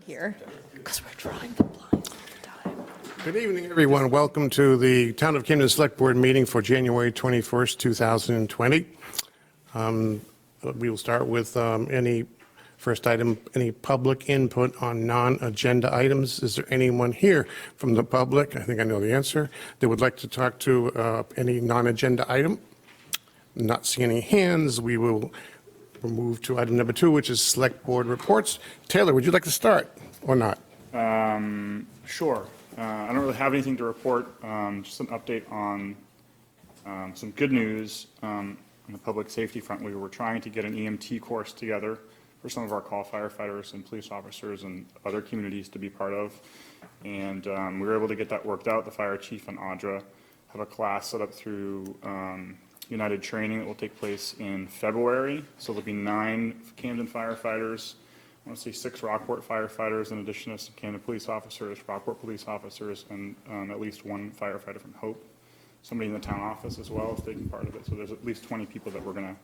here. Because we're drawing the blinds all the time. Good evening, everyone. Welcome to the Town of Camden Select Board meeting for January 21st, 2020. We will start with any first item, any public input on non-agenda items. Is there anyone here from the public? I think I know the answer. That would like to talk to any non-agenda item? Not seeing any hands. We will move to item number 2, which is Select Board reports. Taylor, would you like to start or not? Sure. I don't really have anything to report. Just an update on some good news on the public safety front. We were trying to get an EMT course together for some of our call firefighters and police officers and other communities to be part of. And we were able to get that worked out. The fire chief and Audra have a class set up through United Training that will take place in February. So there'll be 9 Camden firefighters, I want to say 6 Rockport firefighters, in addition to some Camden police officers, Rockport police officers, and at least 1 firefighter from Hope. Somebody in the town office as well is taking part of it. So there's at least 20 people that we're going to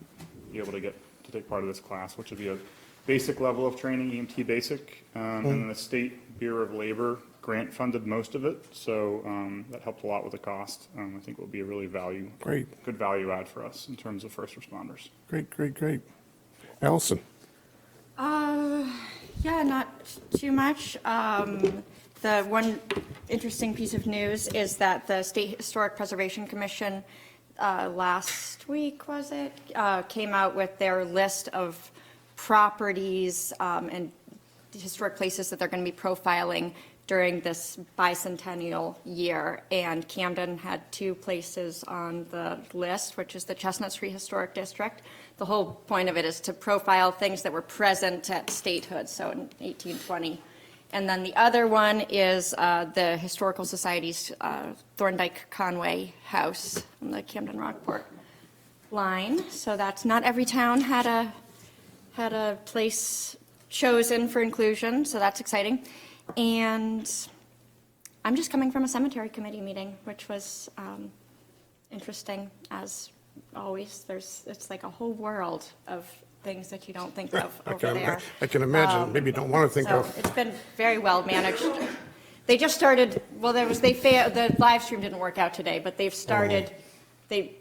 be able to get to take part of this class, which would be a basic level of training, EMT basic, and then the State Bureau of Labor grant funded most of it, so that helped a lot with the cost. I think it will be a really good value add for us in terms of first responders. Great. Allison? Yeah, not too much. The one interesting piece of news is that the State Historic Preservation Commission last week, was it, came out with their list of properties and historic places that they're going to be profiling during this bicentennial year, and Camden had 2 places on the list, which is the Chestnut Street Historic District. The whole point of it is to profile things that were present at statehood, so in 1820. And then the other one is the Historical Society's Thorndike Conway House on the Camden Rockport line. So that's not every town had a place chosen for inclusion, so that's exciting. And I'm just coming from a cemetery committee meeting, which was interesting, as always. It's like a whole world of things that you don't think of over there. I can imagine. Maybe you don't want to think of. It's been very well managed. They just started. Well, the live stream didn't work out today, but they've started. They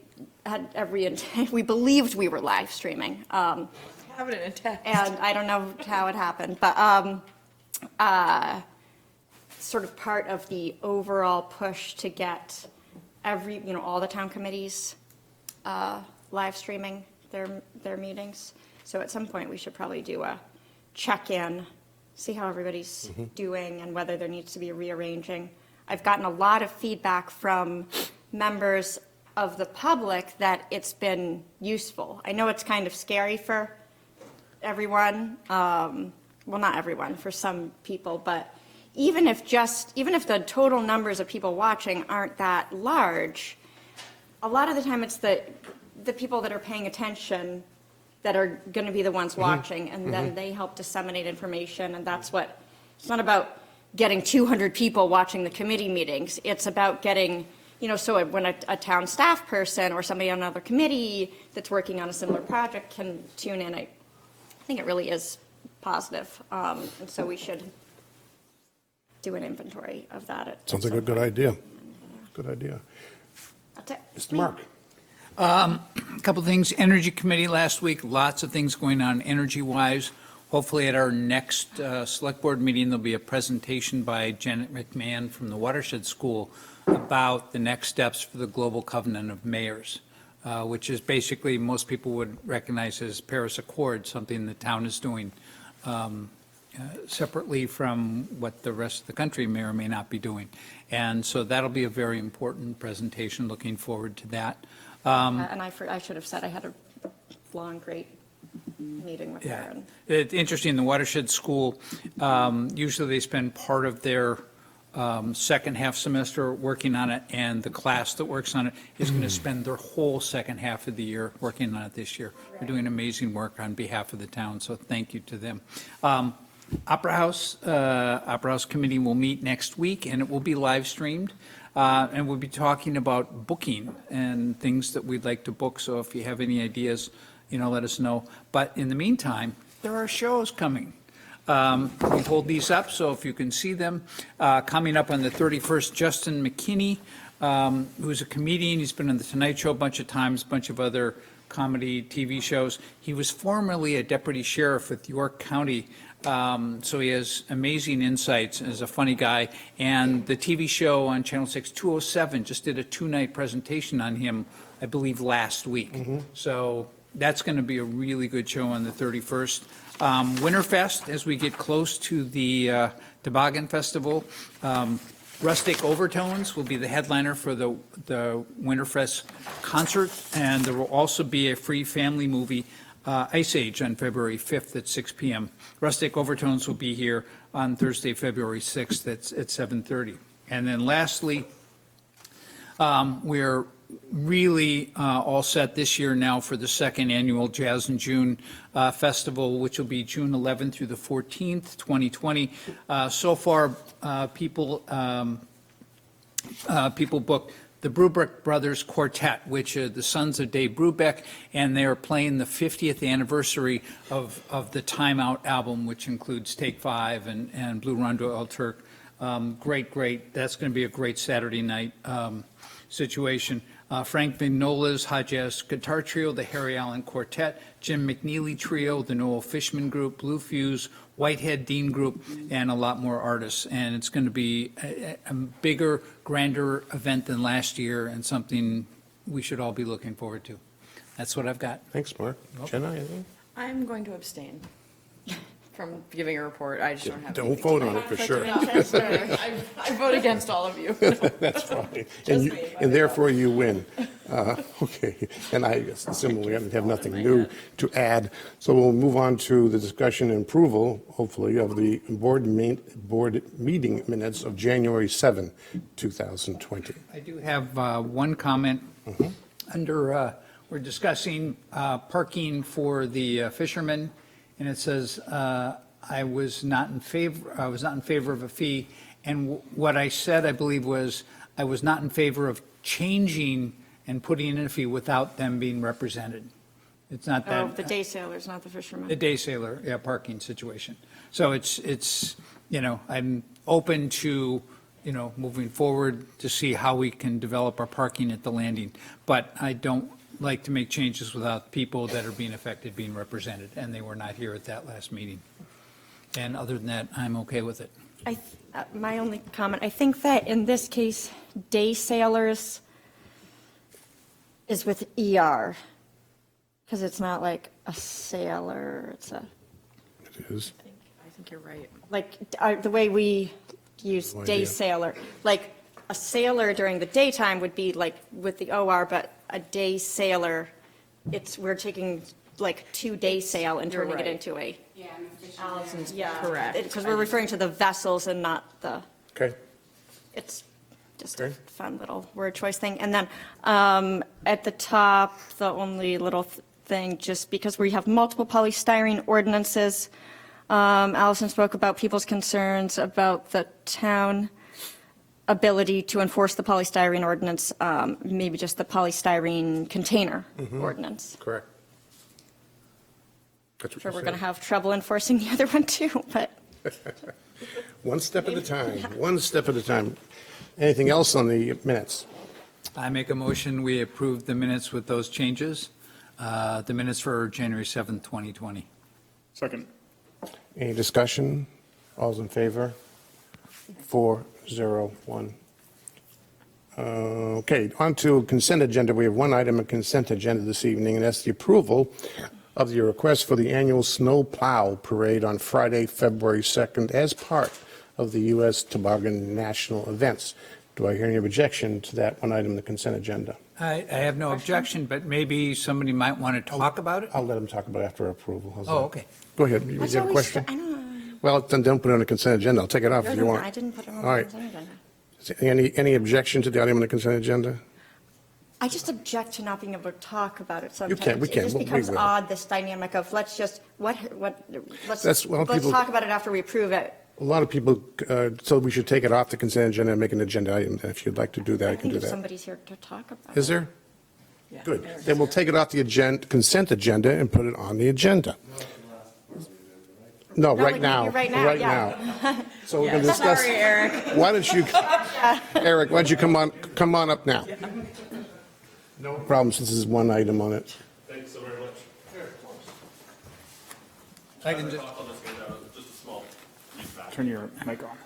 had every intent. We believed we were live streaming. Have it in a text. And I don't know how it happened, but sort of part of the overall push to get all the town committees live streaming their meetings. So at some point we should probably do a check-in, see how everybody's doing and whether there needs to be a rearranging. I've gotten a lot of feedback from members of the public that it's been useful. I know it's kind of scary for everyone, well, not everyone, for some people, but even if the total numbers of people watching aren't that large, a lot of the time it's the people that are paying attention that are going to be the ones watching, and then they help disseminate information, and that's what, it's not about getting 200 people watching the committee meetings, it's about getting, so when a town staff person or somebody on another committee that's working on a similar project can tune in, I think it really is positive, and so we should do an inventory of that. Sounds like a good idea. Good idea. That's it. Mr. Mark? A couple things. Energy Committee last week, lots of things going on energy-wise. Hopefully at our next Select Board meeting, there'll be a presentation by Janet McMahon from the Watershed School about the next steps for the Global Covenant of Mayors, which is basically, most people would recognize as Paris Accord, something the town is doing separately from what the rest of the country may or may not be doing. And so that'll be a very important presentation. Looking forward to that. And I should have said I had a long, great meeting with her. And It's interesting, the Watershed School, usually they spend part of their second half semester working on it, and the class that works on it is going to spend their whole second half of the year working on it this year. They're doing amazing work on behalf of the town, so thank you to them. Opera House Committee will meet next week, and it will be live streamed. And we'll be talking about booking and things that we'd like to book. So if you have any ideas, let us know. But in the meantime, there are shows coming. We hold these up, so if you can see them. Coming up on the 31st, Justin McKinney, who's a comedian. He's been on The Tonight Show a bunch of times, a bunch of other comedy TV shows. He was formerly a deputy sheriff with York County, so he has amazing insights and is a funny guy. And the TV show on Channel 6, 207, just did a 2-night presentation on him, I believe, last week. So that's going to be a really good show on the 31st. Winterfest, as we get close to the Toboggan Festival, Rustic Overtones will be the headliner for the Winterfest concert, and there will also be a free family movie, Ice Age, on February 5th at 6 p.m. Rustic Overtones will be here on Thursday, February 6th at 7:30. And then lastly, we're really all set this year now for the second annual Jazz in June Festival, which will be June 11th through the 14th, 2020. So far, people booked the Brubeck Brothers Quartet, which are the sons of Dave Brubeck, and they are playing the 50th anniversary of the Time Out album, which includes Take 5 and Blue Rondo El Turk. Great. That's going to be a great Saturday night situation. Frank Vignola's Hot Jazz Guitar Trio, the Harry Allen Quartet, Jim McNeely Trio, the Noel Fishman Group, Blue Fuse, Whitehead Dean Group, and a lot more artists. And it's going to be a bigger, grander event than last year, and something we should all be looking forward to. That's what I've got. Thanks, Mark. Jenna, anything? I'm going to abstain from giving a report. I just don't have. Don't anything vote to on it for sure. I vote against all of you. That's fine. Just And me, and therefore you win. Okay, and I guess similarly, I have nothing new to add. So we'll move on to the discussion and approval, hopefully, of the board meeting minutes of January 7, 2020. I do have one comment. Under, we're discussing parking for the fishermen, and it says, I was not in favor of a fee. And what I said, I believe, was I was not in favor of changing and putting in a fee without them being represented. It's not that. Oh, the day sailors, not the fishermen. The day sailor, yeah, parking situation. So it's, I'm open to, moving forward to see how we can develop our parking at the landing. But I don't like to make changes without people that are being affected being represented, and they were not here at that last meeting. And other than that, I'm okay with it. My only comment, I think that in this case, day sailors is with ER, because it's not like a sailor, it's a, It is. I think you're right. like, the way we use No day idea. sailor. Like, a sailor during the daytime would be like with the OR, but a day sailor, we're taking like 2-day sail and You're turning it right. into a. Allison's Yeah, correct. because we're referring to the vessels and not the, Okay. it's just a Okay. fun little word choice thing. And then at the top, the only little thing, just because we have multiple polystyrene ordinances, Allison spoke about people's concerns about the town ability to enforce the polystyrene ordinance, maybe just the polystyrene container ordinance. Correct. That's what Sure, you we're said. going to have trouble enforcing the other one too, but One step at a time, one step at a time. Anything else on the minutes? I make a motion, we approve the minutes with those changes, the minutes for January 7th, 2020. Second. Any discussion? All's in favor? 4-0-1. Okay, on to consent agenda. We have one item on consent agenda this evening, and that's the approval of the request for the annual Snowplow Parade on Friday, February 2nd, as part of the U.S. Toboggan National Events. Do I hear any objection to that one item on the consent agenda? I have no objection, but maybe somebody might want to talk about it? I'll let him talk about it after approval. How's Oh, that? okay. Go ahead. You That's have a always, question? I don't know. Well, then don't put it on the consent agenda. I'll take it off if you want. I didn't put it on All right. the consent agenda. Is there any objection to the item on the consent agenda? I just object to not being able to talk about it sometimes. we can. It just We becomes will. odd, this dynamic of let's just, let's people- talk about it after we approve it. A lot of people, so we should take it off the consent agenda and make an agenda item. If you'd like to do that, I I can think do if that. somebody's here to talk about it. Is there? Yeah. Good. Then we'll take it off the consent agenda and put it on the agenda. No, No, right like, now. you're right now, yeah. Now. So we're going to Yeah, discuss. sorry, Eric. Why don't you, Eric, why don't you come on up now? No problem, since there's one item on it. Thanks so very much. I can just, Just a small feedback. Turn your mic on.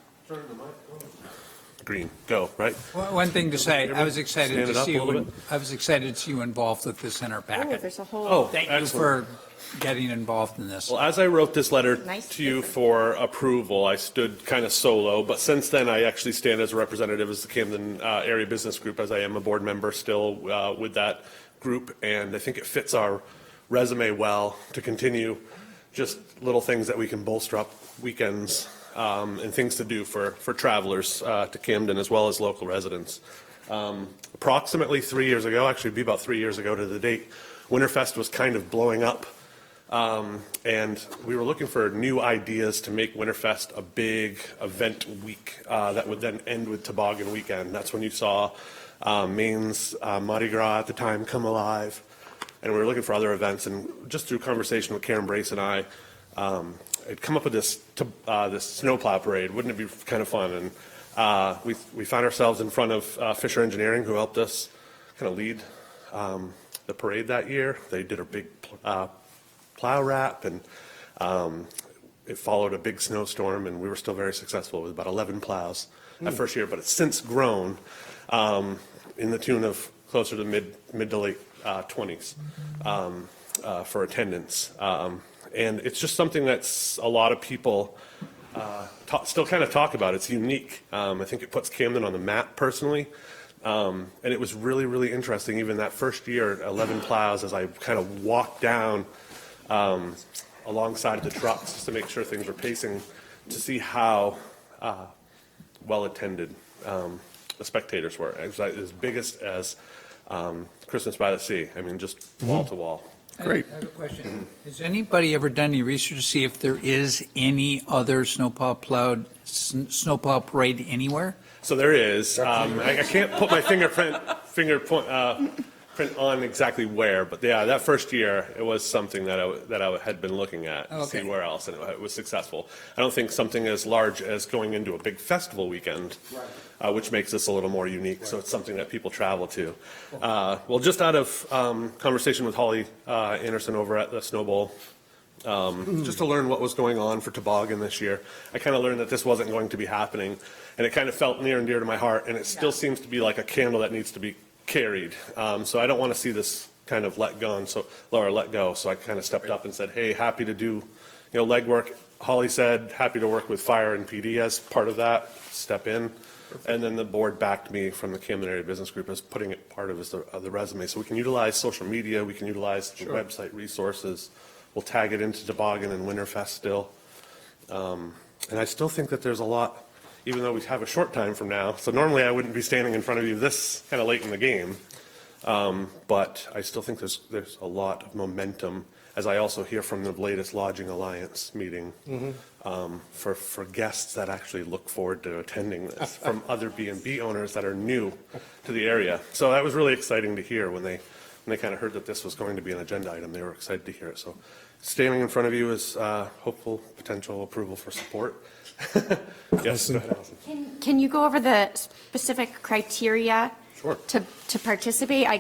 Green, go, right? one thing to say, I was excited Stand to it up see a little you, bit. I was excited to see you involved with this in our Oh, packet. there's a whole. Oh, Thank you excellent. for getting involved in this. Well, as I wrote this letter Nice to you paper. for approval, I stood kind of solo, but since then, I actually stand as a representative as the Camden Area Business Group, as I am a board member still with that group, and I think it fits our resume well to continue just little things that we can bolster up weekends and things to do for travelers to Camden as well as local residents. Approximately 3 years ago, actually it'd be about 3 years ago to the date, Winterfest was kind of blowing up. And we were looking for new ideas to make Winterfest a big event week that would then end with Toboggan Weekend. That's when you saw Maine's Mardi Gras at the time come alive. And we were looking for other events. And just through conversation with Karen Brace and I, I'd come up with this Snowplow Parade. Wouldn't it be kind of fun? And we found ourselves in front of Fisher Engineering, who helped us kind of lead the parade that year. They did a big plow wrap, and it followed a big snowstorm, and we were still very successful with about 11 plows that first year. But it's since grown in the tune of closer to mid to late 20s for attendance. And it's just something that's a lot of people still kind of talk about. It's unique. I think it puts Camden on the map personally. And it was really, really interesting, even that first year, 11 plows, as I kind of walked down alongside the trucks just to make sure things were pacing, to see how well attended the spectators were. It was like as big as Christmas by the Sea. I mean, just wall to wall. Great. I have a question. Has anybody ever done any research to see if there is any other snowplow parade anywhere? So there is. I can't put my fingerprint on exactly where, but yeah, that first year it was something that I had been looking at to see Okay. where else, and it was successful. I don't think something as large as going into a big festival weekend, which makes this a little more unique. So it's something that people travel to. Well, just out of conversation with Holly Anderson over at the Snow Bowl, just to learn what was going on for Toboggan this year, I kind of learned that this wasn't going to be happening, and it kind of felt near and dear to my heart, and it still seems to be like a candle that needs to be carried. So I don't want to see this kind of let go. So I kind of stepped up and said, hey, happy to do, legwork. Holly said, happy to work with fire and PD as part of that, step in. And then the board backed me from the Camden Area Business Group as putting it part of the resume. So we can utilize social media, we can utilize the website resources. We'll tag it into Toboggan and Winterfest still. And I still think that there's a lot, even though we have a short time from now. So normally I wouldn't be standing in front of you this kind of late in the game. But I still think there's a lot of momentum, as I also hear from the latest Lodging Alliance meeting, for guests that actually look forward to attending this, from other B&B owners that are new to the area. So that was really exciting to hear when they kind of heard that this was going to be an agenda item. They were excited to hear it. So standing in front of you is hopeful potential approval for support. Yes, go ahead, Allison. Can you go over the specific criteria Sure. to participate? I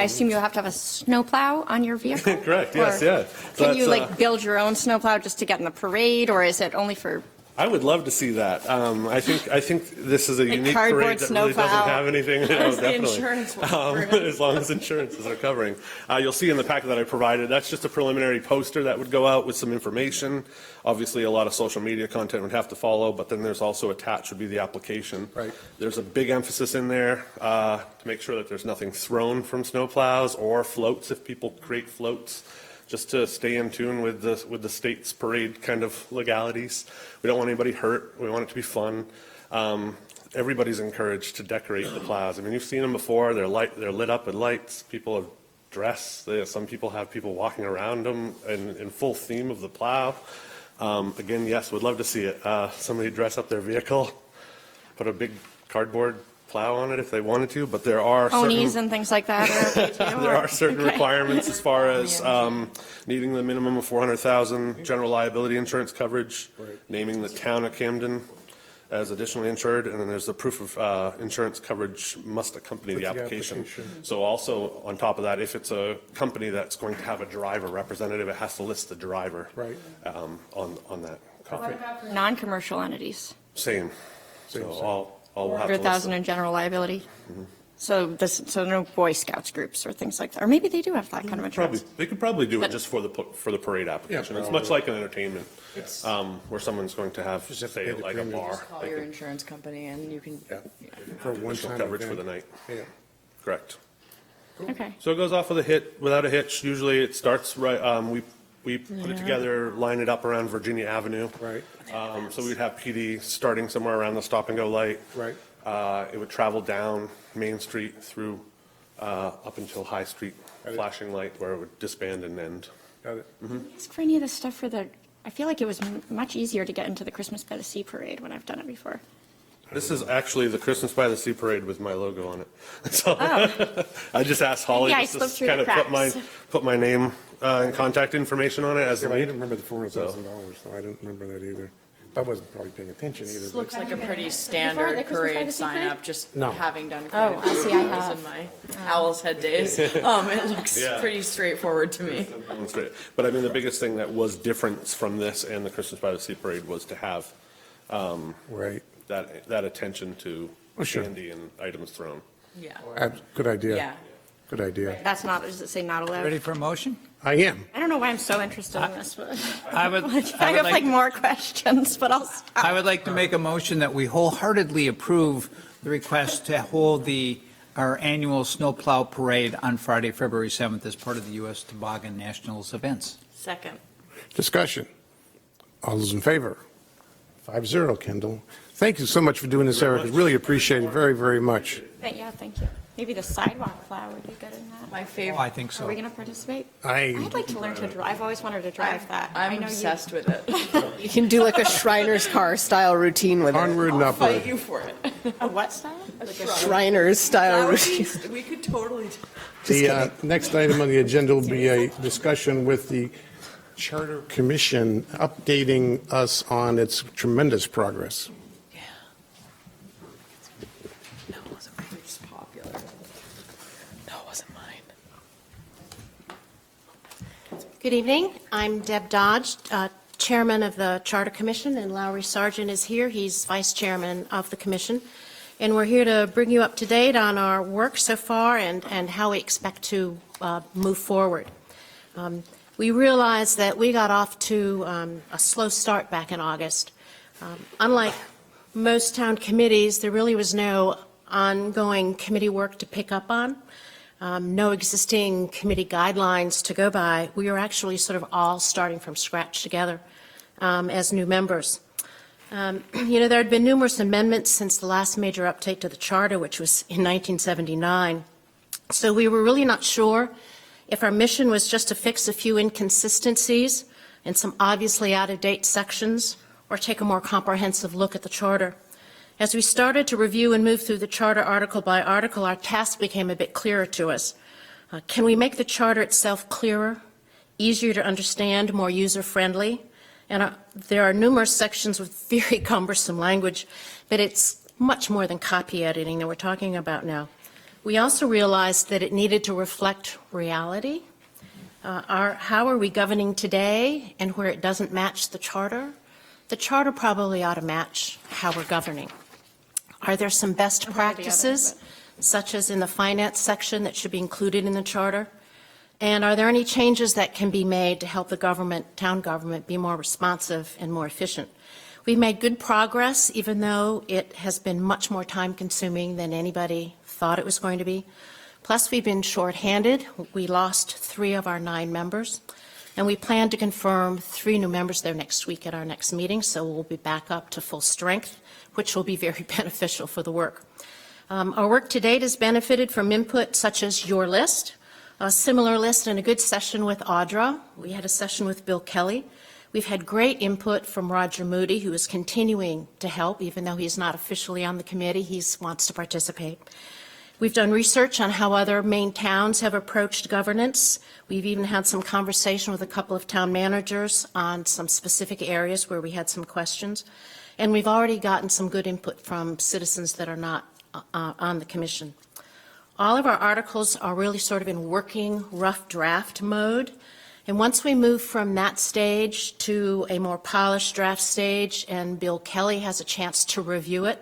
assume you'll have to have a snowplow on your vehicle? Correct, yes, Or yeah. So Can you that's, build your own snowplow just to get in the parade, or is it only for, I would love to see that. I think this is a unique cardboard parade that really snowplow. doesn't have anything. As the Definitely. insurance will cover it. As long as insurances are covering. You'll see in the packet that I provided, that's just a preliminary poster that would go out with some information. Obviously, a lot of social media content would have to follow, but then there's also attached would be the application. Right. There's a big emphasis in there to make sure that there's nothing thrown from snowplows or floats if people create floats, just to stay in tune with the state's parade kind of legalities. We don't want anybody hurt. We want it to be fun. Everybody's encouraged to decorate the plows. I mean, you've seen them before. They're lit up with lights. People have dressed. Some people have people walking around them in full theme of the plow. Again, yes, would love to see it. Somebody dress up their vehicle, put a big cardboard plow on it if they wanted to, but there are Ponies certain, and things like that are okay too? there are certain Okay. requirements as far as needing the minimum of 400,000 general liability insurance coverage, naming the town of Camden as additionally insured, and then there's the proof of insurance coverage must accompany the application. So also, on top of that, if it's a company that's going to have a driver representative, it has to list the driver Right. on that copy. What about for non-commercial entities? Same. So I'll have to list 100,000 in general liability? So no Boy Scouts groups or things like that, or maybe they do have that kind of insurance? They could probably do it But- just for the parade application. It's probably. much like an entertainment, where someone's going to have, Just have to say, pay the like a premium. bar. Call They your can- insurance company and you can, Yeah. For one additional time. coverage for the night. Yeah. Correct. Okay. So it goes off without a hitch. Usually it starts right, we put it together, line it up around Virginia Avenue. Right. So we'd have PD starting somewhere around the stop and go light. Right. It would travel down Main Street through, up until High Street, Got it. flashing light where it would disband and end. Got it. Ask for any of this stuff for I feel like it was much easier to get into the Christmas by the Sea parade when I've done it before. This is actually the Christmas by the Sea parade with my logo on it. So Oh. I just asked Holly Yeah, I just slipped to through kind the of cracks. put my name and contact information on it as Yeah, the I lead. didn't remember the $400,000, so I didn't remember that either. I wasn't probably paying attention either. this but- looks like a pretty the standard Christmas by the parade Sea sign parade? up, just No. having done Oh, quite a I few see, I of those have. in my Owl's Head days. It looks Yeah. pretty straightforward to me. Demonstrate. But I mean, the biggest thing that was different from this and the Christmas by the Sea parade was to have Right. that attention to Oh, sure. candy and items thrown. Yeah. Good idea. Yeah. Good idea. That's not, does it say not allowed? Ready for a motion? I am. I don't know why I'm so interested in this, but I would, I have like more questions, but I'll stop. I would like to make a motion that we wholeheartedly approve the request to hold our annual Snowplow Parade on Friday, February 7th as part of the U.S. Toboggan Nationals events. Second. Discussion. All those in favor? 5-0, Kendall. Thank you so much for doing this, Eric. I really appreciate it very, very much. Yeah, thank you. Maybe the sidewalk plow would be good in that. My Oh, favorite. I think Are we so. going to participate? I, I'd like to learn to drive. I've always wanted to drive that. I I'm know obsessed with it. You can do like a Shriner's car style routine with it. onward and I'll fight upward. you for it. A what style? Shriner's style That would routine. be- We could totally. The next item on the agenda will be a discussion with the Charter Commission updating us on its tremendous progress. No, it wasn't mine. It's popular. No, it wasn't mine. Good evening. I'm Deb Dodge, Chairman of the Charter Commission, and Lowry Sargent is here. He's Vice Chairman of the Commission. And we're here to bring you up to date on our work so far and how we expect to move forward. We realized that we got off to a slow start back in August. Unlike most town committees, there really was no ongoing committee work to pick up on. No existing committee guidelines to go by. We were actually sort of all starting from scratch together as new members. There had been numerous amendments since the last major update to the charter, which was in 1979. So we were really not sure if our mission was just to fix a few inconsistencies and some obviously out-of-date sections, or take a more comprehensive look at the charter. As we started to review and move through the charter article by article, our task became a bit clearer to us. Can we make the charter itself clearer, easier to understand, more user-friendly? And there are numerous sections with very cumbersome language, but it's much more than copy editing that we're talking about now. We also realized that it needed to reflect reality. How are we governing today, and where it doesn't match the charter probably ought to match how we're governing. Are there some best practices, such as in the finance section, that should be included in the charter? And are there any changes that can be made to help the government, town government, be more responsive and more efficient? We've made good progress, even though it has been much more time-consuming than anybody thought it was going to be. Plus, we've been shorthanded. We lost 3 of our 9 members, and we plan to confirm 3 new members there next week at our next meeting, so we'll be back up to full strength, which will be very beneficial for the work. Our work to date has benefited from input such as your list, a similar list, and a good session with Audra. We had a session with Bill Kelly. We've had great input from Roger Moody, who is continuing to help, even though he's not officially on the committee. He wants to participate. We've done research on how other Maine towns have approached governance. We've even had some conversation with a couple of town managers on some specific areas where we had some questions. And we've already gotten some good input from citizens that are not on the commission. All of our articles are really sort of in working rough draft mode. And once we move from that stage to a more polished draft stage and Bill Kelly has a chance to review it,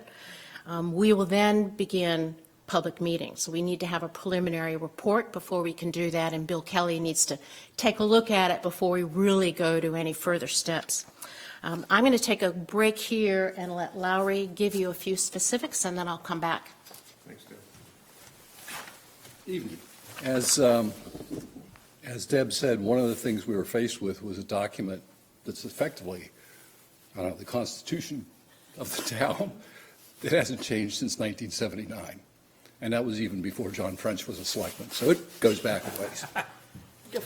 we will then begin public meetings. We need to have a preliminary report before we can do that, and Bill Kelly needs to take a look at it before we really go to any further steps. I'm going to take a break here and let Lowry give you a few specifics, and then I'll come back. Thanks, Deb. Evening. As Deb said, one of the things we were faced with was a document that's effectively the Constitution of the town that hasn't changed since 1979. And that was even before John French was a selectman. So it goes back a ways.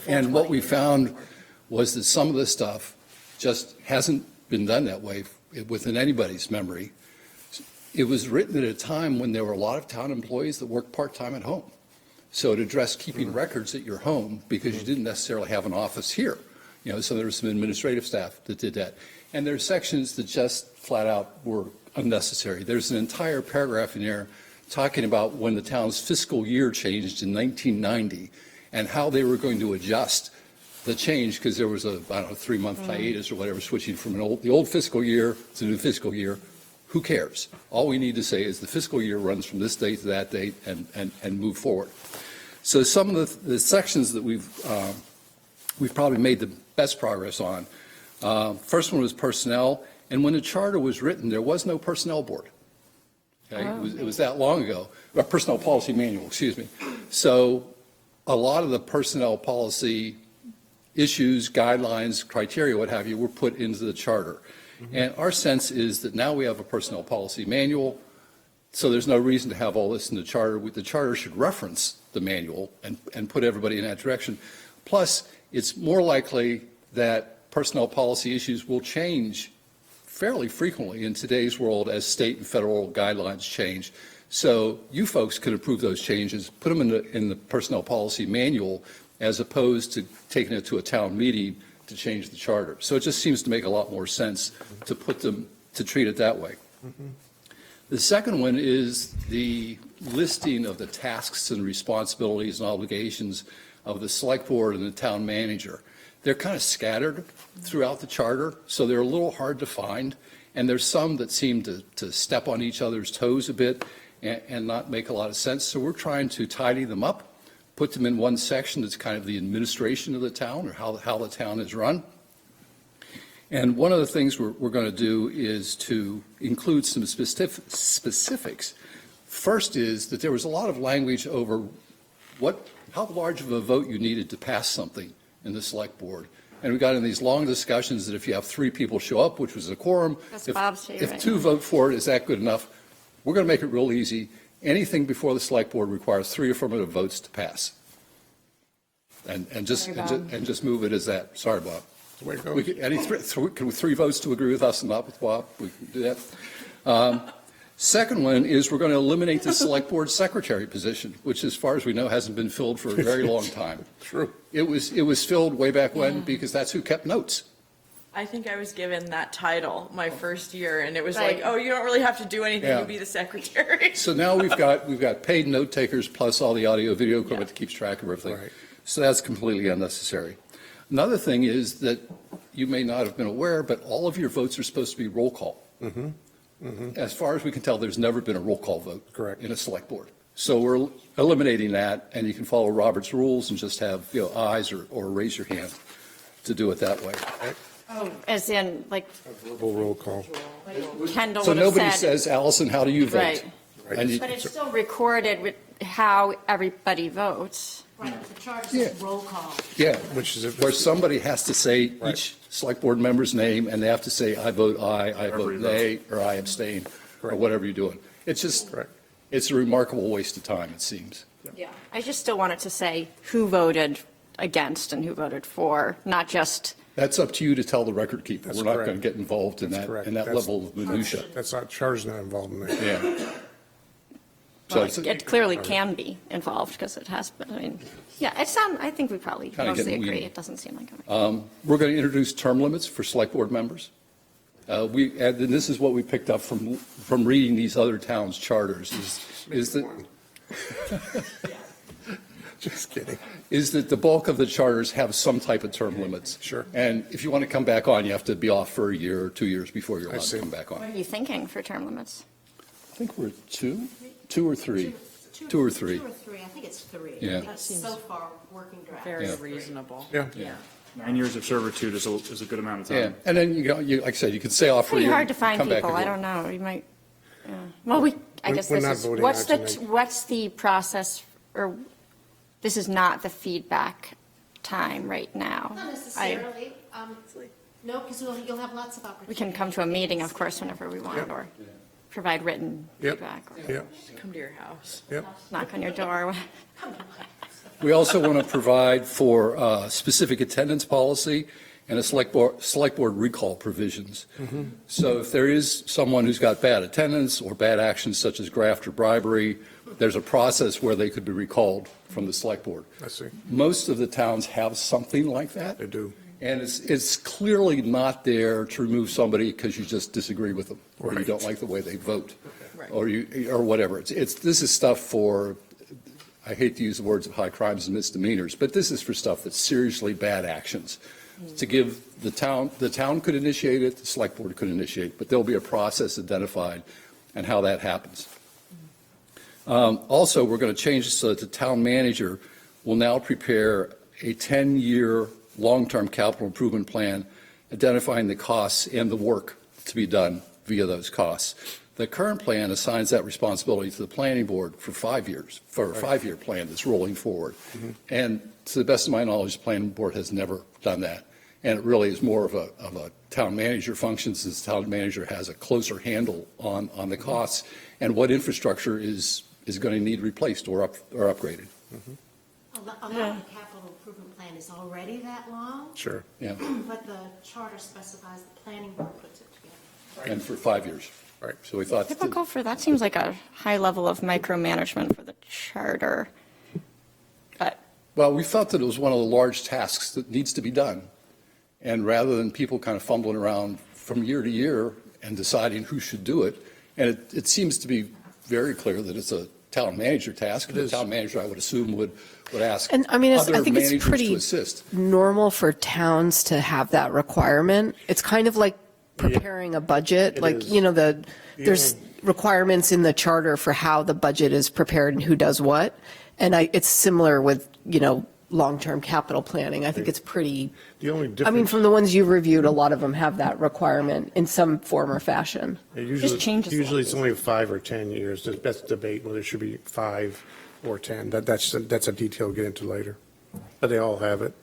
And what we found was that some of the stuff just hasn't been done that way within anybody's memory. It was written at a time when there were a lot of town employees that worked part-time at home. So it addressed keeping records at your home because you didn't necessarily have an office here. So there was some administrative staff that did that. And there are sections that just flat out were unnecessary. There's an entire paragraph in there talking about when the town's fiscal year changed in 1990 and how they were going to adjust the change because there was a, 3-month hiatus or whatever, switching from the old fiscal year to the new fiscal year. Who cares? All we need to say is the fiscal year runs from this date to that date and move forward. So some of the sections that we've probably made the best progress on. First one was personnel, and when the charter was written, there was no personnel board. Okay? It was that long ago. A personnel policy manual, excuse me. So a lot of the personnel policy issues, guidelines, criteria, what have you, were put into the charter. And our sense is that now we have a personnel policy manual, so there's no reason to have all this in the charter. The charter should reference the manual and put everybody in that direction. Plus, it's more likely that personnel policy issues will change fairly frequently in today's world as state and federal guidelines change. So you folks could approve those changes, put them in the personnel policy manual, as opposed to taking it to a town meeting to change the charter. So it just seems to make a lot more sense to treat it that way. The second one is the listing of the tasks and responsibilities and obligations of the select board and the town manager. They're kind of scattered throughout the charter, so they're a little hard to find. And there's some that seem to step on each other's toes a bit and not make a lot of sense. So we're trying to tidy them up, put them in one section that's kind of the administration of the town or how the town is run. And one of the things we're going to do is to include some specifics. First is that there was a lot of language over how large of a vote you needed to pass something in the select board. And we got in these long discussions that if you have 3 people show up, which was a quorum, if 2 vote for it, is that good enough? We're going to make it real easy. Anything before the select board requires 3 affirmative votes to pass. And just move it as that. Sorry, Bob. Way it goes. We could 3 votes to agree with us and not with Bob. We can do that. Second one is we're going to eliminate the select board secretary position, which as far as we know hasn't been filled for a very long time. True. It was filled way back when because that's who kept notes. I think I was given that title my first year, and it was Right. like, oh, you don't really have to do anything, Yeah. you be the secretary. So now we've got paid note takers plus all the audio video equipment that keeps track of everything. Right. So that's completely unnecessary. Another thing is that you may not have been aware, but all of your votes are supposed to be roll call. As far as we can tell, there's never been a roll call vote Correct. in a select board. So we're eliminating that, and you can follow Robert's rules and just have ayes or raise your hand to do it that way. Oh, as in, like Verbal roll call. Kendall So would have nobody said. says, Allison, how do you vote? Right. And you- But it's still recorded with how everybody votes. Right, the charter Yeah. says roll call. Yeah, Which is where somebody has to say Right. each select board member's name, and they have to say, I vote aye, I vote nay, or I abstain, or Correct. whatever you're doing. It's just, Correct. it's a remarkable waste of time, it seems. Yeah. I just still wanted to say who voted against and who voted for, not just That's up to you to tell the record keeper. That's We're not correct. going to get involved in That's that, correct. in that That's- level of minutia. That's not, charter's not involved in that. Yeah. So Well, it's it clearly can be involved because it has been, I mean, yeah, I think we probably Kinda mostly getting agree. weedy. It doesn't seem like it. We're going to introduce term limits for select board members. And this is what we picked up from reading these other towns' charters, is that, Just kidding. is that the bulk of the charters have some type of term limits. Sure. And if you want to come back on, you have to be off for a year or 2 years before you're I allowed see. to come back What on. are you thinking for term limits? I think we're at two or three. Two or three. Two or three, I think it's three. Yeah. That's so far working draft. Very Yeah. reasonable. Yeah. 9 years of servitude is a good amount of Yeah, time. and then, like I said, you can stay off for a Pretty year. hard to find come back people. if I you don't want. know. You might, yeah. Well, I We're- guess we're this not is, voting what's on it the, tonight. what's the process, or this is not the feedback time right now? Not necessarily. No, because you'll have lots of opportunities. We can come to a meeting, of course, whenever we want, or provide written Yep. feedback, or Yep, Come to your house. yep. knock on your door. We also want to provide for specific attendance policy and a select board recall provisions. So if there is someone who's got bad attendance or bad actions such as graft or bribery, there's a process where they could be recalled from the select board. I see. Most of the towns have something like that. They do. And it's clearly not there to remove somebody because you just disagree with them, or you Right. don't like the way they vote, Right. or whatever. This is stuff for, I hate to use the words of high crimes and misdemeanors, but this is for stuff that's seriously bad actions. To give the town could initiate it, the select board could initiate, but there'll be a process identified and how that happens. Also, we're going to change it so that the town manager will now prepare a 10-year long-term capital improvement plan identifying the costs and the work to be done via those costs. The current plan assigns that responsibility to the planning board for 5 years, for a 5-year plan that's rolling forward. And to the best of my knowledge, the planning board has never done that. And it really is more of a town manager function, since the town manager has a closer handle on the costs and what infrastructure is going to need replaced or upgraded. A lot of the capital improvement plan is already that long, Sure. Yeah, but the charter specifies the planning board puts it together. and for 5 years. Right. So we thought. Typical for, that seems like a high level of micromanagement for the charter. But Well, we felt that it was one of the large tasks that needs to be done. And rather than people kind of fumbling around from year to year and deciding who should do it, and it seems to be very clear that it's a town manager task. And the town manager, I would assume, would ask And I mean, I other think it's managers to pretty assist. normal for towns to have that requirement. It's kind of like preparing a budget, It like, is. you know, there's requirements in the charter for how the budget is prepared and who does what. And it's similar with, you know, long-term capital planning. I think it's pretty, The only I mean, difference, from the ones you reviewed, a lot of them have that requirement in some form or fashion. changes a lot. usually it's only 5 or 10 years. That's debate whether it should be 5 or 10. That's a detail we'll get into later. But they all have it.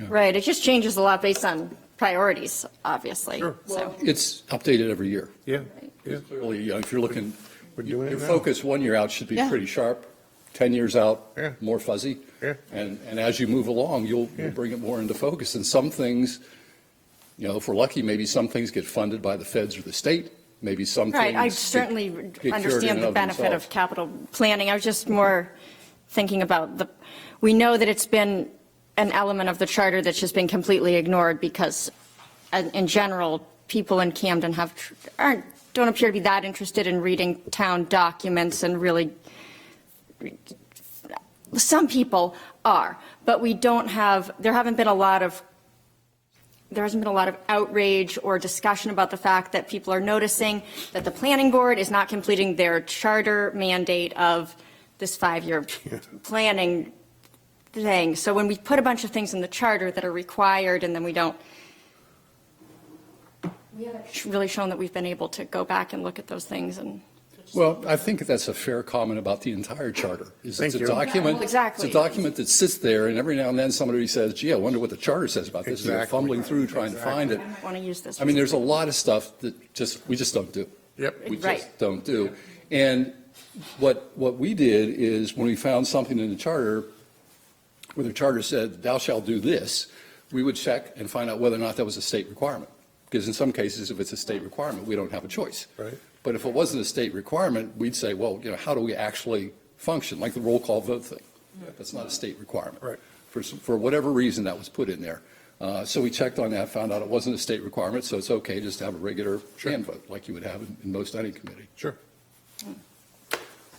right, it just changes a lot based on priorities, obviously. Sure. So It's updated every year. Yeah, yeah. Clearly, you know, if you're looking, We're doing it your now. focus 1 year out should be Yeah. pretty sharp, 10 years out, Yeah. more fuzzy. Yeah. And as you move along, you'll bring it more into focus. And some things, you know, if we're lucky, maybe some things get funded by the feds or the state, maybe some things. Right, I get certainly cured in understand and the of benefit themselves. of capital planning. I was just more thinking about we know that it's been an element of the charter that's just been completely ignored because, in general, people in Camden don't appear to be that interested in reading town documents and really, some people are, but we don't have, there hasn't been a lot of outrage or discussion about the fact that people are noticing that the planning board is not completing their charter mandate of this 5-year planning thing. So when we put a bunch of things in the charter that are required and then we haven't really shown that we've been able to go back and look at those things and. Well, I think that's a fair comment about the entire charter. Thank you. Document. Yeah, exactly. It's a document that sits there, and every now and then somebody says, gee, I wonder what the charter says about this. And they're Exactly. fumbling through trying to find it. I might want to use this. I mean, there's a lot of stuff that we just don't do. Yep. We Right. just don't do. And what we did is when we found something in the charter where the charter said, thou shalt do this, we would check and find out whether or not that was a state requirement. Because in some cases, if it's a state requirement, we don't have a choice. Right. But if it wasn't a state requirement, we'd say, well, how do we actually function, like the roll call vote thing? That's not a state requirement. Right. For whatever reason, that was put in there. So we checked on that, found out it wasn't a state requirement, so it's okay just to have a regular hand vote, like you would have in most any committee. Sure.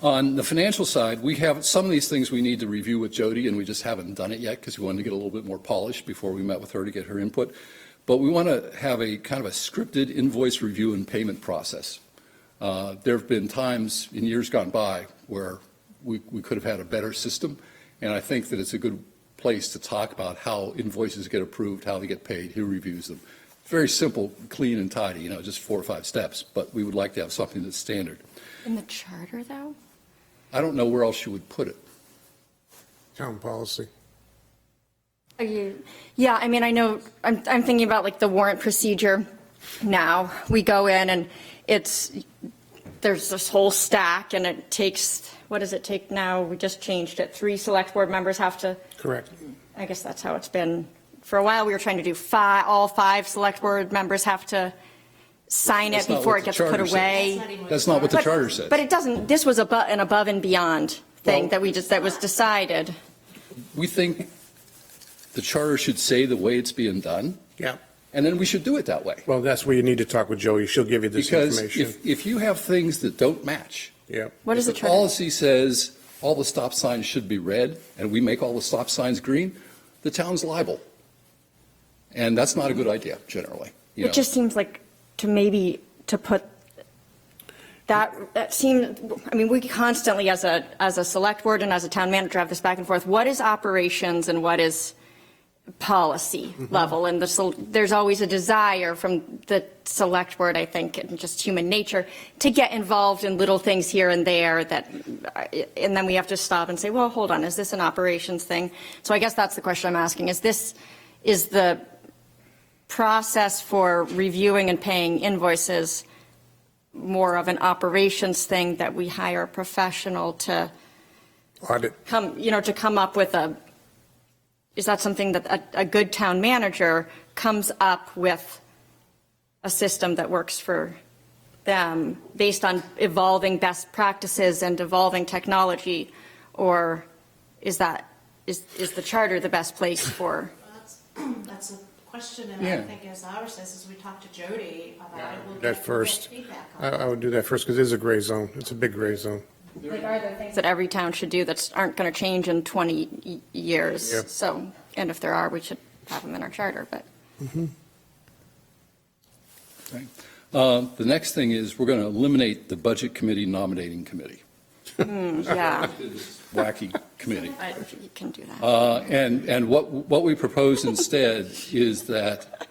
On the financial side, we have some of these things we need to review with Jody, and we just haven't done it yet because we wanted to get a little bit more polished before we met with her to get her input. But we want to have a kind of a scripted invoice review and payment process. There have been times in years gone by where we could have had a better system, and I think that it's a good place to talk about how invoices get approved, how they get paid, who reviews them. Very simple, clean and tidy, just 4 or 5 steps, but we would like to have something that's standard. In the charter, though? I don't know where else you would put it. Town policy. Are you, yeah, I mean, I know, I'm thinking about like the warrant procedure now. We go in and there's this whole stack and it takes, what does it take now? We just changed it. 3 select board members have to. Correct. I guess that's how it's been. For a while, we were trying to do all 5 select board members have to sign it That's not before what it the gets charter put away. That's not what the charter says. But it doesn't, this was an above and beyond thing that was decided. We think the charter should say the way it's being done, Yeah. and then we should do it that way. Well, that's where you need to talk with Joey. She'll give you this Because information. if you have things that don't match, Yeah. What is the if the charter? policy says all the stop signs should be red, and we make all the stop signs green, the town's liable. And that's not a good idea, generally. It just seems like to put that seems, I mean, we constantly as a select board and as a town manager have this back and forth. What is operations and what is policy level? And there's always a desire from the select board, I think, and just human nature, to get involved in little things here and there and then we have to stop and say, well, hold on, is this an operations thing? So I guess that's the question I'm asking. Is the process for reviewing and paying invoices more of an operations thing that we hire a professional to Audit. come up with is that something that a good town manager comes up with a system that works for them based on evolving best practices and evolving technology? Or is the charter the best place for? That's a question, and Yeah. I think as ours says, as we talk to Jody about it, we'll That get first. feedback on it. I would do that first because it is a gray zone. It's a big gray zone. Like, are there things that every town should do that aren't going to change in 20 years? Yeah. So, and if there are, we should have them in our charter, but. Okay. The next thing is we're going to eliminate the Budget Committee Nominating Committee. Yeah, Wacky committee. you can do that. And what we propose instead is that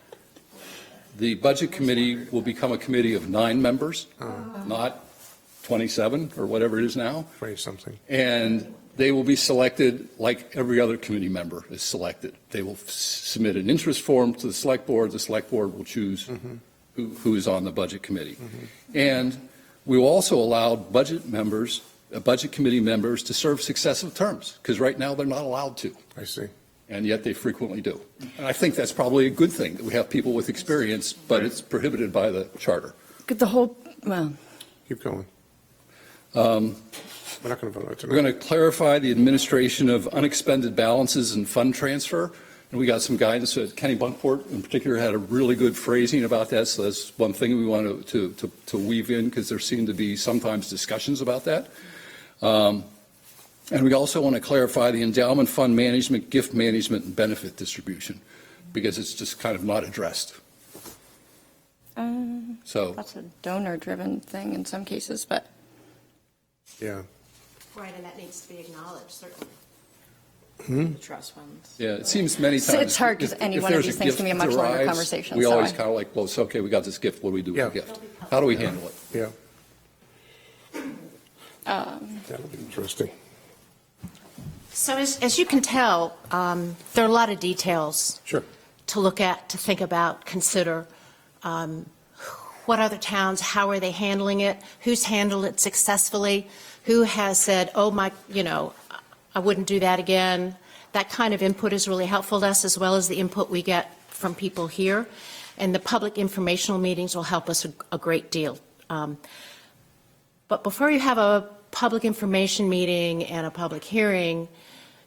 the Budget Committee will become a committee of 9 members, not 27 or whatever it is now. 20-something. And they will be selected like every other committee member is selected. They will submit an interest form to the select board. The select board will choose who is on the Budget Committee. And we will also allow Budget Committee members to serve successive terms, because right now they're not allowed to, I see. and yet they frequently do. And I think that's probably a good thing, that we have people with experience, but it's prohibited by the charter. Keep going. We're not going to vote on it tonight. We're going to clarify the administration of unexpended balances and fund transfer. And we got some guidance. Kenny Bunkport in particular had a really good phrasing about that. So that's one thing we want to weave in, because there seem to be sometimes discussions about that. And we also want to clarify the endowment fund management, gift management, and benefit distribution, because it's just kind of not addressed. So That's a donor-driven thing in some cases, but. Yeah. Right, and that needs to be acknowledged, certainly. The trust funds. yeah, it seems many times. It's hard because if any one of there's these a things can be a gift much longer derives, conversation, We so always I- kind of like, well, it's okay, we got this gift, what do we do with Yeah. the gift? How do we handle it? Yeah. That'll be interesting. So as you can tell, there are a lot of details Sure. to look at, to think about, consider. What other towns, how are they handling it? Who's handled it successfully? Who has said, oh, I wouldn't do that again? That kind of input is really helpful to us, as well as the input we get from people here. And the public informational meetings will help us a great deal. But before you have a public information meeting and a public hearing,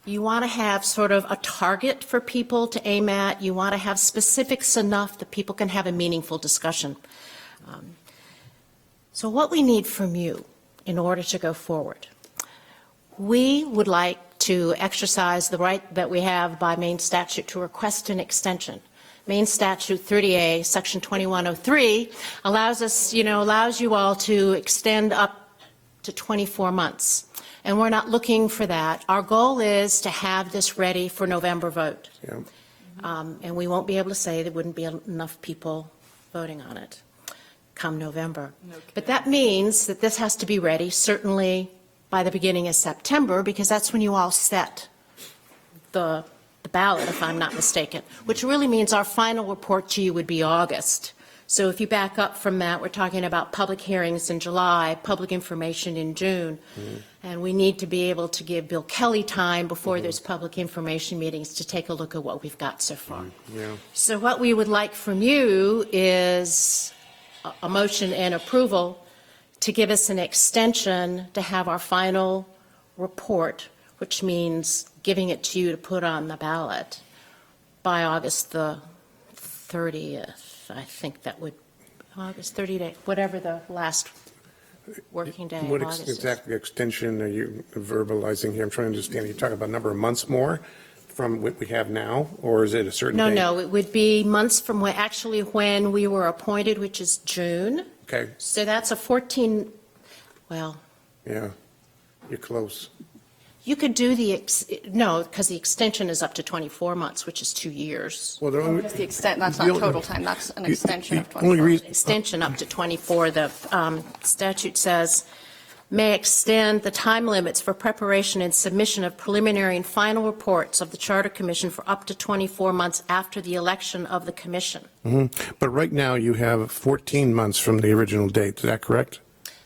you want to have sort of a target for people to aim at. You want to have specifics enough that people can have a meaningful discussion. So what we need from you in order to go forward, we would like to exercise the right that we have by Maine statute to request an extension. Maine statute 30A, section 2103, allows you all to extend up to 24 months. And we're not looking for that. Our goal is to have this ready for November vote. Yeah. And we won't be able to say there wouldn't be enough people voting on it come November. But that means that this has to be ready certainly by the beginning of September, because that's when you all set the ballot, if I'm not mistaken, which really means our final report to you would be August. So if you back up from that, we're talking about public hearings in July, public information in June, and we need to be able to give Bill Kelly time before there's public information meetings to take a look at what we've got so far. Yeah. So what we would like from you is a motion and approval to give us an extension to have our final report, which means giving it to you to put on the ballot by August the 30th. I think that would, August 30 day, whatever the last working day of What August is. exactly extension are you verbalizing here? I'm trying to understand. Are you talking about a number of months more from what we have now, or is it a certain date? No, it would be months from when we were appointed, which is June. Okay, So that's a 14, well, yeah, you're close. you could do no, because the extension is up to 24 months, which is 2 years. Well, the only, That's the extent, that's not The only- total time, that's an extension of the only 24. reason, Extension up to 24, the statute says, may extend the time limits for preparation and submission of preliminary and final reports of the Charter Commission for up to 24 months after the election of the commission. but right now you have 14 months from the original date. Is that correct?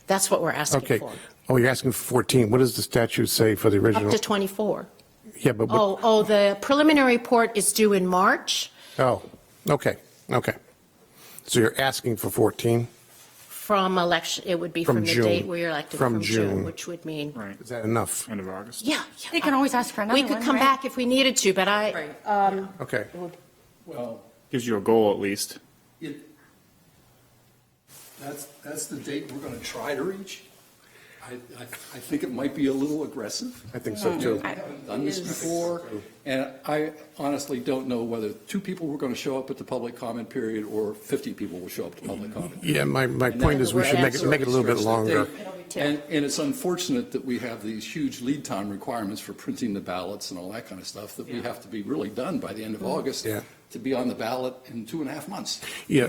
That's what we're asking Okay. for. Oh, you're asking for 14. What does the statute say for the original? Up to 24. Yeah, but what? The preliminary report is due in March Oh, okay. So you're asking for 14? from election, it would be From from the June. date where you're elected, From from June, June. which would mean, Right, Is that enough? end of August. yeah. They can always ask for another We one, could come right? back if we needed to, but Okay. Well, Gives you a goal at least. that's the date we're going to try to reach. I think it might be a little aggressive. I think so too. We haven't done this before, and I honestly don't know whether 2 people were going to show up at the public comment period or 50 people will show up to public comment. Yeah, my point is we should make it a little bit longer. And it's unfortunate that we have these huge lead time requirements for printing the ballots and all that kind of stuff, that we have to be really done by the end of August Yeah. to be on the ballot in 2.5 months. Yeah.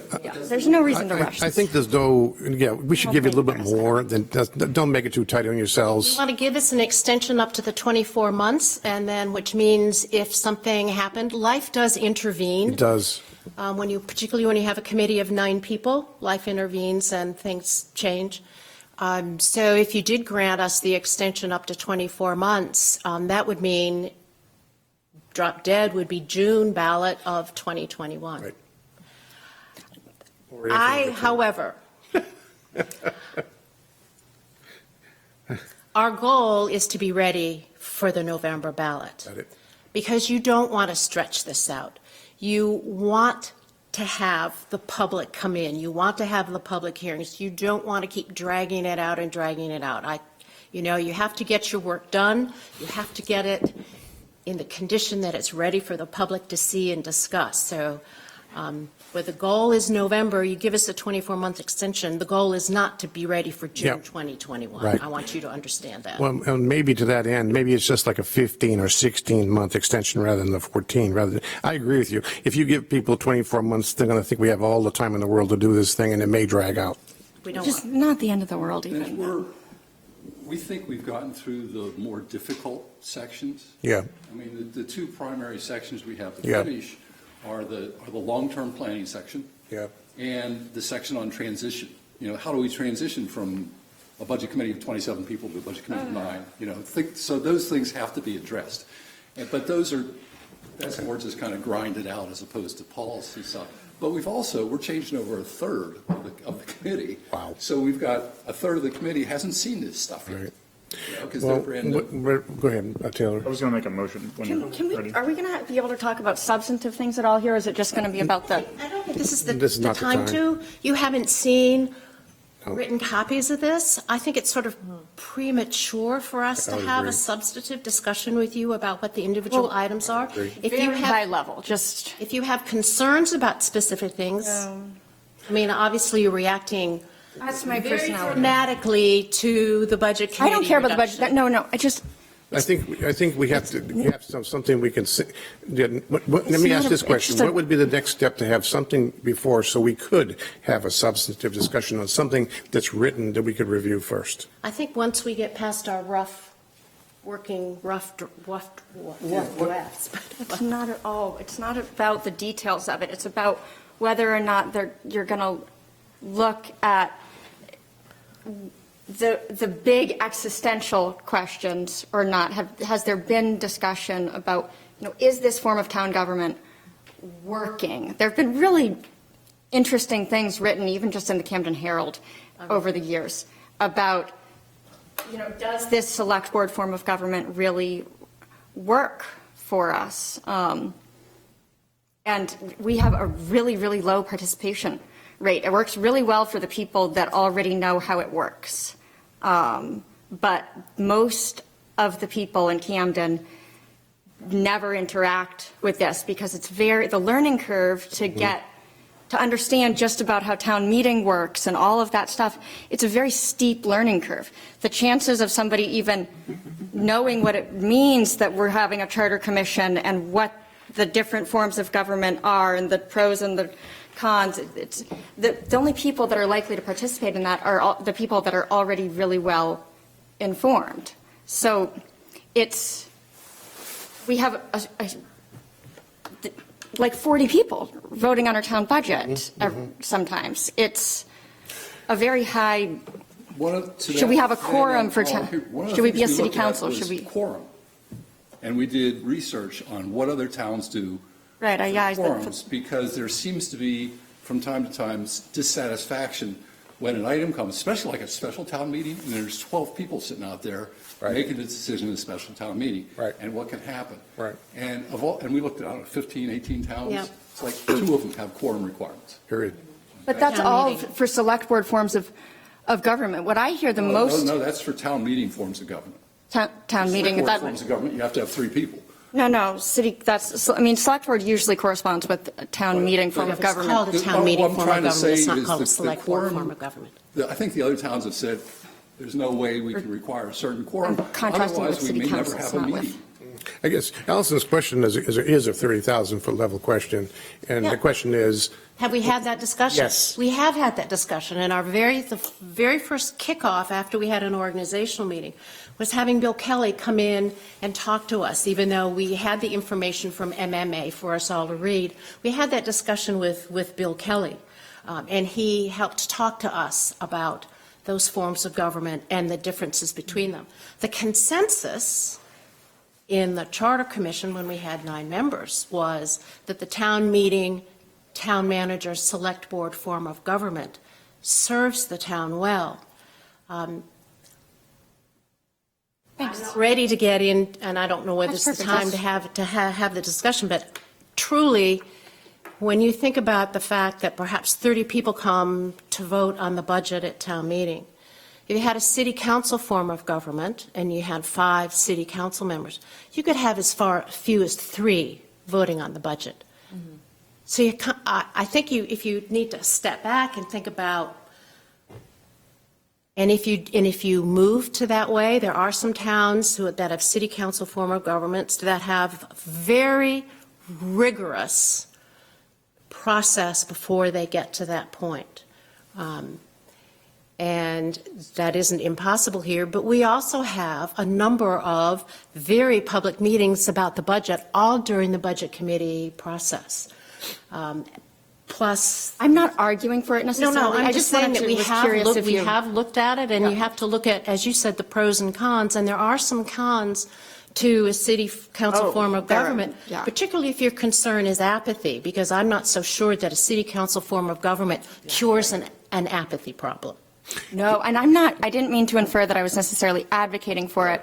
There's no reason to rush I this. think there's no, yeah, we should give you a little bit more, don't make it too tight on You yourselves. want to give us an extension up to the 24 months, and then, which means if something happened, life does intervene. It does. Particularly when you have a committee of 9 people, life intervenes and things change. So if you did grant us the extension up to 24 months, that would mean drop dead would be June ballot of 2021. Right. However, our goal is to be ready for the November ballot, Got it. because you don't want to stretch this out. You want to have the public come in. You want to have the public hearings. You don't want to keep dragging it out and dragging it out. You have to get your work done. You have to get it in the condition that it's ready for the public to see and discuss. So where the goal is November, you give us a 24-month extension. The goal is not to be ready for June Yep. 2021. Right. I want you to understand that. Well, and maybe to that end, maybe it's just like a 15 or 16-month extension rather than the 14. I agree with you. If you give people 24 months, they're going to think we have all the time in the world to do this thing, and it may drag out. We don't Just want, not the end of the world And even. we think we've gotten through the more difficult sections. Yeah. I mean, the 2 primary sections we have to Yeah. finish are the long-term planning section Yeah. and the section on transition. How do we transition from a budget committee of 27 people to a budget committee of 9? So those things have to be addressed. But that's more just kind of grinded out as opposed to policy stuff. But we're changing over a third of the committee. Wow. So we've got a third of the committee hasn't seen this stuff yet. Right. Because Well, they're brand new. go ahead, Taylor. I was going to make a motion when you're Can we, ready. are we going to be able to talk about substantive things at all here, or is it just going to be about the? I don't think this is the This is the not the time time. to. You haven't seen No. written copies of this. I think it's sort of premature for us I to would have agree. a substantive discussion with you about what the individual Well, items are. If you Very high have, level, just. if you have concerns about specific things, I mean, obviously you're reacting That's my very personality. dramatically to the budget I committee. don't care about the budget. reduction. No, I think we have to have something we can say. Let me not ask a- this it's question. just a- What would be the next step to have something before so we could have a substantive discussion on something that's written that we could review first? I think once we get past our rough drafts. it's not at all. It's not about the details of it. It's about whether or not you're going to look at the big existential questions or not. Has there been discussion about, is this form of town government working? There have been really interesting things written, even just in the Camden Herald over the years, about, does this select board form of government really work for us? And we have a really, really low participation rate. It works really well for the people that already know how it works. But most of the people in Camden never interact with this because it's the learning curve to get to understand just about how town meeting works and all of that stuff. It's a very steep learning curve. The chances of somebody even knowing what it means that we're having a charter commission and what the different forms of government are and the pros and the cons, it's the only people that are likely to participate in that are the people that are already really well informed. So we have like 40 people voting on our town budget sometimes. It's a very high. Should we have a quorum for town? Should we be a city council? Should we? Quorum. And we did research on what other towns do. Right, Quorums, because there seems to be, from time to time, dissatisfaction when an item comes, especially like a special town meeting, and there's 12 people sitting out there making a decision in a special town meeting. Right. And what can happen. Right. And we looked at, 15, 18 towns. Yeah. It's like 2 of them have quorum requirements. Period. But that's Town all meeting. for select board forms of government. What I hear the most. No, that's for town meeting forms of government. Town meeting. Select board forms of government, you have to have 3 people. No, city, select board usually corresponds with a town meeting form of It's called government. a town What meeting I'm form of trying to government. It's say not is called a the select board quorum- form of government. I think the other towns have said, there's no way we can require a certain quorum. Contrasting with Otherwise, we city may never councils, have a not with. meeting. I guess Allison's question is a 30,000-foot level question, and Yeah. the question is, Have we had that discussion? Yes. We have had that discussion, and the very first kickoff after we had an organizational meeting was having Bill Kelly come in and talk to us, even though we had the information from MMA for us all to read. We had that discussion with Bill Kelly, and he helped talk to us about those forms of government and the differences between them. The consensus in the Charter Commission, when we had 9 members, was that the town meeting, town manager, select board form of government serves the town well. I'm not ready to get in, and I don't know whether That's it's the perfect. time to have the discussion, but truly, when you think about the fact that perhaps 30 people come to vote on the budget at town meeting, if you had a city council form of government and you had 5 city council members, you could have as few as 3 voting on the budget. So I think if you need to step back and think about, and if you move to that way, there are some towns that have city council form of governments that have very rigorous process before they get to that point. And that isn't impossible here, but we also have a number of very public meetings about the budget, all during the budget committee process. Plus, I'm not arguing for it necessarily. no, I'm I just saying wanted that to- we was have curious looked, if we you- have looked at it, and Yeah. you have to look at, as you said, the pros and cons, and there are some cons to a city council Oh, form of there- government, yeah. particularly if your concern is apathy, because I'm not so sure that a city council form of government cures an apathy problem. No, and I didn't mean to infer that I was necessarily advocating for it.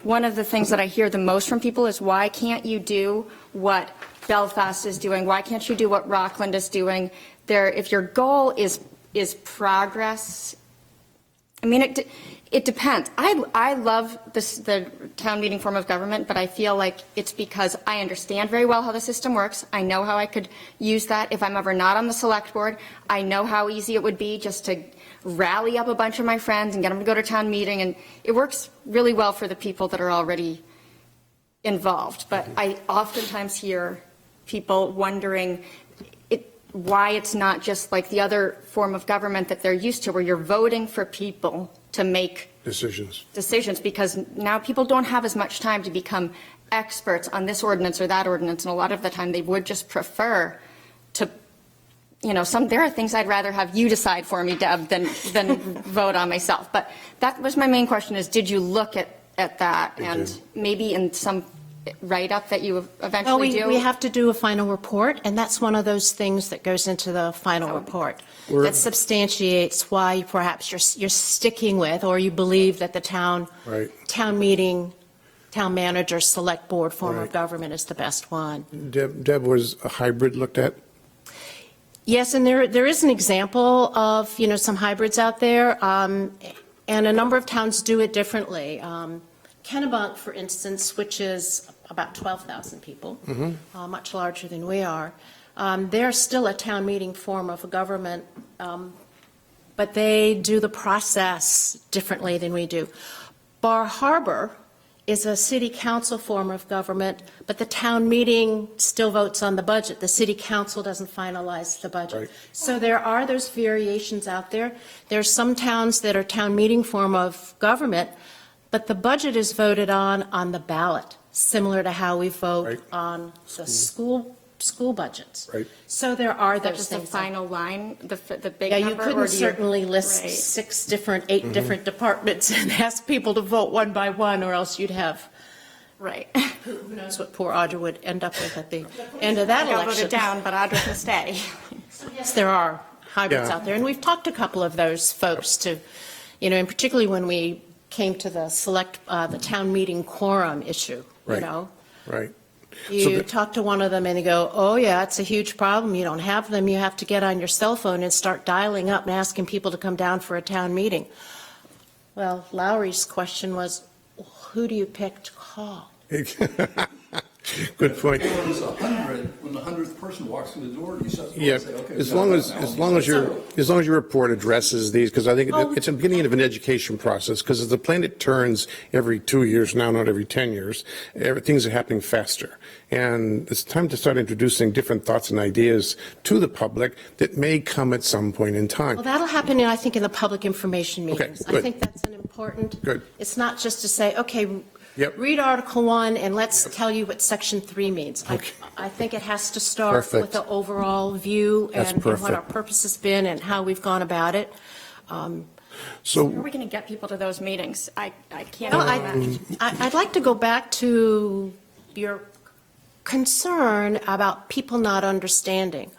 One of the things that I hear the most from people is, why can't you do what Belfast is doing? Why can't you do what Rockland is doing? If your goal is progress, I mean, it depends. I love the town meeting form of government, but I feel like it's because I understand very well how the system works. I know how I could use that. If I'm ever not on the select board, I know how easy it would be just to rally up a bunch of my friends and get them to go to town meeting. And it works really well for the people that are already involved. But I oftentimes hear people wondering why it's not just like the other form of government that they're used to, where you're voting for people to make decisions, because now people don't have as much time to become experts on this ordinance or that ordinance, and a lot of the time they would just prefer to, there are things I'd rather have you decide for me, Deb, than vote on myself. But that was my main question, is did you look at that, and maybe in some write-up that you eventually do? We have to do a final report, and that's one of those things that goes into the final report that substantiates why perhaps you're sticking with, or you believe that the town meeting, town manager, select board form of government is the best one. Deb, was a hybrid looked at? Yes, and there is an example of, some hybrids out there, and a number of towns do it differently. Kennebunk, for instance, which is about 12,000 people, much larger than we are, they're still a town meeting form of a government, but they do the process differently than we do. Bar Harbor is a city council form of government, but the town meeting still votes on the budget. The city council doesn't finalize the budget. Right. So there are those variations out there. There's some towns that are town meeting form of government, but the budget is voted on the ballot, similar to how we vote on the school budgets. Right. So there are Is that those just the things. final line, the big Yeah, number? you or couldn't do certainly list Right. 8 different departments and ask people to vote one by one, or else you'd have, Right. who knows what poor Audra would end up with at the end of that I got election. voted down, but Audra can stay. Yes, there are hybrids Yeah. out there, and we've talked to a couple of those folks to, and particularly when we came to the the town meeting quorum issue, Right. Right. You talk to one of them and they go, oh yeah, it's a huge problem. You don't have them. You have to get on your cell phone and start dialing up and asking people to come down for a town meeting. Well, Lowry's question was, who do you pick to call? Good point. When it's 100, when the 100th person walks through the door, you say, Yeah, okay. as long as your report addresses these, because I think it's a beginning of an education process, because as the planet turns every 2 years now, not every 10 years, things are happening faster. And it's time to start introducing different thoughts and ideas to the public that may come at some point in time. Well, that'll happen, I think, in the public information meetings. good. I think that's an important. Good. It's not just to say, okay, Yep. read Article 1 and let's tell you what Section 3 means. Okay. I think it has to start Perfect. with the overall view That's and what perfect. our purpose has been and how we've gone about it. How are So, we going to get people to those meetings? I can't Well, imagine. I'd like to go back to your concern about people not understanding.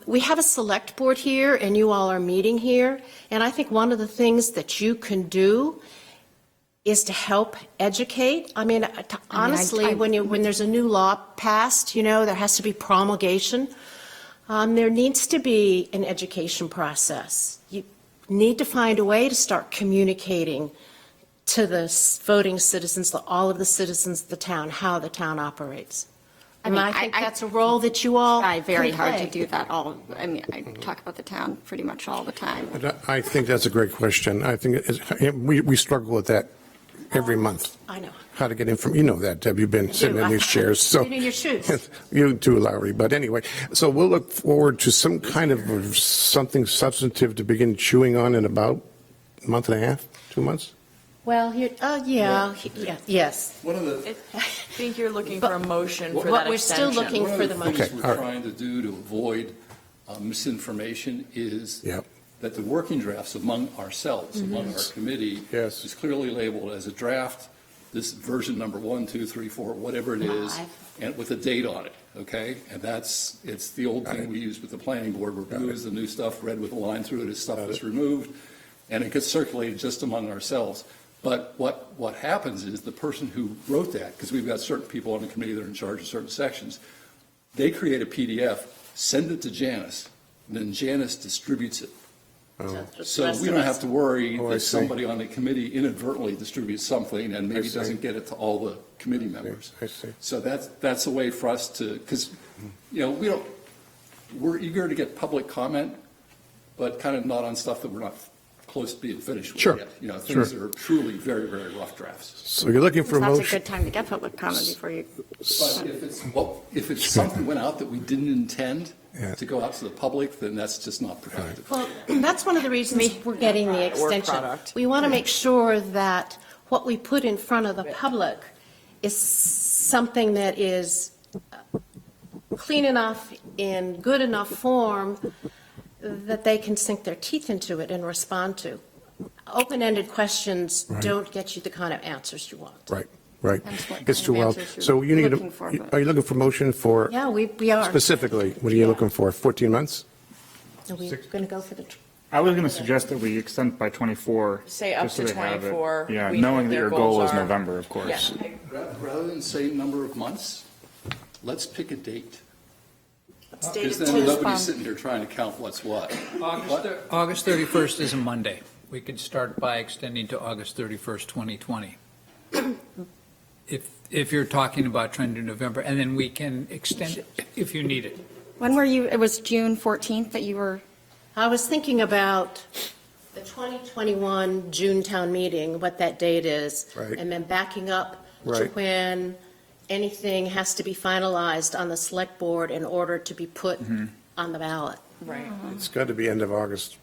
We have a select board here, and you all are meeting here, and I think one of the things that you can do is to help educate. I mean, honestly, when there's a new law passed, there has to be promulgation. There needs to be an education process. You need to find a way to start communicating to the voting citizens, to all of the citizens of the town, how the town operates. I mean, And I think I that's a role that you all try very can hard to play. do that I talk about the town pretty much all the time. I think that's a great question. I think we struggle with that every month. I know. How to get information. You know that, Deb. You've been sitting in these chairs. So Been in your shoes. You too, Lowry. But anyway, so we'll look forward to some kind of something substantive to begin chewing on in about a month and a half, 2 months. Well, yes. One of the, I think you're looking for a motion for What that we're still extension. looking one for of the the money. things Okay, we're all right. trying to do to avoid misinformation is Yep. that the working drafts among ourselves, among our committee, Yes. is clearly labeled as a draft this version number 1, 2, 3, 4, whatever it is, 5. and with a date on it, okay? And it's the old thing we used with the planning board, where blue is the new stuff, red with a line through it is stuff that's removed, and it gets circulated just among ourselves. But what happens is the person who wrote that, because we've got certain people on the committee that are in charge of certain sections, they create a PDF, send it to Janice, and then Janice distributes it. So we don't have to worry I that see. somebody on the committee inadvertently distributes something and maybe see. doesn't get it to all the committee members. I see. So that's a way for us to, because, we're eager to get public comment, but kind of not on stuff that we're not close to being finished with Sure. yet. Things that are truly very, very rough drafts. So you're looking for a That's a motion? good time to get public comment before you. But if it's something went out that we didn't intend Yeah. to go out to the public, then that's just not productive. Well, that's one of the reasons we're getting the Work extension. product. We want to make sure that what we put in front of the public is something that is clean enough, in good enough form, that they can sink their teeth into it and respond to. Open-ended questions don't get you the kind of answers you want. Right. Depends what It's kind too of well. answers you're So you need looking for, but- are you looking for motion for Yeah, we are. specifically, what are you looking for, 14 months? Are we going to go for the, I was going to suggest that we extend by 24. Say up just so to they have it. 24. Yeah, We know knowing that their your goal goals is are. November, of course. Yeah. Rather than say number of months, let's pick a date. Because it then to- nobody's sitting here trying to count what's what. August 31st is a Monday. We could start by extending to August 31st, 2020. If you're talking about trying to do November, and then we can extend it if you need it. When were you, it was June 14th that you were, I was thinking about the 2021 June town meeting, what that date is. Right. And then backing up to Right. when anything has to be finalized on the select board in order to be put on the ballot. Right. It's got to be end of August,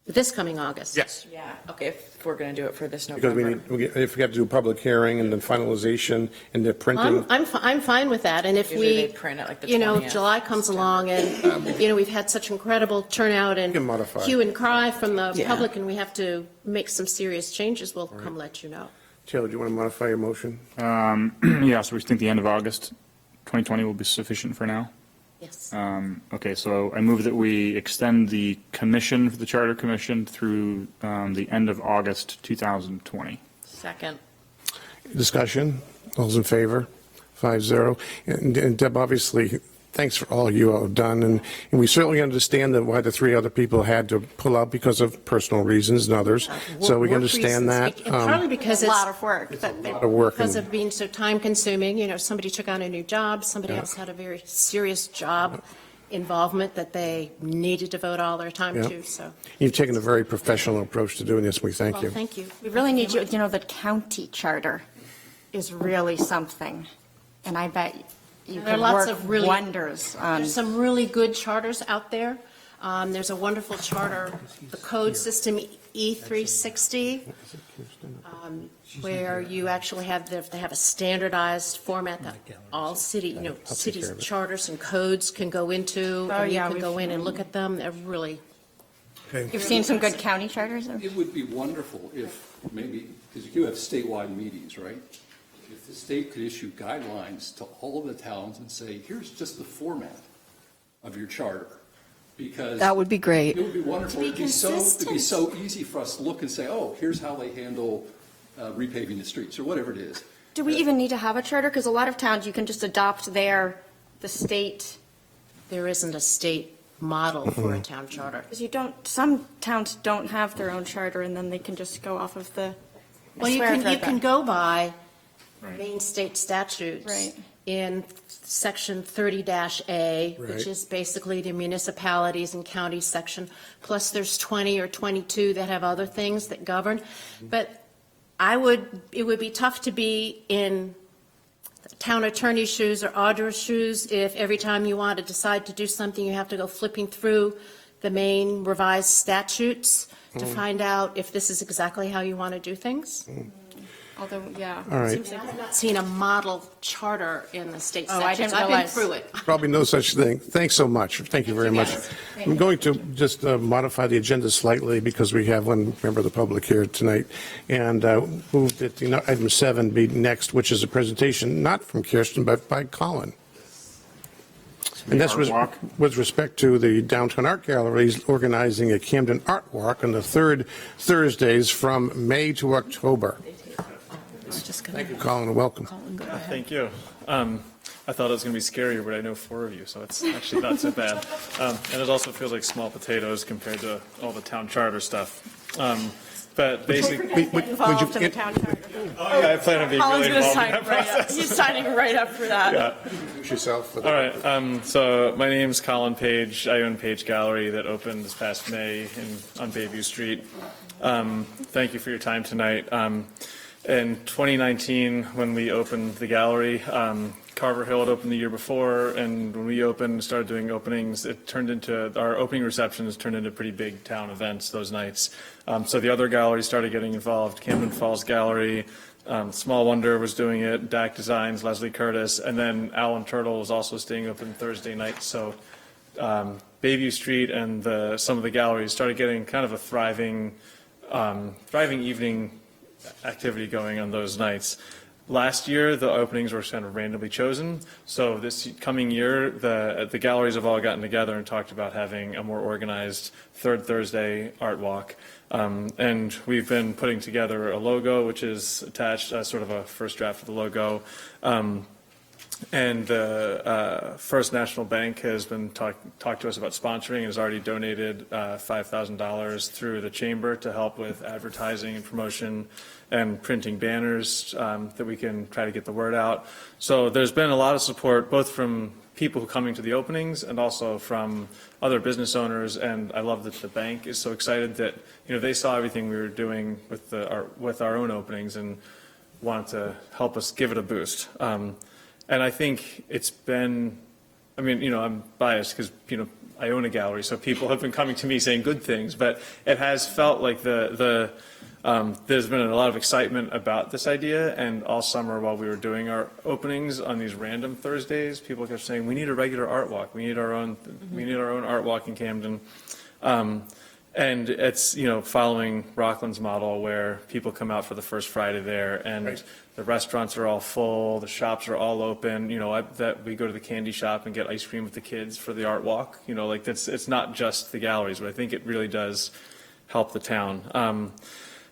This coming August. Yes. Yeah, if we're going to do it for this because November. if we have to do a public hearing and then finalization and the printing. I'm fine with that, and if Usually we, they print it like the 20th. July comes along and, we've had such incredible turnout and can modify. hue and cry from the Yeah. public, and we have to make some serious changes, we'll come let you know. Taylor, do you want to modify your motion? Yeah, so we think the end of August 2020 will be sufficient for now. Yes. Okay, so I move that we extend the commission for the Charter Commission through the end of August 2020. Second. Discussion? All's in favor? 5-0. And Deb, obviously, thanks for all you all have done, and we certainly understand that why the three other people had to pull out because of personal reasons and others, so we Work understand reasons, that. and partly because a it's, lot of work. A lot of work. because and- of being so time-consuming, somebody took on a new job, somebody else had a very serious job involvement that they needed to devote all their time Yeah. to, so. You've taken a very professional approach to doing this, we thank Well, you. thank you. We really need you, the county charter is really something, and I bet you There are can lots work of really- wonders on. There's some really good charters out there. There's a wonderful charter, the code system E360, where you actually they have a standardized format that all cities care of it. charters and codes can go into, Oh, and you yeah, can we've- go in and look at them. They're really, You've seen some good county charters? It would be wonderful if maybe, because you have statewide meetings, right? If the state could issue guidelines to all of the towns and say, here's just the format of your charter, because. That would be great. It would be wonderful. To be It'd be so easy for us to look and say, oh, here's how they handle repaving the streets, or whatever it is. Do we even need to have a charter? Because a lot of towns, you can just adopt the state, there isn't a state model for a town charter. because some towns don't have their own charter, and then they can just go off of the. I Well, you swear I've can read that. go by Right. Maine state statutes. Right. In section 30-A, which Right. is basically the municipalities and counties section, plus there's 20 or 22 that have other things that govern. But it would be tough to be in the town attorney's shoes or auditor's shoes if every time you want to decide to do something, you have to go flipping through the Maine revised statutes to find out if this is exactly how you want to do things. Although, yeah. All right. I have not seen a model charter in the state Oh, I statutes. didn't I've been realize. through it. Probably no such thing. Thanks so much. Thank you very much. I'm going to just modify the agenda slightly because we have one member of the public here tonight, and move that item 7 be next, which is a presentation not from Kirsten, but by Colin. And that's Art walk. with respect to the Downtown Art Galleries organizing a Camden Art Walk on the third Thursdays from May to October. Thank you, Colin, and welcome. Thank you. I thought it was going to be scarier, but I know 4 of you, so it's actually not so bad. And it also feels like small potatoes compared to all the town charter stuff. But basically, Involved in the town charter. I plan on being Colin's really going to involved in sign that right up. process. He's signing right up for that. Yeah. Introduce yourself. All right. So my name's Colin Page. I own Page Gallery that opened this past May on Bayview Street. Thank you for your time tonight. In 2019, when we opened the gallery, Carver Hill had opened the year before, and when we started doing openings, our opening receptions turned into pretty big town events those nights. So the other galleries started getting involved. Camden Falls Gallery, Small Wonder was doing it, DAC Designs, Leslie Curtis, and then Owl and Turtle was also staying open Thursday night. So Bayview Street and some of the galleries started getting kind of a thriving evening activity going on those nights. Last year, the openings were kind of randomly chosen. So this coming year, the galleries have all gotten together and talked about having a more organized third Thursday art walk. And we've been putting together a logo, which is attached, sort of a first draft of the logo. And the First National Bank has been talked to us about sponsoring and has already donated $5,000 through the chamber to help with advertising and promotion and printing banners that we can try to get the word out. So there's been a lot of support, both from people coming to the openings and also from other business owners. And I love that the bank is so excited that they saw everything we were doing with our own openings and wanted to help us give it a boost. And I think it's been, I'm biased because, I own a gallery, so people have been coming to me saying good things, but it has felt like there's been a lot of excitement about this idea, and all summer while we were doing our openings on these random Thursdays, people kept saying, we need a regular art walk. We need our own art walk in Camden. And it's, following Rockland's model where people come out for the first Friday there, and right. The restaurants are all full, the shops are all open, that we go to the candy shop and get ice cream with the kids for the art walk. It's not just the galleries, but I think it really does help the town.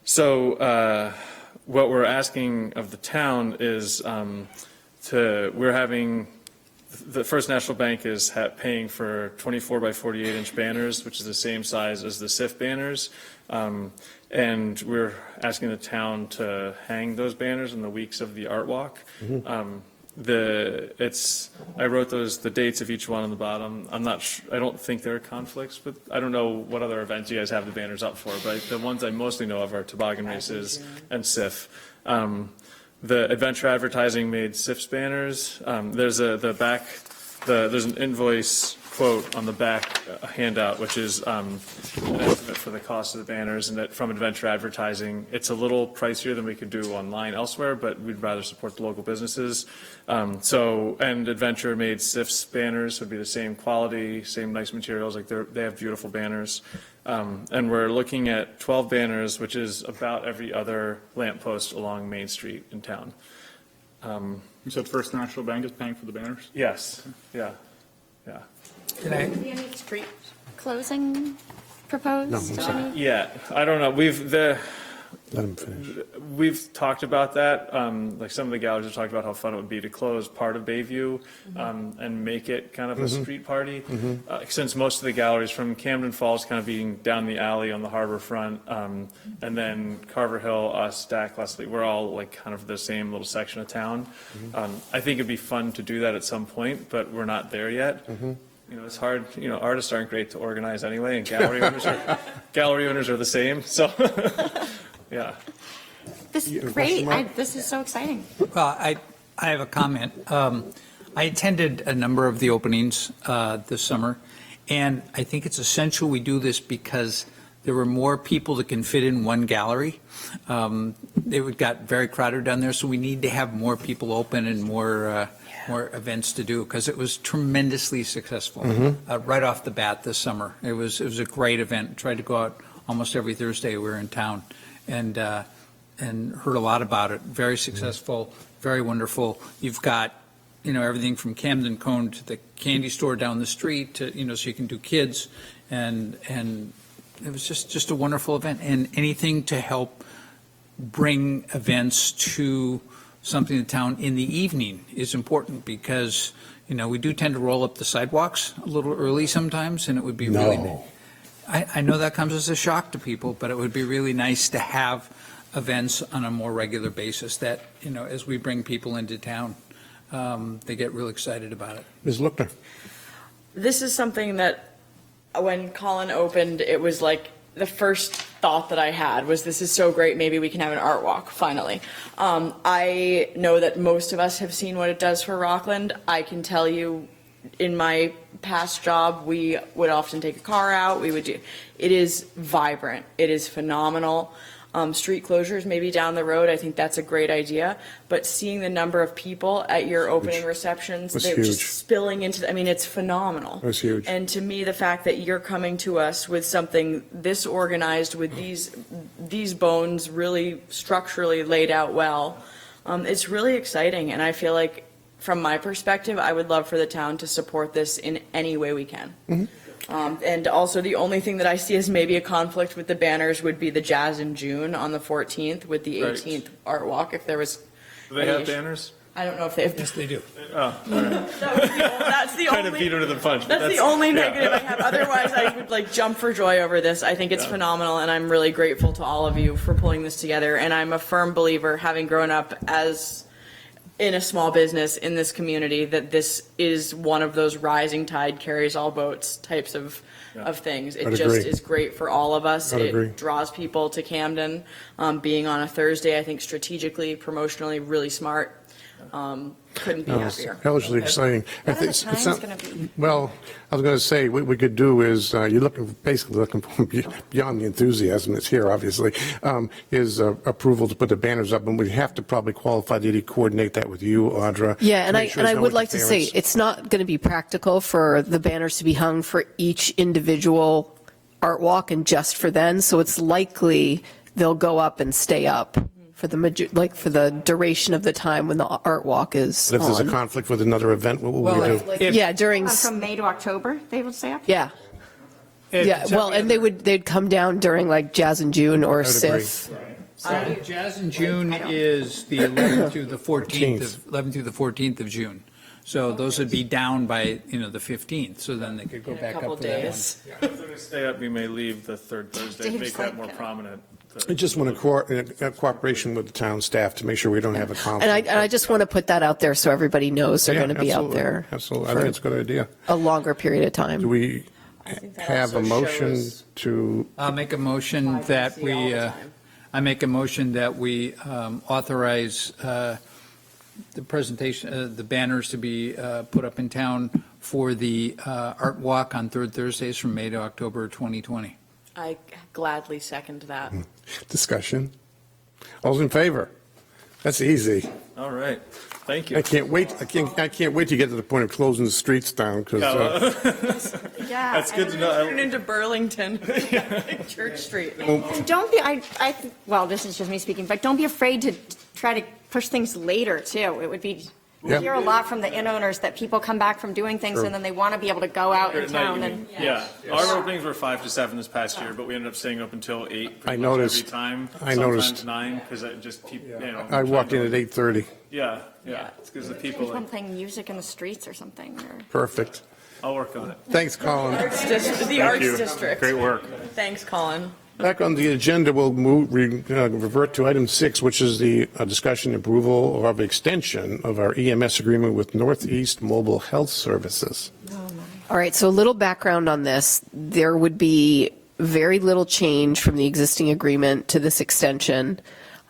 So what we're asking of the town is we're having the First National Bank is paying for 24 by 48 inch banners, which is the same size as the SIF banners. And we're asking the town to hang those banners in the weeks of the art walk. Mm-hmm. I wrote the dates of each one on the bottom. I don't think there are conflicts, but I don't know what other events you guys have the banners up for, but the ones I mostly know of are toboggan races and SIF. The Adventure Advertising made SIF's banners. There's there's an invoice quote on the back handout, which is an estimate for the cost of the banners, and that from Adventure Advertising, it's a little pricier than we could do online elsewhere, but we'd rather support the local businesses. And Adventure made SIF's banners, would be the same quality, same nice materials, they have beautiful banners. And we're looking at 12 banners, which is about every other lamppost along Main Street in town. You said First National Bank is paying for the banners? Yes, yeah. Any street closing proposed? No, I'm sorry. Yeah, I don't know. Let him finish. We've talked about that. Like some of the galleries have talked about how fun it would be to close part of Bayview and make it kind of a street party. Since most of the galleries from Camden Falls kind of being down the alley on the harbor front, and then Carver Hill, us, DAC, Leslie, we're all like kind of the same little section of town. I think it'd be fun to do that at some point, but we're not there yet. It's hard. Artists aren't great to organize anyway, and gallery owners are the same. So. Yeah. This is great. This is so exciting. Well, I have a comment. I attended a number of the openings this summer, and I think it's essential we do this because there were more people that can fit in one gallery. it got very crowded down there, so we need to have more people open and more events to do, because it was tremendously successful right off the bat this summer. It was a great event. Tried to go out almost every Thursday we were in town, and heard a lot about it. Very successful, very wonderful. You've got, everything from Camden Cone to the candy store down the street to, so you can do kids, and it was just a wonderful event. And anything to help bring events to something in town in the evening is important, because, we do tend to roll up the sidewalks a little early sometimes, and it would be really, I know that comes as a shock to people, but it would be really nice to have events on a more regular basis that, as we bring people into town, they get real excited about it. Ms. Lookner. This is something that when Colin opened, it was like the first thought that I had was, this is so great, maybe we can have an art walk, finally. I know that most of us have seen what it does for Rockland. I can tell you, in my past job, we would often take a car out. It is vibrant. It is phenomenal. Street closures maybe down the road, I think that's a great idea. But seeing the number of people at your opening receptions, they're just spilling into, it's phenomenal. That's huge. And to me, the fact that you're coming to us with something this organized, with these bones really structurally laid out well, it's really exciting. And I feel like, from my perspective, I would love for the town to support this in any way we can. And also, the only thing that I see as maybe a conflict with the banners would be the Jazz in June on the 14th with the 18th Art Walk, if there was. Do they have banners? I don't know if they have. Yes, they do. Oh, all right. That's the Kind of only. beat her to the punch. but That's the only negative I have. Otherwise, I would jump for joy over this. I think it's phenomenal, and I'm really grateful to all of you for pulling this together. And I'm a firm believer, having grown up in a small business in this community, that this is one of those rising tide carries all boats types of things. It just is great for all of us. It draws people to Camden. Being on a Thursday, I think strategically, promotionally, really smart. Couldn't be happier. Hellishly exciting. What are the times going to be? Well, I was going to say, what we could do is, you're basically looking for, beyond the enthusiasm that's here, obviously, is approval to put the banners up, and we have to probably qualify to coordinate that with you, Audra. Yeah, and I would like to say, it's not going to be practical for the banners to be hung for each individual art walk and just for then, so it's likely they'll go up and stay up for the duration of the time when the art walk is But if there's a on. conflict with another event, what will we do? Yeah, during, From May to October, they will stay up? yeah. Yeah, well, and they'd come down during like Jazz in June or SIF. Jazz in June is the 11th through the 14th of June. So those would be down by, the 15th, so then they could go back Couple up to that one. days. If they're going to stay up, we may leave the third Thursday to make that more prominent. I just want to cooperation with the town staff to make sure we don't have a conflict. And I just want to put that out there so everybody knows they're going to be out there. Absolutely. I think it's a good idea. A longer period of Do time. we think that have a also motion shows- to, I'll make a motion that Vibrancy all we, the time. I make a motion that we authorize the presentation, the banners to be put up in town for the art walk on third Thursdays from May to October 2020. I gladly second that. discussion? All's in favor? That's easy. All right. Thank you. I can't wait to get to the point of closing the streets down, because, Yeah. That's good to know. Turn into Burlington, Church Street. And don't be, well, this is just me speaking, but don't be afraid to try to push things later, too. It would be, we Yeah. hear a lot from the inn owners that people come back from doing things and then they want to be able to go out in At night, town you and. mean. Yeah. Our openings were 5 to 7 this past year, but we ended up staying up until 8 I pretty much noticed. every time. I noticed. Sometimes 9, because I just keep, I walked in at 8:30. Yeah. It's because the people, Someone playing music in the streets or something, or. Perfect. I'll work on it. Thanks, Colin. The Arts you. District. Great work. Thanks, Colin. Back on the agenda, we'll revert to item 6, which is the discussion approval of extension of our EMS agreement with Northeast Mobile Health Services. All right, so a little background on this. There would be very little change from the existing agreement to this extension.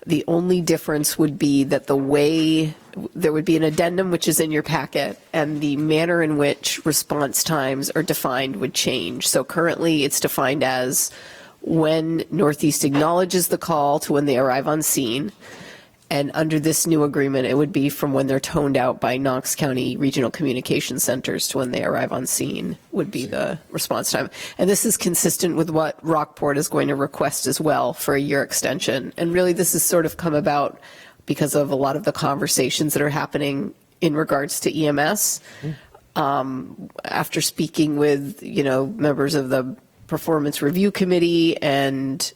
The only difference would be that there would be an addendum, which is in your packet, and the manner in which response times are defined would change. So currently, it's defined as when Northeast acknowledges the call to when they arrive on scene. And under this new agreement, it would be from when they're toned out by Knox County Regional Communication Centers to when they arrive on scene would be the response time. And this is consistent with what Rockport is going to request as well for a year extension. And really, this has sort of come about because of a lot of the conversations that are happening in regards to EMS. After speaking with, members of the Performance Review Committee and,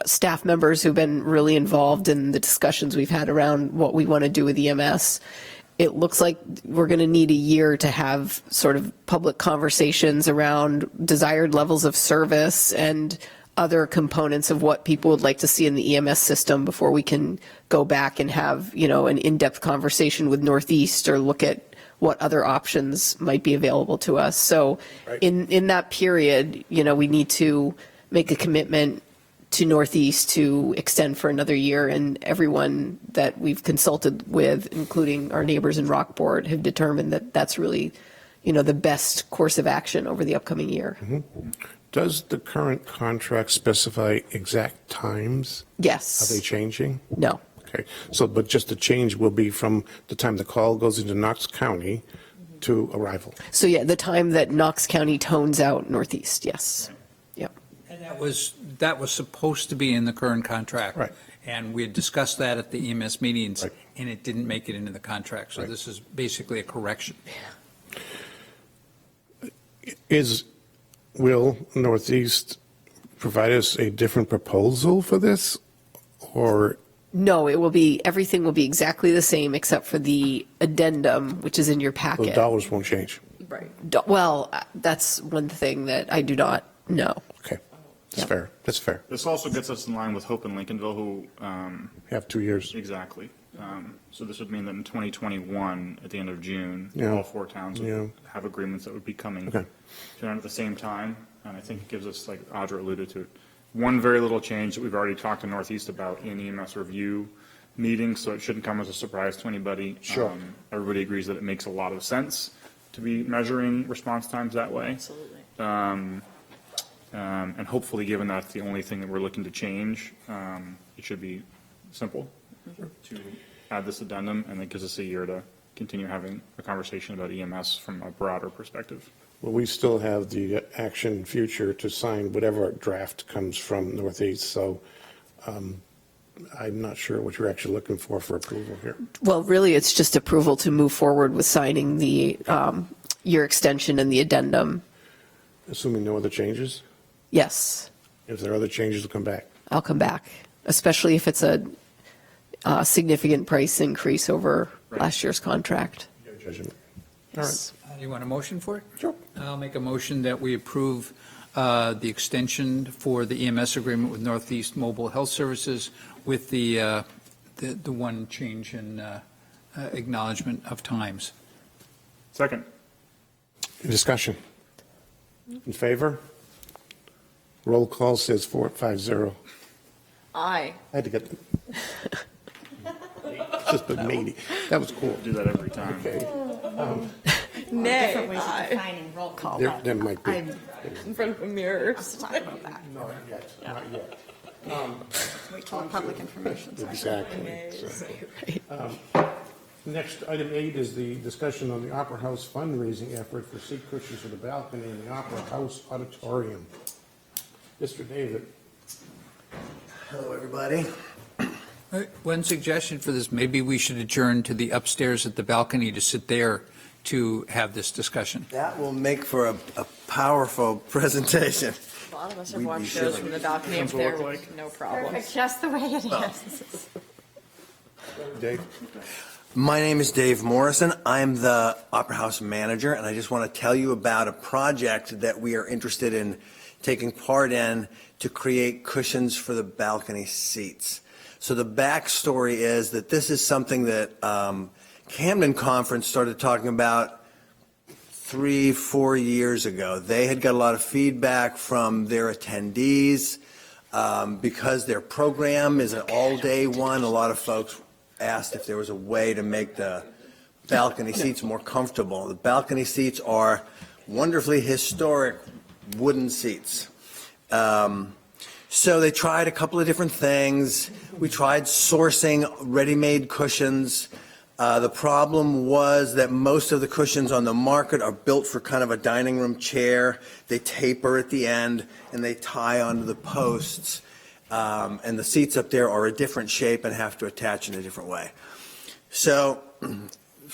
staff members who've been really involved in the discussions we've had around what we want to do with EMS, it looks like we're going to need a year to have sort of public conversations around desired levels of service and other components of what people would like to see in the EMS system before we can go back and have, an in-depth conversation with Northeast or look at what other options might be available to us. So in that period, we need to make a commitment to Northeast to extend for another year, and everyone that we've consulted with, including our neighbors in Rockport, have determined that that's really, the best course of action over the upcoming year. Mm-hmm. Does the current contract specify exact times? Yes. Are they changing? No. Okay, so, but just the change will be from the time the call goes into Knox County to arrival? So yeah, the time that Knox County tones out Northeast, yes. Yep. And that was supposed to be in the current contract. Right. And we had discussed that at the EMS meetings, Right. and it didn't make it into the contract. So Right. this is basically a correction. Will Northeast provide us a different proposal for this, or? No, everything will be exactly the same except for the addendum, which is in your The packet. dollars won't change? Right. Well, that's one thing that I do not know. Okay, that's Yeah. fair, that's fair. This also gets us in line with Hope and Lincolnville, who, We have 2 years. exactly. So this would mean that in 2021, at the end of June, Yeah. all four towns Yeah. would have agreements that would be coming Okay. to an end at the same time. And I think it gives us, like Audra alluded to, one very little change that we've already talked to Northeast about in EMS review meetings, so it shouldn't come as a surprise to anybody. Sure. Everybody agrees that it makes a lot of sense to be measuring response times that way. Absolutely. And hopefully, given that's the only thing that we're looking to change, it should be simple to add this addendum, and it gives us a year to continue having a conversation about EMS from a broader perspective. Well, we still have the action future to sign whatever draft comes from Northeast, so I'm not sure what you're actually looking for approval here. Well, really, it's just approval to move forward with signing the year extension and the addendum. Assuming no other changes? Yes, If there are other changes, we'll come back. I'll come back, especially if it's a significant price increase over last year's contract. Your judgment. All right. You want a motion for it? Sure. I'll make a motion that we approve the extension for the EMS agreement with Northeast Mobile Health Services with the one change in acknowledgement of times. Second. Discussion. In favor? Roll call says 4-5-0. Aye. I had to get. Just but maybe. That was cool. Do that every time. Okay. Nay. Different ways of Aye. defining roll call. There, but there might be. I'm In front of a mirror. talking about that. Not yet, not yet. Wait till the public information session. Exactly. Next, item 8 is the discussion on the Opera House fundraising effort for seat cushions for the balcony in the Opera House Auditorium. Mr. David. Hello, everybody. One suggestion for this, maybe we should adjourn to the upstairs at the balcony to sit there to have this discussion. That will make for a powerful presentation. A lot of us have We'd watched be shows silly. from the balcony up Sounds there look with like. no problems. Perfect, just the way it is. Dave. My name is Dave Morrison. I'm the Opera House manager, and I just want to tell you about a project that we are interested in taking part in to create cushions for the balcony seats. So the backstory is that this is something that Camden Conference started talking about 3-4 years ago. They had got a lot of feedback from their attendees because their program is an all-day one. A lot of folks asked if there was a way to make the balcony seats more comfortable. The balcony seats are wonderfully historic wooden seats. So they tried a couple of different things. We tried sourcing ready-made cushions. The problem was that most of the cushions on the market are built for kind of a dining room chair. They taper at the end and they tie onto the posts. And the seats up there are a different shape and have to attach in a different way. So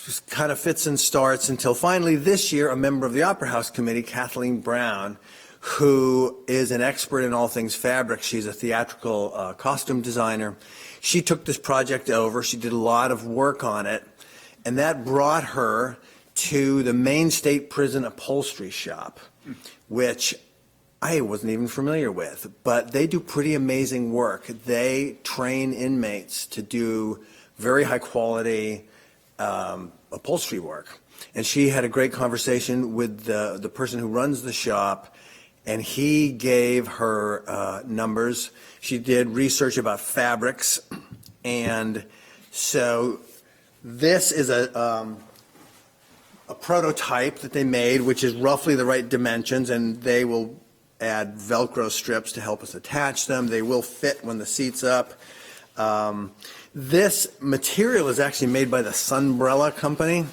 just kind of fits and starts until finally this year, a member of the Opera House Committee, Kathleen Brown, who is an expert in all things fabric. She's a theatrical costume designer. She took this project over. She did a lot of work on it, and that brought her to the Maine State Prison upholstery shop, which I wasn't even familiar with, but they do pretty amazing work. They train inmates to do very high quality upholstery work. And she had a great conversation with the person who runs the shop, and he gave her numbers. She did research about fabrics, and so this is a prototype that they made, which is roughly the right dimensions, and they will add Velcro strips to help us attach them. They will fit when the seat's up. This material is actually made by the Sunbrella company.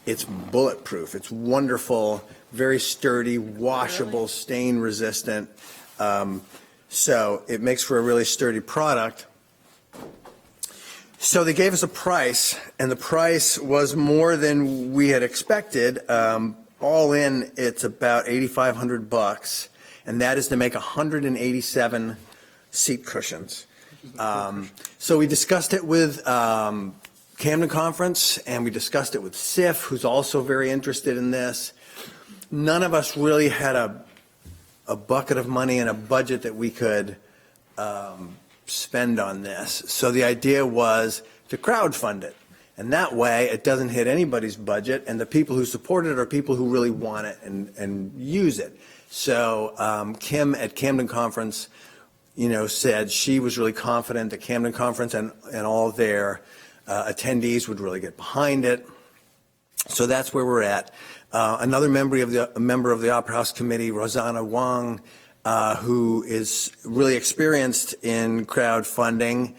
It's bulletproof. It's wonderful, very sturdy, washable, stain resistant. So it makes for a really sturdy product. So they gave us a price, and the price was more than we had expected. All in, it's about $8,500, and that is to make 187 seat cushions. So we discussed it with Camden Conference, and we discussed it with SIF, who's also very interested in this. None of us really had a bucket of money and a budget that we could spend on this. So the idea was to crowdfund it. And that way, it doesn't hit anybody's budget, and the people who support it are people who really want it and use it. So Kim at Camden Conference, said she was really confident that Camden Conference and all their attendees would really get behind it. So that's where we're at. Another member of the Opera House Committee, Rosanna Wang, who is really experienced in crowdfunding,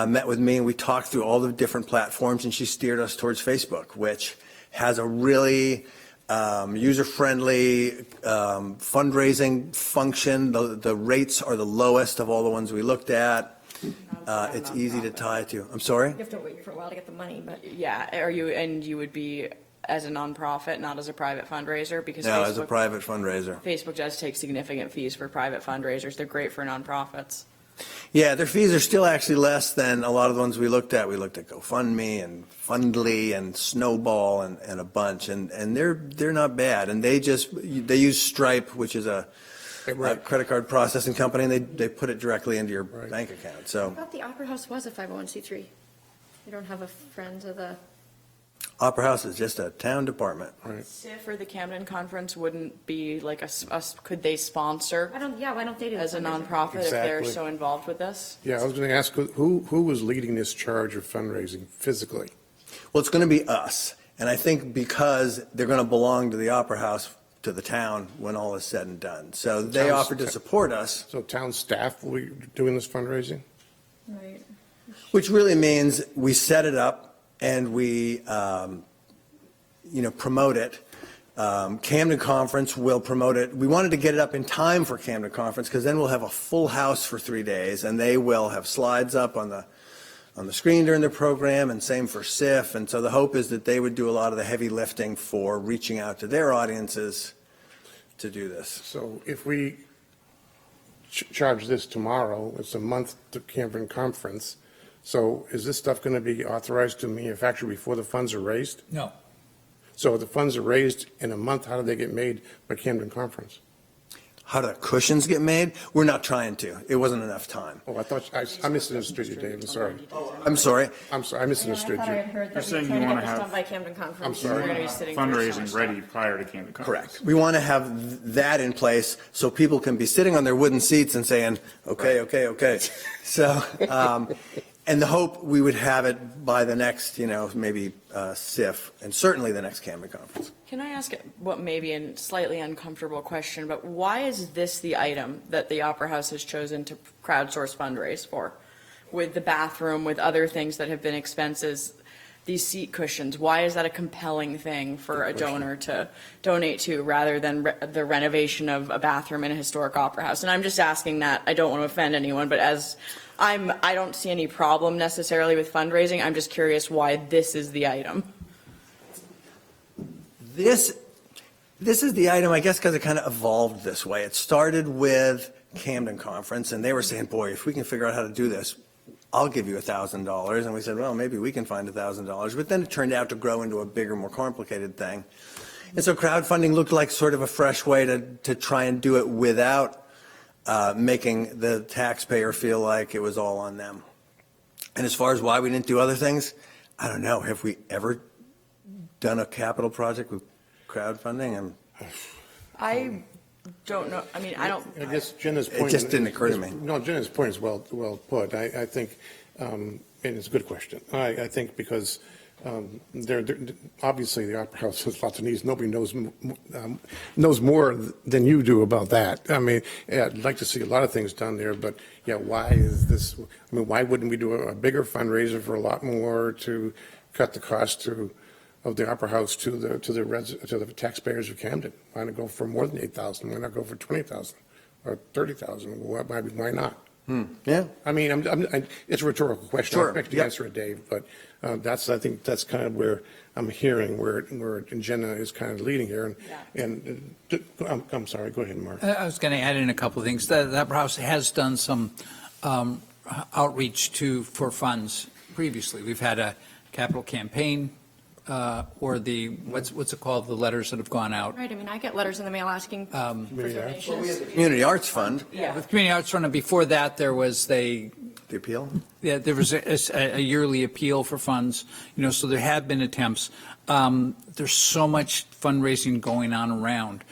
met with me, and we talked through all the different platforms, and she steered us towards Facebook, which has a really user-friendly fundraising function. The rates are the lowest of all the ones we looked at. It's easy to tie to. I'm sorry? You have to wait for a while to get the money, but. Yeah, you would be as a nonprofit, not as a private fundraiser, because No, as a private fundraiser. Facebook does take significant fees for private fundraisers. They're great for nonprofits. Yeah, their fees are still actually less than a lot of the ones we looked at. We looked at GoFundMe and Fundly and Snowball and a bunch, and they're not bad. And they use Stripe, which is a credit card processing company, and they put it directly into your bank account. So I thought the Opera House was a 501c3. You don't have a Friends of the. Opera House is just a town department. Right. SIF or the Camden Conference wouldn't be like could they sponsor Why don't they do as a fundraising? nonprofit if they're Exactly. so involved with this? Yeah, I was going to ask, who was leading this charge of fundraising physically? Well, it's going to be us. And I think because they're going to belong to the Opera House, to the town, when all is said and done. So they Town's- offered to support us, So town staff will be doing this fundraising? Right. which really means we set it up and we, promote it. Camden Conference will promote it. We wanted to get it up in time for Camden Conference because then we'll have a full house for 3 days, and they will have slides up on the screen during their program, and same for SIF. And so the hope is that they would do a lot of the heavy lifting for reaching out to their audiences to do this. So if we charge this tomorrow, it's a month to Camden Conference. So is this stuff going to be authorized to manufacture before the funds are raised? No. So if the funds are raised in a month, how do they get made by Camden Conference? How do the cushions get made? We're not trying to. It wasn't enough time. Oh, I misunderstood you, Dave. I'm sorry. I'm sorry. I misunderstood I thought I you. had heard You're that saying we you were trying wanna to get this have- done by Camden Conference. I'm sorry. We're going to be sitting through so much Fundraising stuff. ready prior to Camden Conference. Correct. We want to have that in place so people can be sitting on their wooden seats and saying, okay. So, And the hope, we would have it by the next, maybe SIF, and certainly the next Camden Conference. Can I ask what may be a slightly uncomfortable question, but why is this the item that the Opera House has chosen to crowdsource fundraise for? With the bathroom, with other things that have been expenses, these seat cushions, why is that a compelling thing for a donor to donate to rather than the renovation of a bathroom in a historic opera house? And I'm just asking that, I don't want to offend anyone, but I don't see any problem necessarily with fundraising. I'm just curious why this is the item. This is the item, I guess, because it kind of evolved this way. It started with Camden Conference, and they were saying, boy, if we can figure out how to do this, I'll give you $1,000. And we said, well, maybe we can find $1,000. But then it turned out to grow into a bigger, more complicated thing. And so crowdfunding looked like sort of a fresh way to try and do it without making the taxpayer feel like it was all on them. And as far as why we didn't do other things, I don't know. Have we ever done a capital project with crowdfunding? I don't know. I mean, I don't. I guess Jenna's point. It just didn't occur to me. No, Jenna's point is well put. I think, and it's a good question. I think because obviously the Opera House has lots of needs. Nobody knows more than you do about that. I mean, yeah, I'd like to see a lot of things done there, but yeah, why is this? I mean, why wouldn't we do a bigger fundraiser for a lot more to cut the cost of the Opera House to the taxpayers of Camden? Why not go for more than 8,000? Why not go for 20,000 or 30,000? Why not? Yeah. I mean, it's a rhetorical question. Sure. I expect you to answer it, Dave, but I think that's kind of where I'm hearing where Jenna is kind of leading here. And I'm sorry. Go ahead, Mark. I was going to add in a couple of things. The Opera House has done some outreach for funds previously. We've had a capital campaign. Or the, what's it called, the letters that have gone out. Right, I mean, I get letters in the mail asking for donations. Community Arts Fund. Yeah. With Community Arts Fund, and before that, there was The appeal? Yeah, there was a yearly appeal for funds, so there have been attempts. There's so much fundraising going on around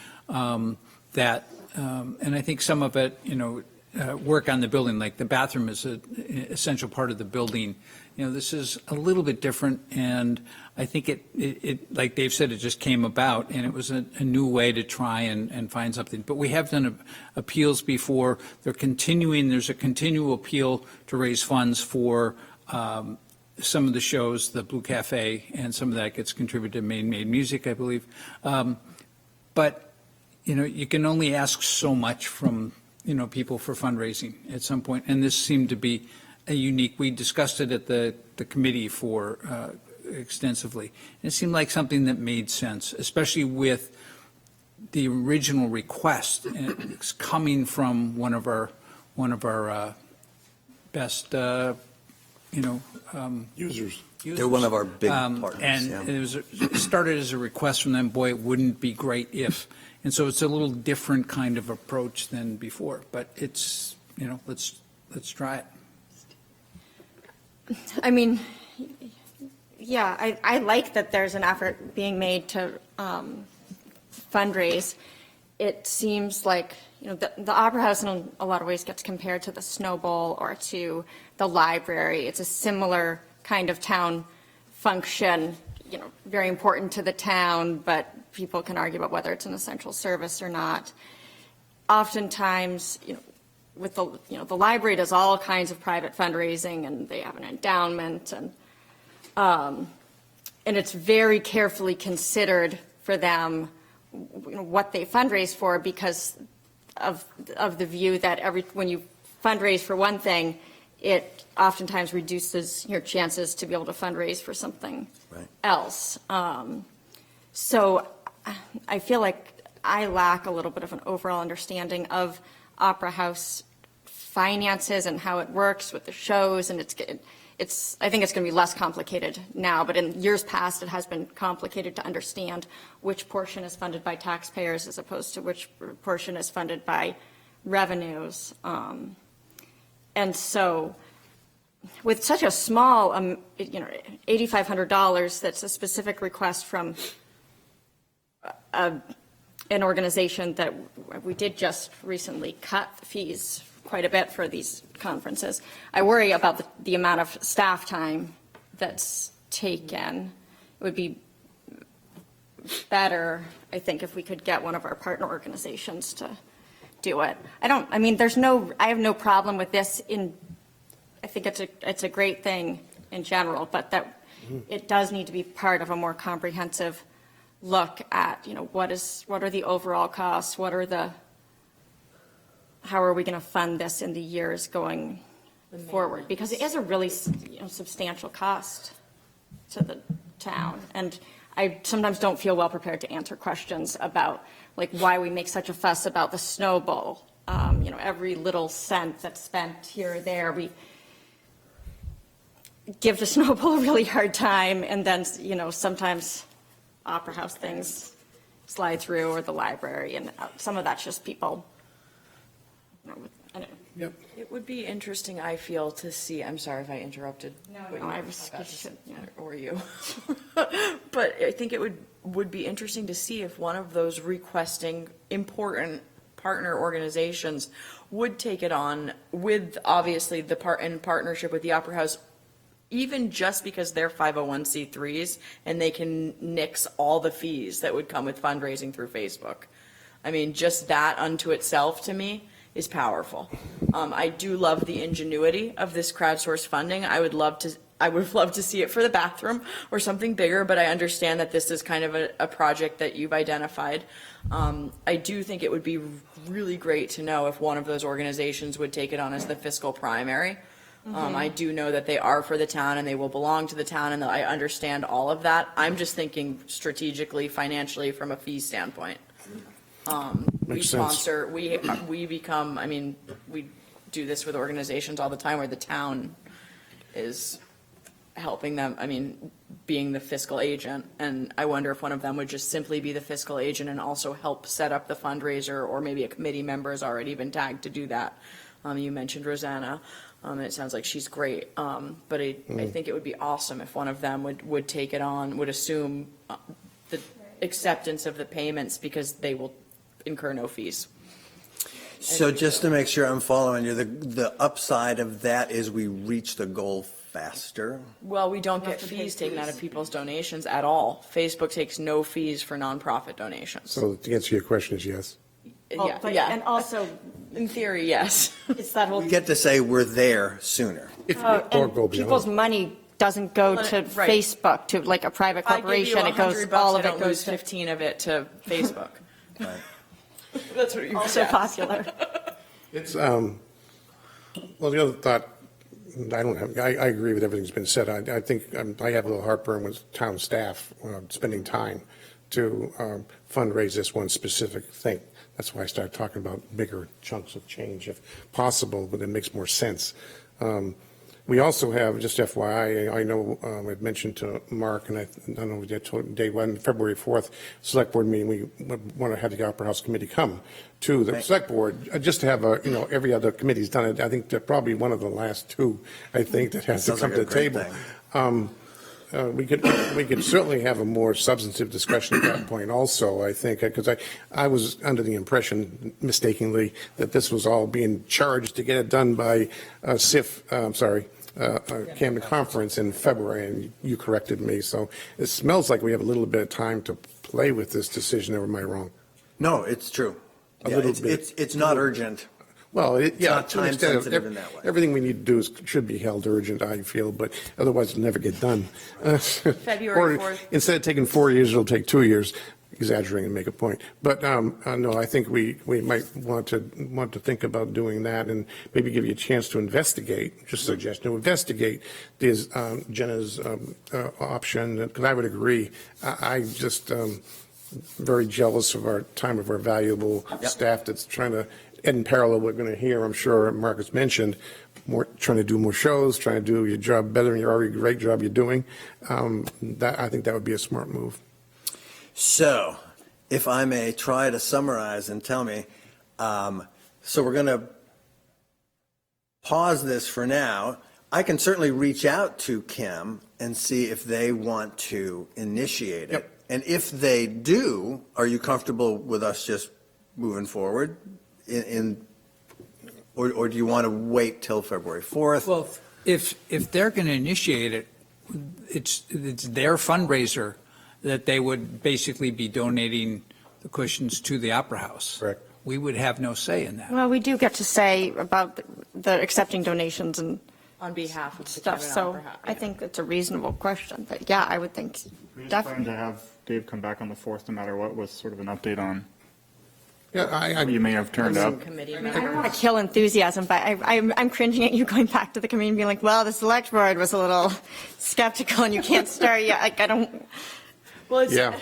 that, and I think some of it, work on the building, like the bathroom is an essential part of the building. This is a little bit different, and I think it like Dave said, it just came about, and it was a new way to try and find something. But we have done appeals before. There's a continual appeal to raise funds for some of the shows, the Blue Cafe, and some of that gets contributed to Maine Made Music, I believe. But, you can only ask so much from, people for fundraising at some point, and this seemed to be we discussed it at the committee for extensively. And it seemed like something that made sense, especially with the original request it's coming from one of our best, Users. They're one of our big partners. And it started as a request from them. Boy, it wouldn't be great if. And so it's a little different kind of approach than before. But it's let's try it. I mean, yeah, I like that there's an effort being made to fundraise. It seems like, the Opera House in a lot of ways gets compared to the Snow Bowl or to the library. It's a similar kind of town function, very important to the town, but people can argue about whether it's an essential service or not. Oftentimes, with the library does all kinds of private fundraising, and they have an endowment, and it's very carefully considered for them what they fundraise for, because of the view that when you fundraise for one thing, it oftentimes reduces your chances to be able to fundraise for something else. So I feel like I lack a little bit of an overall understanding of Opera House finances and how it works with the shows, and I think it's going to be less complicated now, but in years past it has been complicated to understand which portion is funded by taxpayers as opposed to which portion is funded by revenues. And so with such a small, $8,500, that's a specific request from an organization that we did just recently cut the fees quite a bit for these conferences. I worry about the amount of staff time that's taken. It would be better, I think, if we could get one of our partner organizations to do it. I have no problem with this I think it's a great thing in general, but that it does need to be part of a more comprehensive look at, what are the overall costs? How are we going to fund this in the years going forward? Because it is a really, substantial cost to the town. And I sometimes don't feel well prepared to answer questions about why we make such a fuss about the Snow Bowl. Every little cent that's spent here or there, we give the Snow Bowl a really hard time, and then, sometimes Opera House things slide through, or the library, and some of that's just people. I don't know. Yep. It would be interesting, I feel, to see, I'm sorry if I interrupted. No, I was, Or you. But I think it would be interesting to see if one of those requesting important partner organizations would take it on with, obviously, in partnership with the Opera House, even just because they're 501c3s and they can nix all the fees that would come with fundraising through Facebook. I mean, just that unto itself, to me, is powerful. I do love the ingenuity of this crowdsourced funding. I would love to see it for the bathroom or something bigger, but I understand that this is kind of a project that you've identified. I do think it would be really great to know if one of those organizations would take it on as the fiscal primary. I do know that they are for the town and they will belong to the town, and I understand all of that. I'm just thinking strategically, financially, from a fee standpoint. We sponsor, we become, we do this with organizations all the time where the town is helping them, being the fiscal agent. And I wonder if one of them would just simply be the fiscal agent and also help set up the fundraiser, or maybe a committee member has already been tagged to do that. You mentioned Rosanna. It sounds like she's great. But I think it would be awesome if one of them would take it on, would assume the acceptance of the payments, because they will incur no fees. So just to make sure I'm following you, the upside of that is we reach the goal faster? Well, we don't get fees taken out of people's donations at all. Facebook takes no fees for nonprofit donations. So to answer your question is yes. Yeah. And also, in theory, yes. it's that whole. We get to say we're there sooner. Or go And beyond. people's money doesn't go to Right. Facebook, to a private corporation. I it give you goes, $100, all of I it don't goes lose to 15 of it to Facebook. Right. That's what you also popular. It's, well, the other thought, I agree with everything that's been said. I think I have a little heartburn with town staff spending time to fundraise this one specific thing. That's why I started talking about bigger chunks of change if possible, but it makes more sense. We also have, just FYI, I know I've mentioned to Mark, and I don't know if I told day one, February 4th, select board meeting, we want to have the Opera House Committee come to the select board, just to have every other committee's done it. I think they're probably one of the last two, I think, that has to come to the table. We could certainly have a more substantive discussion at that point also, I think, because I was under the impression mistakenly that this was all being charged to get it done by Camden Conference in February, and you corrected me. So it smells like we have a little bit of time to play with this decision, or am I wrong? No, it's true. A Yeah, little it's, bit. it's not urgent. Well, not to an time extent, sensitive in that way. Everything we need to do should be held urgent, I feel, but otherwise it'll never get done. February 4th. Or instead of taking 4 years, it'll take 2 years, exaggerating and make a point. But no, I think we might want to think about doing that, and maybe give you a chance to investigate, just a suggestion, to investigate this Jenna's option, because I would agree. I just very jealous of our time of our valuable staff that's trying to, in parallel, we're going to hear, I'm sure Marcus mentioned, trying to do more shows, trying to do your job better than your already great job you're doing. I think that would be a smart move. So, if I may try to summarize and tell me, so we're going to pause this for now. I can certainly reach out to Kim and see if they want to initiate it. Yep. And if they do, are you comfortable with us just moving forward? Or do you want to wait till February 4th? Well, if they're going to initiate it, it's their fundraiser that they would basically be donating the cushions to the Opera House. Correct. We would have no say in that. Well, we do get to say about the accepting donations and On behalf of the stuff, Camden so Opera House. I think it's a reasonable question, but yeah, I would think We just plan definitely. to have Dave come back on the 4th, no matter what, with sort of an update on Yeah, what you may have turned up. Committee I don't want to kill enthusiasm, but I'm cringing at you going back to the committee and being like, well, the select board was a little skeptical and you can't start yet. Like, I don't, Well, it's, yeah.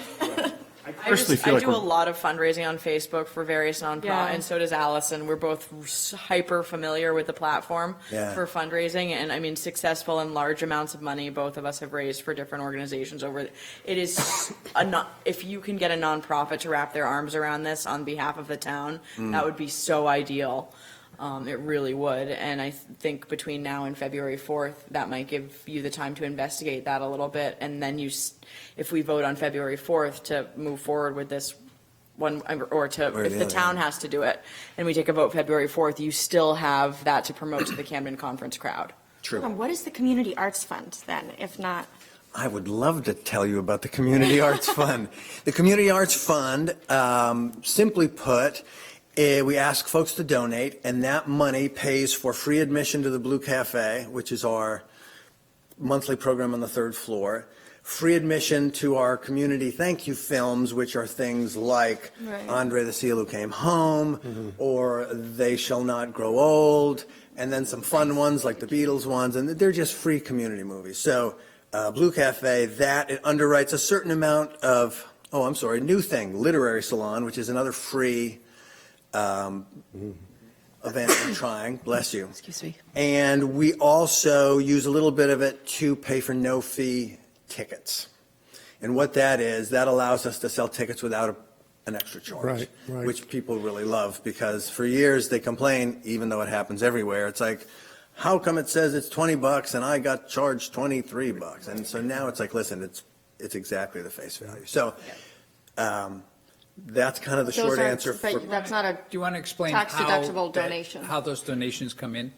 I personally feel I like do a we're, lot of fundraising on Facebook for various nonprofits, Yeah. and so does Allison. We're both hyper familiar with the platform Yeah. for fundraising, and I mean, successful in large amounts of money. Both of us have raised for different organizations over. It is if you can get a nonprofit to wrap their arms around this on behalf of the town, that would be so ideal. It really would, and I think between now and February 4th, that might give you the time to investigate that a little bit, and then if we vote on February 4th to move forward with this one, or if the the other, town has to do it, and we take a vote February 4th, you still have that to promote to the Camden Conference crowd. True. what is the Community Arts Fund then, if not? I would love to tell you about the Community Arts Fund. The Community Arts Fund, simply put, we ask folks to donate, and that money pays for free admission to the Blue Cafe, which is our monthly program on the 3rd floor, free admission to our community thank you films, which are things like Right. Andre the Seal Who Came Home, or They Shall Not Grow Old, and then some fun ones like the Beatles ones, and they're just free community movies. So Blue Cafe, it underwrites a certain amount of, New Thing, Literary Salon, which is another free event we're trying, bless you. Excuse me. And we also use a little bit of it to pay for no-fee tickets. And what that is, that allows us to sell tickets without an extra charge, Right. which people really love, because for years they complain, even though it happens everywhere, it's like, how come it says it's $20 and I got charged $23? And so now it's like, listen, it's exactly the face value. So that's kind of the short answer. But that's not a, Do you want to explain Tax-deductible donation. how those donations come in?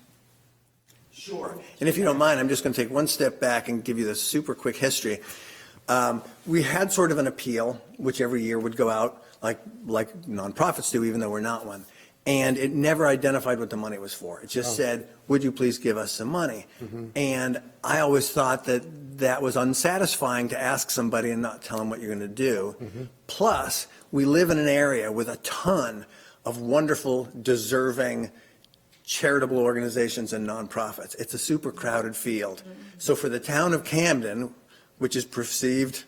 Sure. And if you don't mind, I'm just going to take one step back and give you the super quick history. We had sort of an appeal, which every year would go out like nonprofits do, even though we're not one. And it never identified what the money was for. It just said, would you please give us some money? And I always thought that was unsatisfying to ask somebody and not tell them what you're going to do. Plus, we live in an area with a ton of wonderful, deserving, charitable organizations and nonprofits. It's a super crowded field. So for the town of Camden, which is perceived,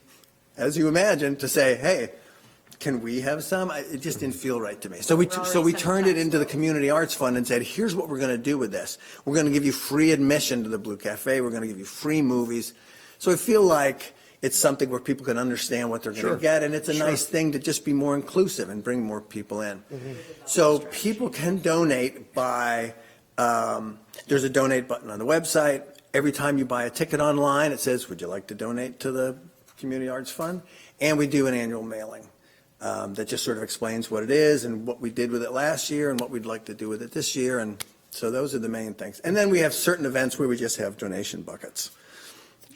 as you imagine, to say, hey, can we have some? It just didn't feel right to me. So we turned it into the Community Arts Fund and said, here's what we're going to do with this. We're going to give you free admission to the Blue Cafe. We're going to give you free movies. So I feel like it's something where people can understand what they're going to get, and it's a nice thing to just be more inclusive and bring more people in. So people can donate by, there's a donate button on the website. Every time you buy a ticket online, it says, would you like to donate to the Community Arts Fund? And we do an annual mailing that just sort of explains what it is and what we did with it last year and what we'd like to do with it this year. And so those are the main things. And then we have certain events where we just have donation buckets,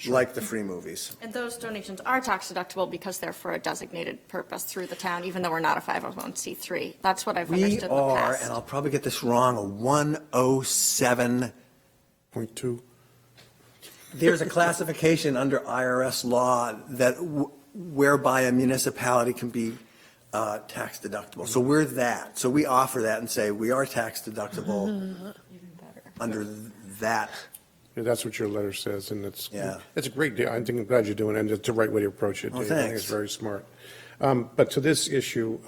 like the free movies. and those donations are tax deductible because they're for a designated purpose through the town, even though we're not a 501c3. That's what I've We understood in the are, past. and I'll probably get this wrong, a 107. 0.2. There's a classification under IRS law that whereby a municipality can be tax deductible. So we're that. So we offer that and say we are tax deductible under that. Yeah, that's what your letter says, and it's Yeah. it's a great deal. I'm glad you're doing it, and it's the right way to approach it. Oh, Dave. I think thanks. it's very smart. But to this issue,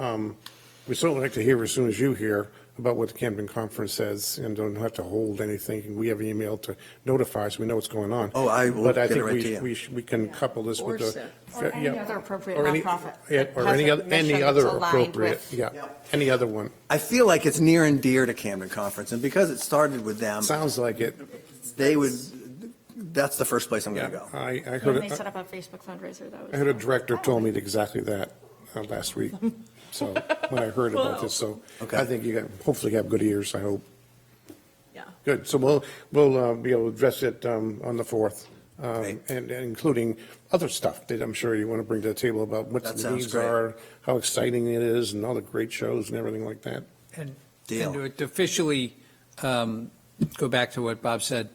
we certainly like to hear as soon as you hear about what the Camden Conference says, and don't have to hold anything. We have an email to notify us. We know what's going on. Oh, I will But I get it think right to you. we can couple this with the. Or any other appropriate or any- nonprofit yeah, that or has any a other mission other that's aligned appropriate. with- Yeah, any other one. I feel like it's near and dear to Camden Conference, and because it started with them, Sounds like it. that's the first place I'm going to Yeah, go. I When heard they it. set up a Facebook fundraiser, that was. I heard a director told me exactly that last week. So when I heard about this, so Okay. I think you got hopefully have good ears. I hope. Good. So we'll be able to address it on the 4th, and including other stuff that I'm sure you want to bring to the table about what That the sounds needs great. are, how exciting it is, and all the great shows and everything like that. And Deal. to officially go back to what Bob said,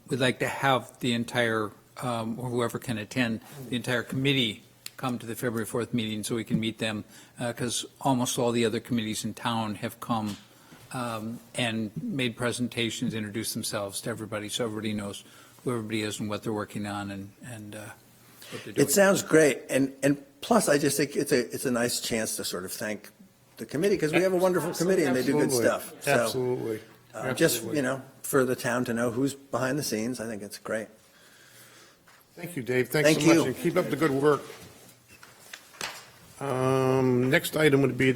we'd like to have the entire, or whoever can attend, the entire committee come to the February 4th meeting so we can meet them, because almost all the other committees in town have come and made presentations, introduced themselves to everybody, so everybody knows who everybody is and what they're working on and what they're doing. It sounds great, and plus, I just think it's a nice chance to sort of thank the committee, because we have a wonderful committee and they do good Absolutely. stuff. So, Absolutely. just, Absolutely. for the town to know who's behind the scenes, I think it's great. Thank you, Dave. Thanks Thank so much, you. and keep up the good work. Next item would be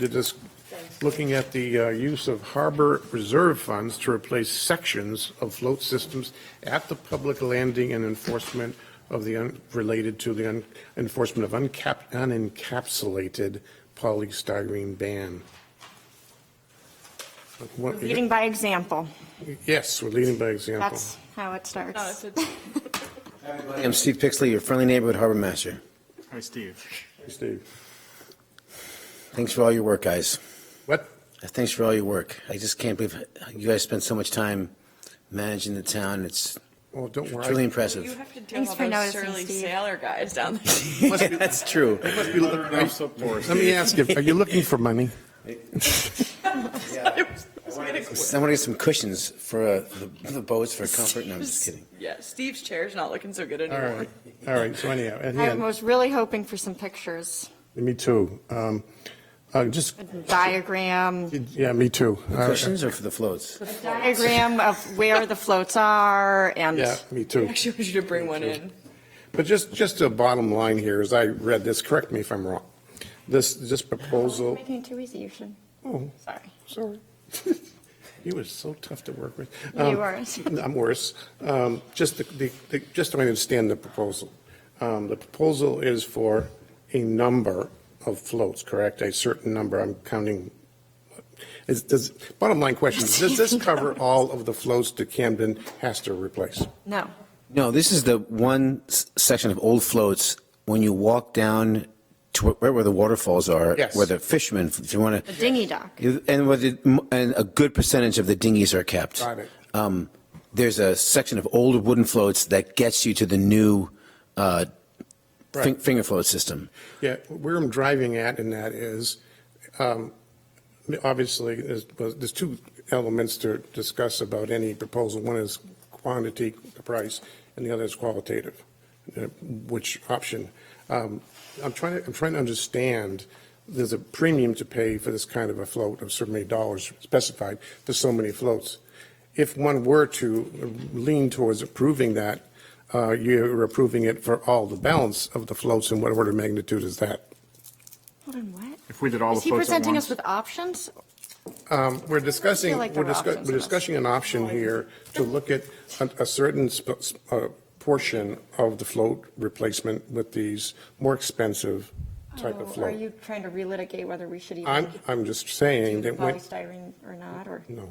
looking at the use of harbor reserve funds to replace sections of float systems at the public landing and enforcement of related to the enforcement of unencapsulated polystyrene ban. Leading by example. Yes, we're leading by example. That's how it starts. I'm Steve Pixley, your friendly neighborhood harbor master. Hi, Steve. Hey, Steve. Thanks for all your work, guys. What? Thanks for all your work. I just can't believe you guys spend so much time managing the town. It's Oh, don't worry. truly You impressive. have to deal Thanks with for those noticing, surly Steve. sailor guys down there. That's true. Let me ask you, are you looking for money? I want to get some cushions for the boats for comfort. No, I'm just kidding. Yeah, Steve's chair's not looking so good All anymore. right, all right, so anyhow, I was really hoping for some pictures, me too. Just, diagram, yeah, me too. Cushions or for the floats? diagram of where the floats are and. Yeah, me too. Actually, we should bring one in. But just the bottom line here, as I read this, correct me if I'm wrong, this proposal, Making it too easy, you should. oh, Sorry. sorry. You were so tough to work with. You were. I'm worse. Just just to understand the proposal. The proposal is for a number of floats, correct? A certain number, I'm counting. Bottom line question, does this cover all of the floats that Camden has to replace? No. No, this is the one section of old floats when you walk down to where the waterfalls are, Yes. where the fishermen, if you want The to, dinghy dock. and a good percentage of the dinghies are kept. Got it. There's a section of old wooden floats that gets you to the new Right. finger float system. Yeah, where I'm driving at in that is, obviously, there's two elements to discuss about any proposal. One is quantity, the price, and the other is qualitative, which option. I'm trying to understand, there's a premium to pay for this kind of a float of so many dollars specified for so many floats. If one were to lean towards approving that, you're approving it for all the balance of the floats, and what order of magnitude is that? Hold on, what? If we did all the Is he floats at presenting once. us with options? We're discussing, I feel like there we're were options in this. discussing an option here to look at a certain portion of the float replacement with these more expensive type of Are float. you trying to relitigate whether we should even I'm just saying do that when, polystyrene or not, or? no.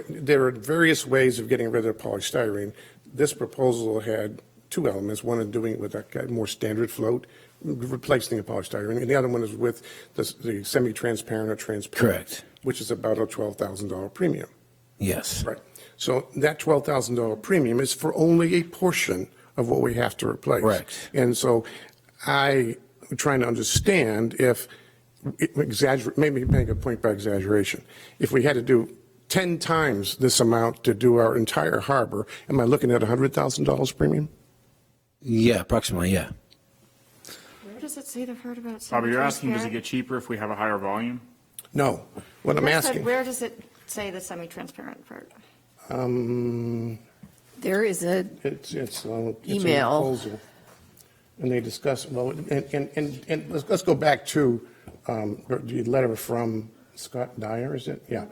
There are various ways of getting rid of polystyrene. This proposal had two elements. One is doing it with a more standard float, replacing the polystyrene, and the other one is with the semi-transparent or transparent. Correct. Which is about a $12,000 premium. Yes. Right. So that $12,000 premium is for only a portion of what we have to replace. Correct. And so I'm trying to understand if, maybe make a point by exaggeration, if we had to do 10 times this amount to do our entire harbor, am I looking at $100,000 premium? Yeah, approximately, yeah. Where does it say the part about? Bobby, you're asking, does it semi-transparent? get cheaper if we have a higher volume? No. What I'm Where does it- asking, Where does it say the semi-transparent part? There is a, it's a Email. proposal. And they discuss, well, and let's go back to the letter from Scott Dyer, is it? Yeah.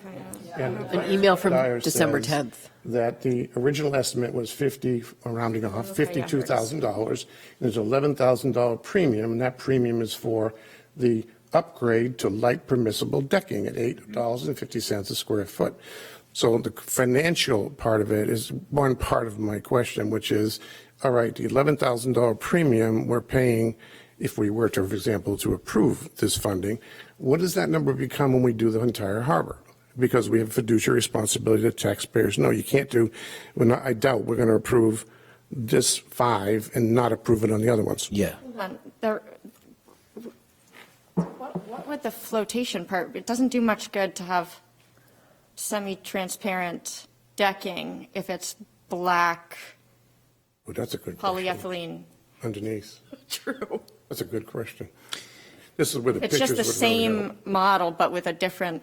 And an email from Dyer December says 10th. That the original estimate was 50, rounding off, $52,000. And there's $11,000 premium, and that premium is for the upgrade to light permissible decking at $8.50 a square foot. So the financial part of it is one part of my question, which is, all right, the $11,000 premium we're paying, if we were to, for example, to approve this funding, what does that number become when we do the entire harbor? Because we have fiduciary responsibility to taxpayers. No, you can't do, I doubt we're going to approve this 5 and not approve it on the other ones. Yeah. What would the flotation part, it doesn't do much good to have semi-transparent decking if it's black Well, that's a good question. polyethylene. Underneath. True. That's a good question. This is where the It's pictures just the would really same help. model, but with a different,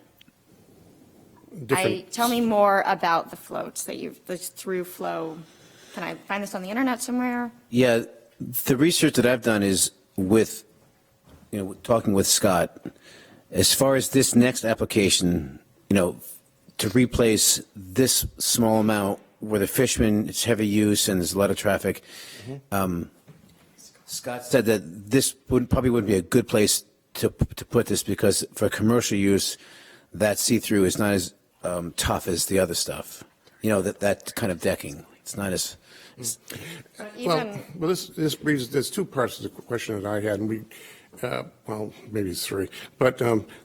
Different- tell me more about the floats that this through flow. Can I find this on the internet somewhere? Yeah, the research that I've done is with, talking with Scott, as far as this next application, to replace this small amount where the fishermen, it's heavy use and there's a lot of traffic. Scott said that this probably wouldn't be a good place to put this because for commercial use, that see-through is not as tough as the other stuff. That kind of decking. It's not as. Well, this brings, there's two parts of the question that I had, and well, maybe it's 3. But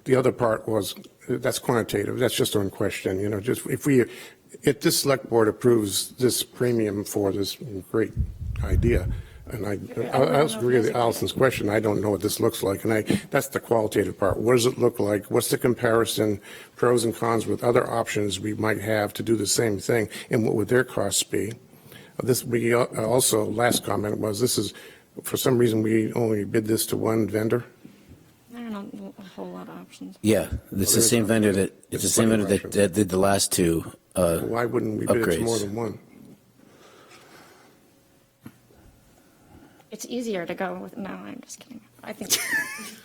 the other part was, that's quantitative. That's just one question. Just if this select board approves this premium for this great idea, and I also agree with Allison's question, I don't know what this looks like, and that's the qualitative part. What does it look like? What's the comparison, pros and cons with other options we might have to do the same thing, and what would their costs be? We also, last comment was, this is, for some reason, we only bid this to one vendor. I don't know a whole lot of options. Yeah, it's the same vendor that did the last 2 Why wouldn't we bid it to upgrades. more than one? It's easier to go with, no, I'm just kidding. I think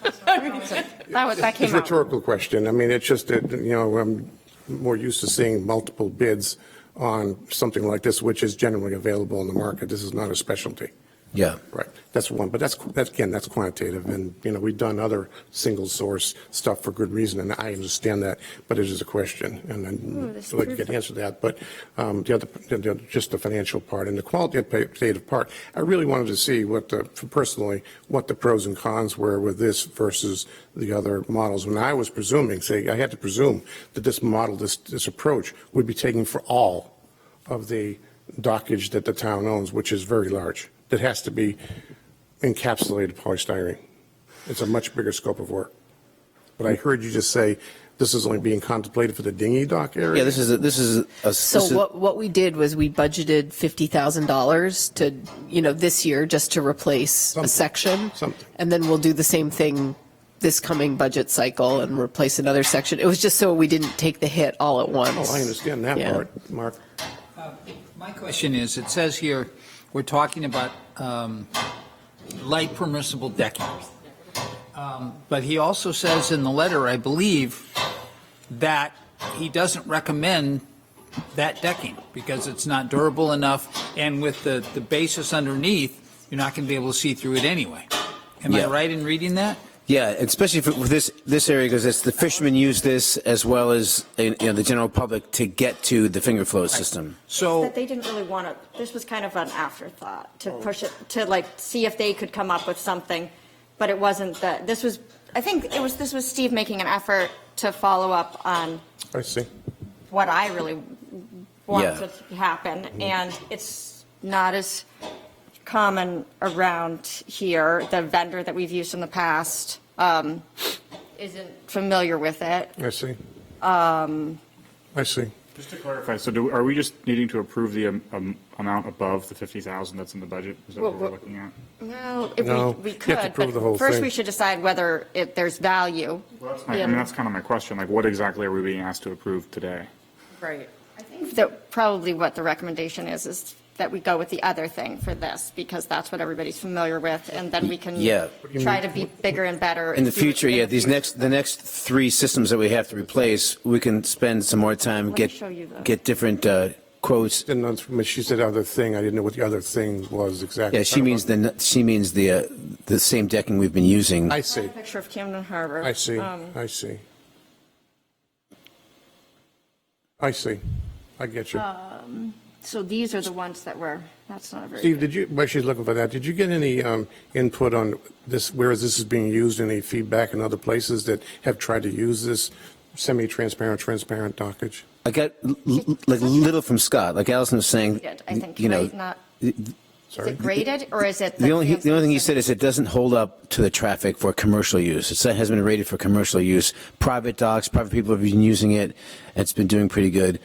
that came It's a out. rhetorical question. I mean, it's just that, I'm more used to seeing multiple bids on something like this, which is generally available in the market. This is not a specialty. Yeah. Right. That's one. But that's again, that's quantitative. And, we've done other single source stuff for good reason. And I understand that. But it is a question. And I'd like to get an answer to that. But just the financial part and the qualitative part, I really wanted to see what the pros and cons were with this versus the other models. When I was I had to presume that this model, this approach would be taken for all of the dockage that the town owns, which is very large. That has to be encapsulated polystyrene. It's a much bigger scope of work. But I heard you just say this is only being contemplated for the dinghy dock area? Yeah, this is What we did was we budgeted $50,000 to, this year just to replace a section. Something. And then we'll do the same thing this coming budget cycle and replace another section. It was just so we didn't take the hit all at once. Oh, I understand that Yeah. part, Mark. My question is, it says here, we're talking about light permissible decking. But he also says in the letter, I believe, that he doesn't recommend that decking because it's not durable enough, and with the basis underneath, you're not going to be able to see through it anyway. Am I right in reading that? Yeah, especially for this area, because it's the fishermen use this as well as the general public to get to the finger float system. So That they didn't really want to, this was kind of an afterthought to push it, to see if they could come up with something, but it wasn't that, this was Steve making an effort to follow up on I see. what I really want Yeah. to happen, and it's not as common around here. The vendor that we've used in the past isn't familiar with it. I see. I see. Just to clarify, so are we just needing to approve the amount above the 50,000 that's in the budget? Is that what we're looking at? Well, if No, we you have to could, approve the whole but first thing. we should decide whether there's value. Well, that's kind of my question. Like, what exactly are we being asked to approve today? Right. I think that probably what the recommendation is that we go with the other thing for this, because that's what everybody's familiar with, and then we can Yeah. try to be bigger and better. In the future, yeah, the next 3 systems that we have to replace, we can spend some more time, Let me show you the- get different quotes. Didn't know when she said other thing, I didn't know what the other thing was exactly. Yeah, she means the same decking we've been using. I see. Picture of Camden Harbor. I see. I see. I see. I get you. So these are the ones that were, that's not a very Steve, good. did you, while she's looking for that, did you get any input on this, where this is being used, any feedback in other places that have tried to use this semi-transparent, transparent dockage? I got like little from Scott, like Allison was saying, I think, you know. right? Not, Sorry? is it graded or is it? The only thing he said is it doesn't hold up to the traffic for commercial use. It hasn't been rated for commercial use. Private docks, private people have been using it. It's been doing pretty good.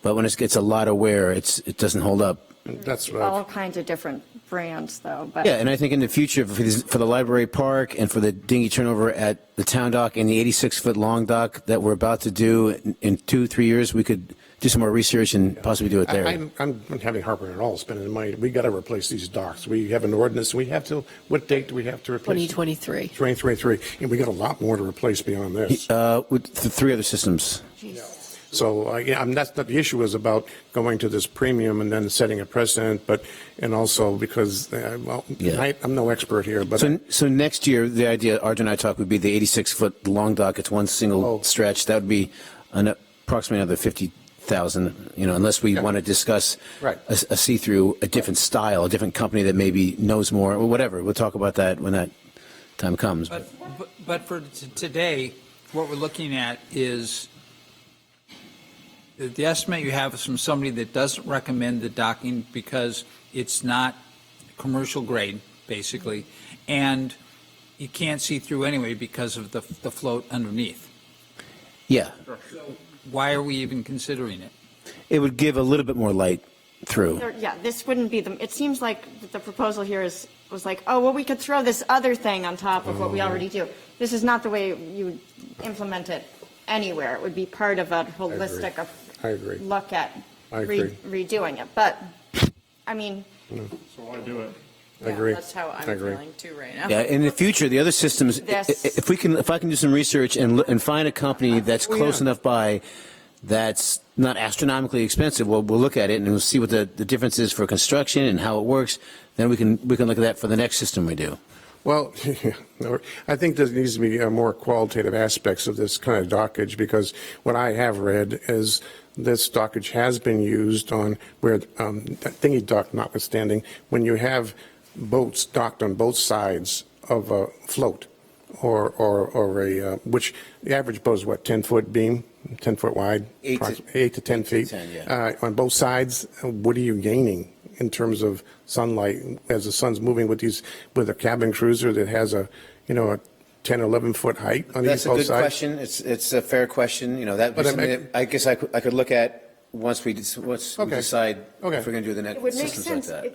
But when it gets a lot of wear, it doesn't hold up. That's what All kinds of different brands though, but. Yeah, and I think in the future, for the library park and for the dinghy turnover at the town dock and the 86-foot long dock that we're about to do in 2-3 years, we could do some more research and possibly do it there. I'm not having heartburn at all spending money. We got to replace these docks. We have an ordinance. We have to, what date do we have to replace? 2023. 2023. And we got a lot more to replace beyond this. With the 3 other systems. So, yeah, that's not, the issue is about going to this premium and then setting a precedent, but, and also because, well, Yeah. I'm no expert here, but. So next year, the idea, Arjun and I talked, would be the 86-foot long dock. It's one single stretch. That would be approximately another 50,000, unless we want to discuss Right. a see-through, a different style, a different company that maybe knows more, or whatever. We'll talk about that when that time comes. But for today, what we're looking at is the estimate you have is from somebody that doesn't recommend the docking because it's not commercial grade, basically, and you can't see through anyway because of the float underneath. Yeah. So why are we even considering it? It would give a little bit more light through. Yeah, this wouldn't be it seems like the proposal here was like, oh, well, we could throw this other thing on top of what we already do. This is not the way you would implement it anywhere. It would be part of a holistic I agree. look at I agree. redoing it. But, I mean. So why do it? I agree. That's how I'm I agree. feeling too right now. Yeah, in the future, the other systems, if I can do some research and find a company that's close enough by, that's not astronomically expensive, we'll look at it and we'll see what the difference is for construction and how it works. Then we can look at that for the next system we do. Well, I think there needs to be more qualitative aspects of this kind of dockage, because what I have read is this dockage has been used on where, dinghy dock notwithstanding, when you have boats docked on both sides of a float or a, which the average boat is what, 10-foot beam, 10-foot wide? 8 to 10 feet. 10, yeah. On both sides, what are you gaining in terms of sunlight as the sun's moving with a cabin cruiser that has a 10, 11-foot height on That's both a good sides? question. It's a fair question. That I guess I could look at once we decide if we're going to do the next It would make systems sense. like that.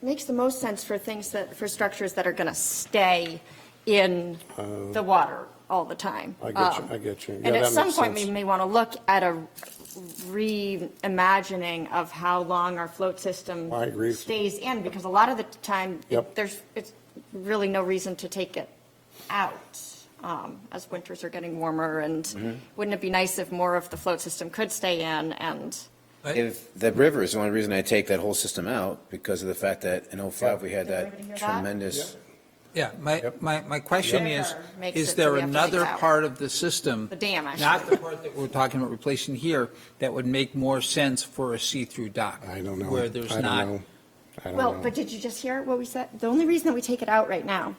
It makes the most sense for for structures that are going to stay in the water all the time. I get you. Yeah, And at that some makes point, sense. we may want to look at a reimagining of how long our float system I agree. stays in, because a lot of the time, Yep. it's really no reason to take it out as winters are getting warmer. And wouldn't it be nice if more of the float system could stay in and. If the river is the only reason I take that whole system out, because of the fact that in '05 we had Did everybody hear that that? tremendous. Yeah, my question is Makes is it so there we have to take another it out. part of the system? The dam, Not actually. the part that we're talking about replacing here, that would make more sense for a see-through dock? I don't know. Where there's I don't not. know. I don't Well, know. but did you just hear what we said? The only reason that we take it out right now.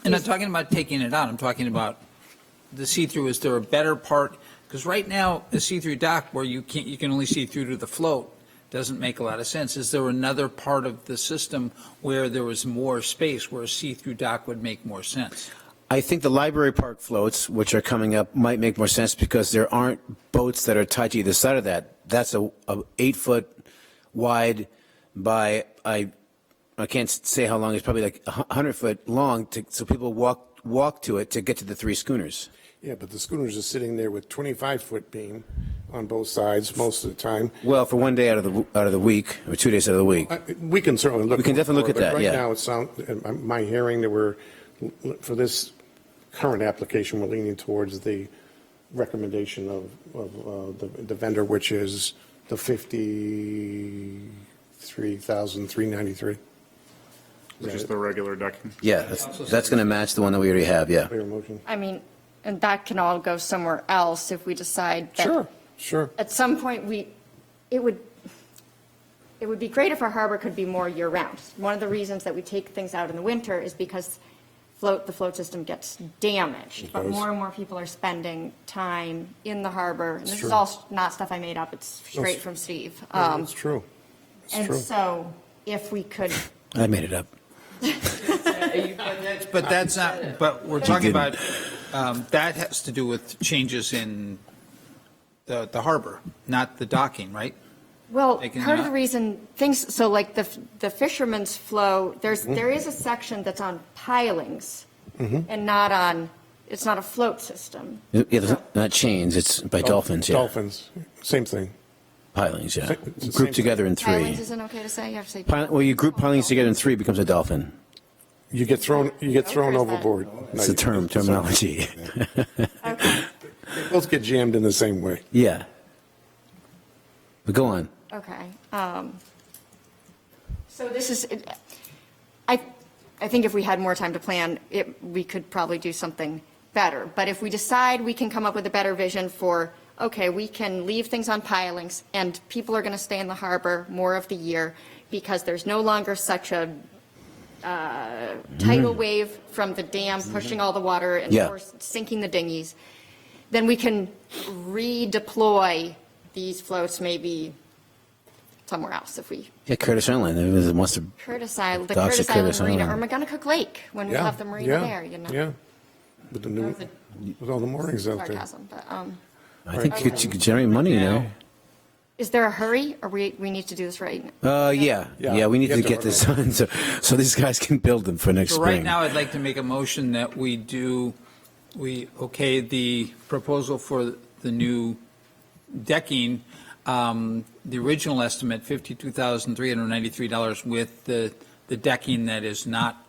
And I'm talking about taking it out, I'm talking about the see-through. Is there a better part? Because right now, a see-through dock where you can only see through to the float doesn't make a lot of sense. Is there another part of the system where there was more space, where a see-through dock would make more sense? I think the library park floats, which are coming up, might make more sense because there aren't boats that are tied to either side of that. That's a 8-foot wide by, I can't say how long, it's probably like 100-foot long, so people walk to it to get to the 3 schooners. Yeah, but the schooners are sitting there with 25-foot beam on both sides most of the time. Well, for one day out of the week, or 2 days out of the week. We can certainly look. We can definitely look at that, But yeah. right now, it sounds, my hearing that we're, for this current application, we're leaning towards the recommendation of the vendor, which is the $53,393. Which is the regular decking. Yeah, that's going to match the one that we already have, yeah. Clear motion. I mean, and that can all go somewhere else if we decide that. Sure. Sure. at some point, it would be great if our harbor could be more year-round. One of the reasons that we take things out in the winter is because the float system gets damaged. But does. more and more people are spending time in the harbor. And this is true. all not stuff I made up, it's straight from Steve. It's true. It's And true. so if we could, I made it up. But that's not, but we're talking about, that has to do with changes in the harbor, not the docking, right? well, Taking part of that- the reason, so like the fisherman's flow, there is a section that's on pilings and not on, it's not a float system. Yeah, it's not chains, it's by dolphins, yeah. Dolphins, same thing. Pilings, yeah. It's the same Grouped together in three. Pilings isn't okay to say, you have to say. Well, you group pilings together in three, becomes a dolphin. You get thrown overboard. It's the terminology. Okay, They both get jammed in the same way. Yeah. But go on. okay. So this is, I think if we had more time to plan, we could probably do something better. But if we decide we can come up with a better vision for, okay, we can leave things on pilings and people are going to stay in the harbor more of the year because there's no longer such a tidal wave from the dam pushing all the water and Yeah. or sinking the dinghies, then we can redeploy these floats maybe somewhere else if we Yeah, Curtis Island, it wants to, Curtis Island, the Docks at Curtis Island Curtis Marina, or Island. McGonagall Lake, when we have the marina there, you know. Yeah, with the new, with all the moorings out there. Sarcasm, but, I think you could generate money there. is there a hurry, or we need to do this right? Yeah, we need You to have get this done so these guys can build them for next So right spring. now, I'd like to make a motion that we okay the proposal for the new decking, the original estimate, $52,393 with the decking that is not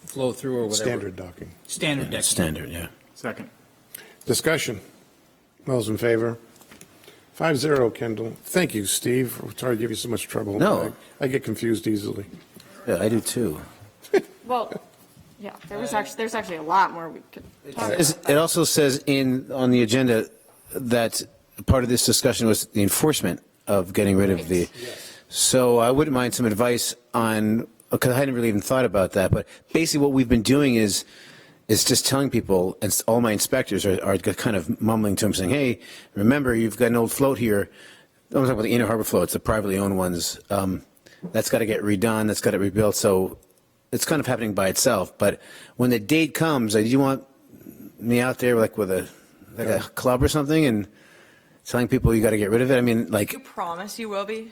flow through or whatever. Standard docking. Standard decking. Standard, yeah. Second. Discussion. All those in favor? 5-0, Kendall. Thank you, Steve. I'm sorry to give you so much trouble. No. I get confused easily. Yeah, I do too. Well, yeah, there's actually a lot more we could talk about. It also says on the agenda that part of this discussion was the enforcement of getting rid of the, so I wouldn't mind some advice on, because I hadn't really even thought about that, but basically what we've been doing is just telling people, and all my inspectors are kind of mumbling to them saying, hey, remember, you've got an old float here. I'm talking about the inner harbor floats, the privately owned ones. That's got to get redone, that's got to get rebuilt, so it's kind of happening by itself. But when the date comes, do you want me out there like with a club or something and telling people you got to get rid of it? I mean, like, You promise you will be?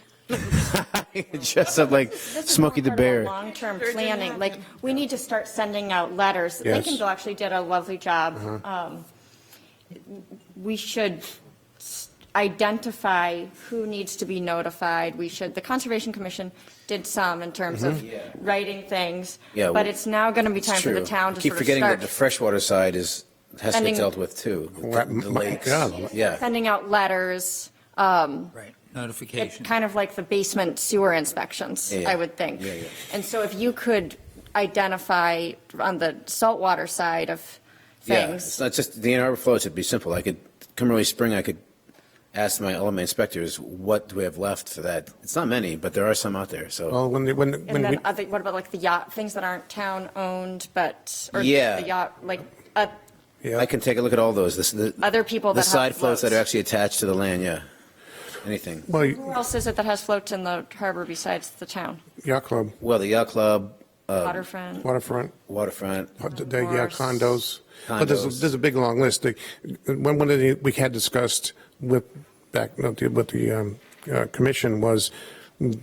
just like Smokey the Bear. Long-term planning, like, we need to start sending out letters. Yes. Lincolnville actually did a lovely job. We should identify who needs to be notified. The Conservation Commission did some in terms of writing things. Yeah, But it's now going to be It's time for the true. town to Keep sort of forgetting that the start freshwater side has to get Sending- dealt with too. What- The my lakes. God. Yeah. sending out letters. Right, It's notification. kind of like the basement sewer inspections, Yeah, yeah. I would think. Yeah, yeah. And so if you could identify on the saltwater side of Yeah, things. it's not just the inner harbor floats. It'd be simple. I could come early spring. I could ask all my inspectors what do we have left for that. It's not many, but there are some out there. So Well, when And we, then what about like the yacht, things that aren't town-owned, or Yeah. the yacht, like, I can take a look at all those. The other people the that have side floats that are floats. actually attached to the land. Yeah, anything. well, Who else is it that has floats in the harbor besides the town? yacht club, Well, the yacht club, Waterfront? waterfront, waterfront. condos. But there's a big, long list. One of the we had discussed with the commission was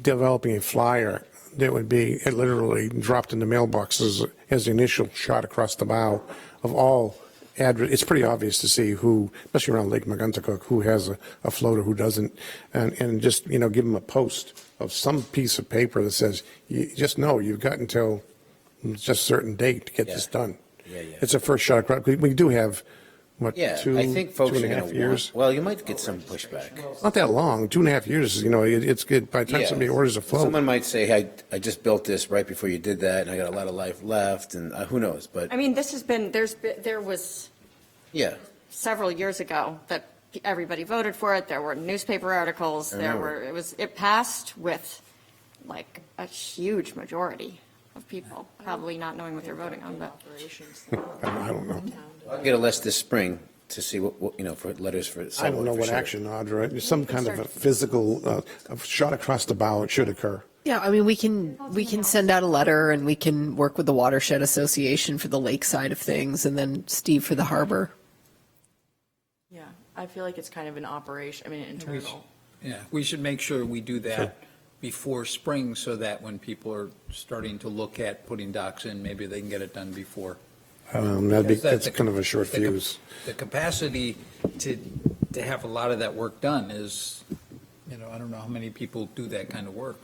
developing a flyer that would be literally dropped in the mailboxes as the initial shot across the bow of all it's pretty obvious to see who, especially around Lake McGuntacook, who has a floater, who doesn't, and just, give them a post of some piece of paper that says, you just know you've got until just a certain date to get this done. Yeah, yeah. It's a first shot across. We do have, what, Yeah, two, I think folks are 2.5 going to years? Well, you might get some pushback. Not that long, 2.5 years, it's good. By the time Yeah. somebody orders a float. Someone might say, hey, I just built this right before you did that, and I got a lot of life left, and who knows? But I mean, there was yeah, several years ago that everybody voted for it, there were newspaper articles, it passed with like a huge majority of people, probably not knowing what they're voting on, but. I don't know. I'll get a list this spring to see what for letters for. I don't know what action, Audra. Some kind of a physical a shot across the bow. It should occur. Yeah, I mean, we can send out a letter, and we can work with the Watershed Association for the lake side of things, and then Steve for the harbor. Yeah, I feel like it's kind of an operation, I mean, internal. Yeah, we should make sure we do that before spring so that when people are starting to look at putting docks in, maybe they can get it done before. That's kind of a short fuse. The capacity to have a lot of that work done is, I don't know how many people do that kind of work.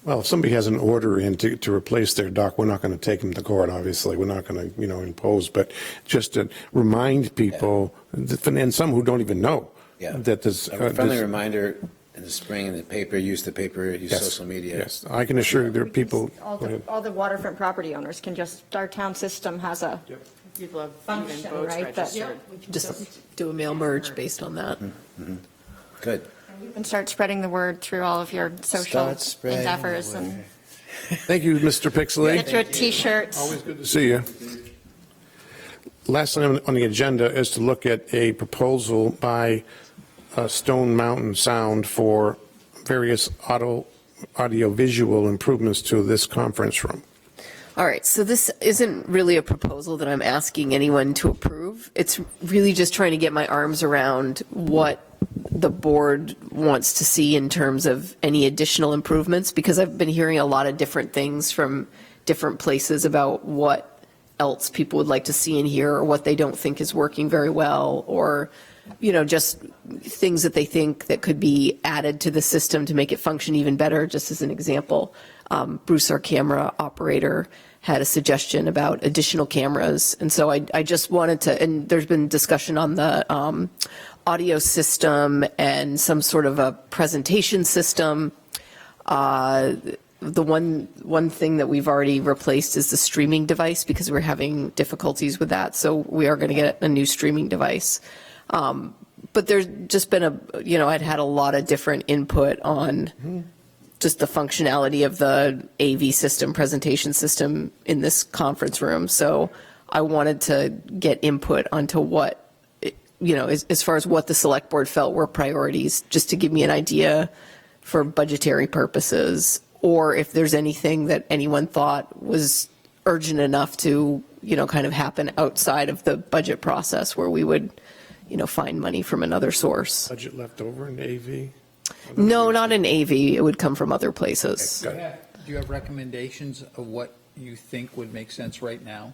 Well, if somebody has an order in to replace their dock, we're not going to take them to court, obviously. We're not going to, impose, but just to remind people, and some who don't even know, that there's A friendly reminder in the spring in the paper, use social media. Yes, I can assure you there are people. All the waterfront property owners can our town system has a People have function, even boats right? registered. Just do a mail merge based on that. Good. You can start spreading the word through all of your social Start spreading endeavors the and word. Thank you, Mr. Pixley. get your T-shirts. Always good to see you. Last item on the agenda is to look at a proposal by Stone Mountain Sound for various audio-visual improvements to this conference room. All right, so this isn't really a proposal that I'm asking anyone to approve. It's really just trying to get my arms around what the board wants to see in terms of any additional improvements, because I've been hearing a lot of different things from different places about what else people would like to see in here, or what they don't think is working very well, or just things that they think that could be added to the system to make it function even better. Just as an example, Bruce, our camera operator, had a suggestion about additional cameras. And so I just wanted to, and there's been discussion on the audio system and some sort of a presentation system. The one thing that we've already replaced is the streaming device, because we're having difficulties with that. So we are going to get a new streaming device. But there's just been I'd had a lot of different input on just the functionality of the AV system, presentation system in this conference room. So I wanted to get input onto what, as far as what the select board felt were priorities, just to give me an idea for budgetary purposes, or if there's anything that anyone thought was urgent enough to, kind of happen outside of the budget process where we would, find money from another source. Budget left over in AV? No, not in AV. It would come from other places. Do you have recommendations of what you think would make sense right now?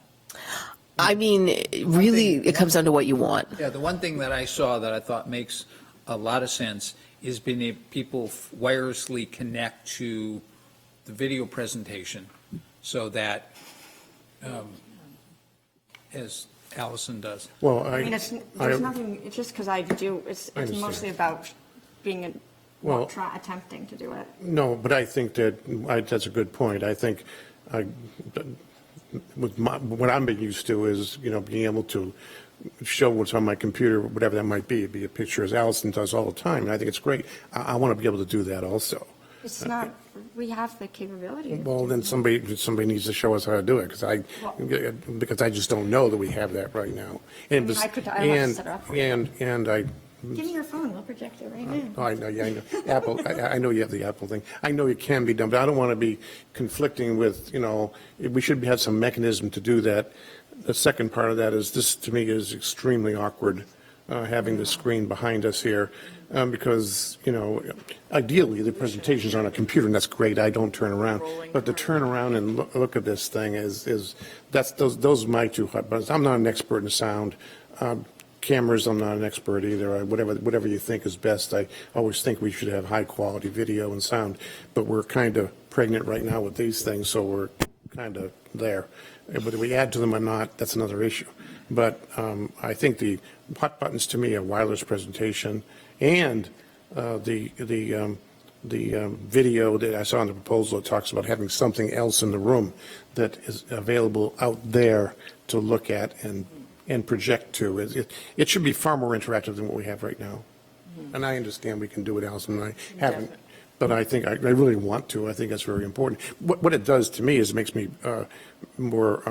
I mean, really, it comes down to what you want. Yeah, the one thing that I saw that I thought makes a lot of sense is being able people wirelessly connect to the video presentation so that, as Allison does. Well, there's nothing, it's just because it's mostly about being attempting to do it. No, but I think that's a good point. I think what I'm being used to is, being able to show what's on my computer, whatever that might be. It'd be a picture, as Allison does all the time, and I think it's great. I want to be able to do that also. It's not, we have the capability. Well, then somebody needs to show us how to do it, because I just don't know that we have that right now. And I have to set it up for you. And I. Give me your phone, we'll project it right now. Oh, I know. Apple, I know you have the Apple thing. I know it can be done, but I don't want to be conflicting with, we should have some mechanism to do that. The second part of that is, this to me is extremely awkward, having the screen behind us here, because, ideally the presentation's on a computer, and that's great. I don't turn around. But to turn around and look at this thing those are my two hot buttons. I'm not an expert in sound. Cameras, I'm not an expert either. Whatever you think is best. I always think we should have high quality video and sound, but we're kind of pregnant right now with these things, so we're kind of there. Whether we add to them or not, that's another issue. But I think the hot buttons to me are wireless presentation and the video that I saw in the proposal. It talks about having something else in the room that is available out there to look at and and project to. It should be far more interactive than what we have right now. And I understand we can do it, Allison, and I haven't. Definitely. But I think I really want to. I think that's very important. What it does to me is it makes me more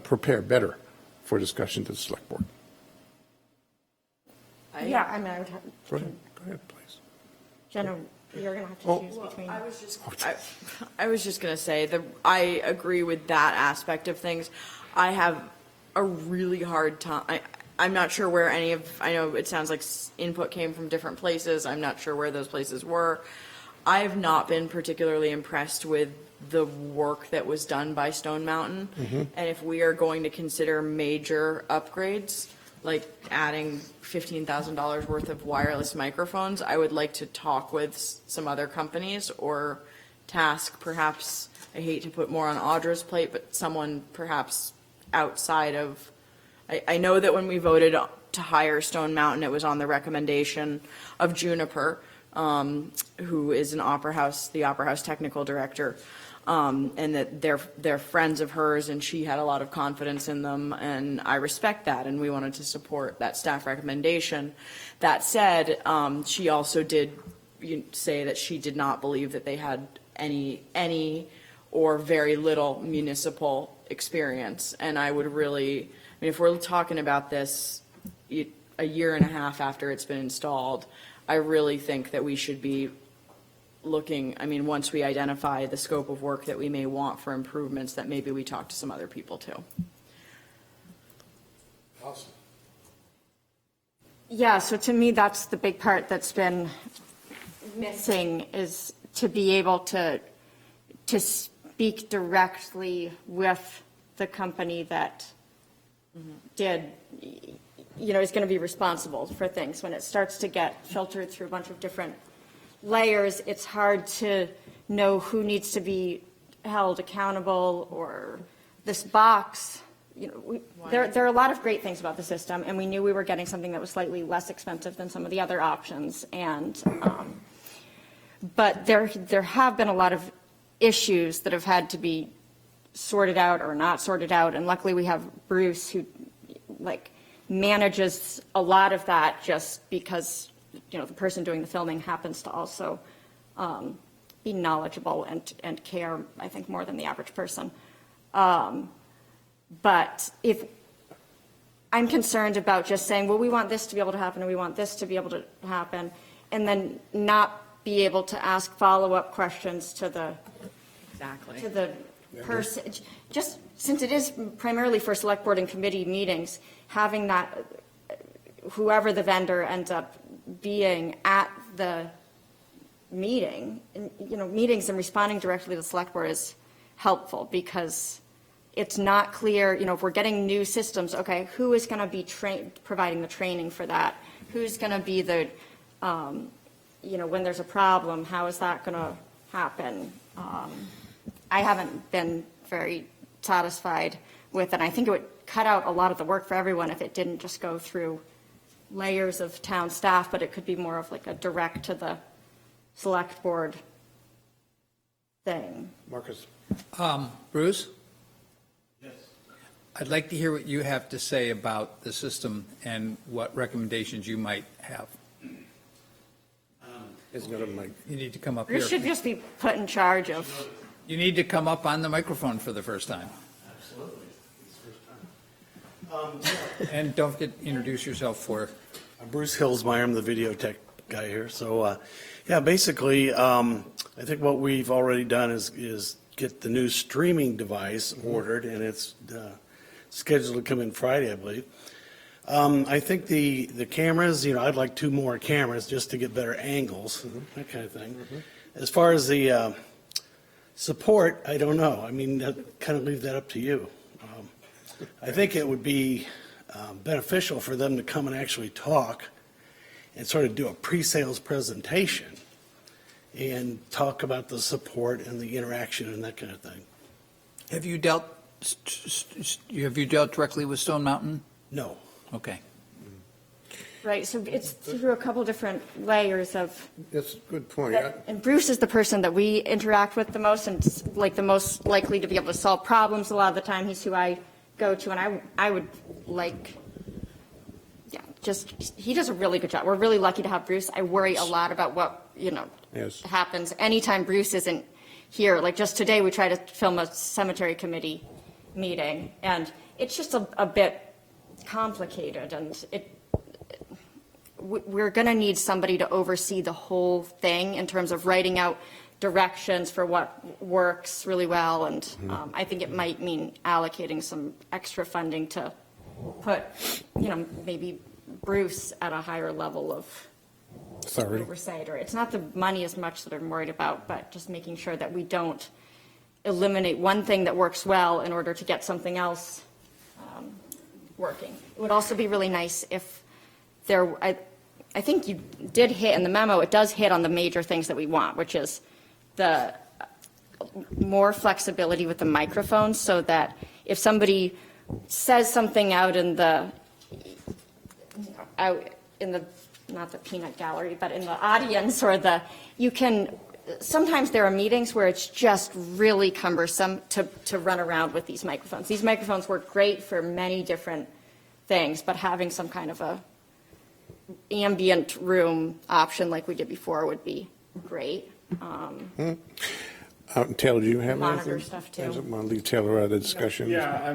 prepare better for discussion to the select board. Yeah, I mean, I would have, Go ahead, please. Jenna, you're going to have to Oh. choose between. I was just going to say that I agree with that aspect of things. I have a really hard time. I'm not sure where I know it sounds like input came from different places. I'm not sure where those places were. I have not been particularly impressed with the work that was done by Stone Mountain. And if we are going to consider major upgrades, like adding $15,000 worth of wireless microphones, I would like to talk with some other companies or task perhaps, I hate to put more on Audra's plate, but someone perhaps outside of, I know that when we voted to hire Stone Mountain, it was on the recommendation of Juniper, who is the Opera House technical director, and that they're friends of hers, and she had a lot of confidence in them, and I respect that, and we wanted to support that staff recommendation. That said, she also did say that she did not believe that they had any or very little municipal experience, and I would really, if we're talking about this a year and a half after it's been installed, I really think that we should be looking, once we identify the scope of work that we may want for improvements, that maybe we talk to some other people too. Awesome. Yeah, so to me, that's the big part that's been missing, is to be able to speak directly with the company that did, is going to be responsible for things. When it starts to get filtered through a bunch of different layers, it's hard to know who needs to be held accountable, or this box. There are a lot of great things about the system, and we knew we were getting something that was slightly less expensive than some of the other options. And but there have been a lot of issues that have had to be sorted out or not sorted out, and luckily we have Bruce, who manages a lot of that, just because the person doing the filming happens to also be knowledgeable and care, I think, more than the average person. But if I'm concerned about just saying, well, we want this to be able to happen, and we want this to be able to happen, and then not be able to ask follow-up questions to the person, just since it is primarily for select board and committee meetings, having that, whoever the vendor ends up being at the meeting, meetings and responding directly to the select board is helpful, because it's not clear, if we're getting new systems, okay, who is going to be providing the training for that? Who's going to be the, when there's a problem, how is that going to happen? I haven't been very satisfied with it. I think it would cut out a lot of the work for everyone if it didn't just go through layers of town staff, but it could be more of a direct to the select board thing. Marcus. Bruce? Yes. I'd like to hear what you have to say about the system and what recommendations you might have. You need to come up here. You should just be put in charge of. You need to come up on the microphone for the first time. Absolutely. It's the first time. And don't forget to introduce yourself for. I'm Bruce Hillsmeyer. I'm the video tech guy here. So, yeah, basically, I think what we've already done is get the new streaming device ordered, and it's scheduled to come in Friday, I believe. I think the cameras, I'd like 2 more cameras just to get better angles, that kind of thing. As far as the support, I don't know. Kind of leave that up to you. I think it would be beneficial for them to come and actually talk and sort of do a pre-sales presentation and talk about the support and the interaction and that kind of thing. Have you dealt directly with Stone Mountain? No. Okay. Right, so it's through a couple different layers of. That's a good point. And Bruce is the person that we interact with the most, and the most likely to be able to solve problems a lot of the time. He's who I go to, and I would like, yeah, just, he does a really good job. We're really lucky to have Bruce. I worry a lot about what, Yes. happens anytime Bruce isn't here. Like just today, we tried to film a cemetery committee meeting, and it's just a bit complicated, and we're going to need somebody to oversee the whole thing in terms of writing out directions for what works really well, and I think it might mean allocating some extra funding to put, maybe Bruce at a higher level of oversight, or it's not the money as much that I'm worried about, but just making sure that we don't eliminate one thing that works well in order to get something else working. It would also be really nice if I think you did hit in the memo, it does hit on the major things that we want, which is the more flexibility with the microphones, so that if somebody says something out in the, not the peanut gallery, but in the audience, or sometimes there are meetings where it's just really cumbersome to run around with these microphones. These microphones work great for many different things, but having some kind of a ambient room option like we did before would be great. Taylor, do you have Monitor anything? stuff, too. I want to leave Taylor out of the discussion. Yeah,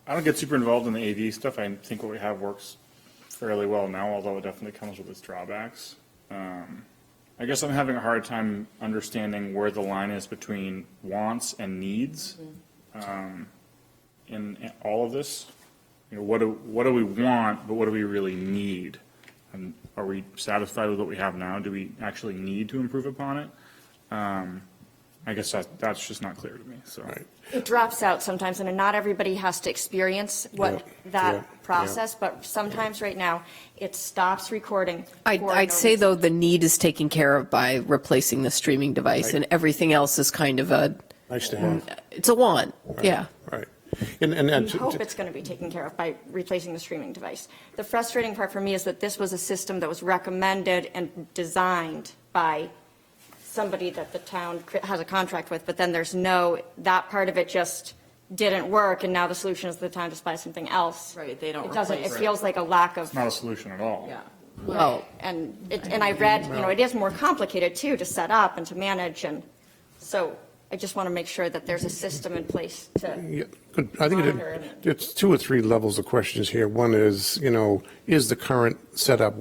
I don't get super involved in the AV stuff. I think what we have works fairly well now, although it definitely comes with its drawbacks. I guess I'm having a hard time understanding where the line is between wants and needs in all of this. What do we want, but what do we really need? And are we satisfied with what we have now? Do we actually need to improve upon it? I guess that's just not clear to me. So It drops out sometimes, and not everybody has to experience that process, but sometimes right now it stops recording. I'd say, though, the need is taken care of by replacing the streaming device, and everything else is kind of nice to have. It's a want, yeah. Right. We hope it's going to be taken care of by replacing the streaming device. The frustrating part for me is that this was a system that was recommended and designed by somebody that the town has a contract with, but then that part of it just didn't work, and now the solution is the town just buy something else. Right, they don't It doesn't, replace it feels like a lack of. it's not a solution at all. Yeah. Well, And I read, it is more complicated too to set up and to manage, and so I just want to make sure that there's a system in place to. Yeah, good. I think it's 2 or 3 levels of questions here. One is, is the current setup,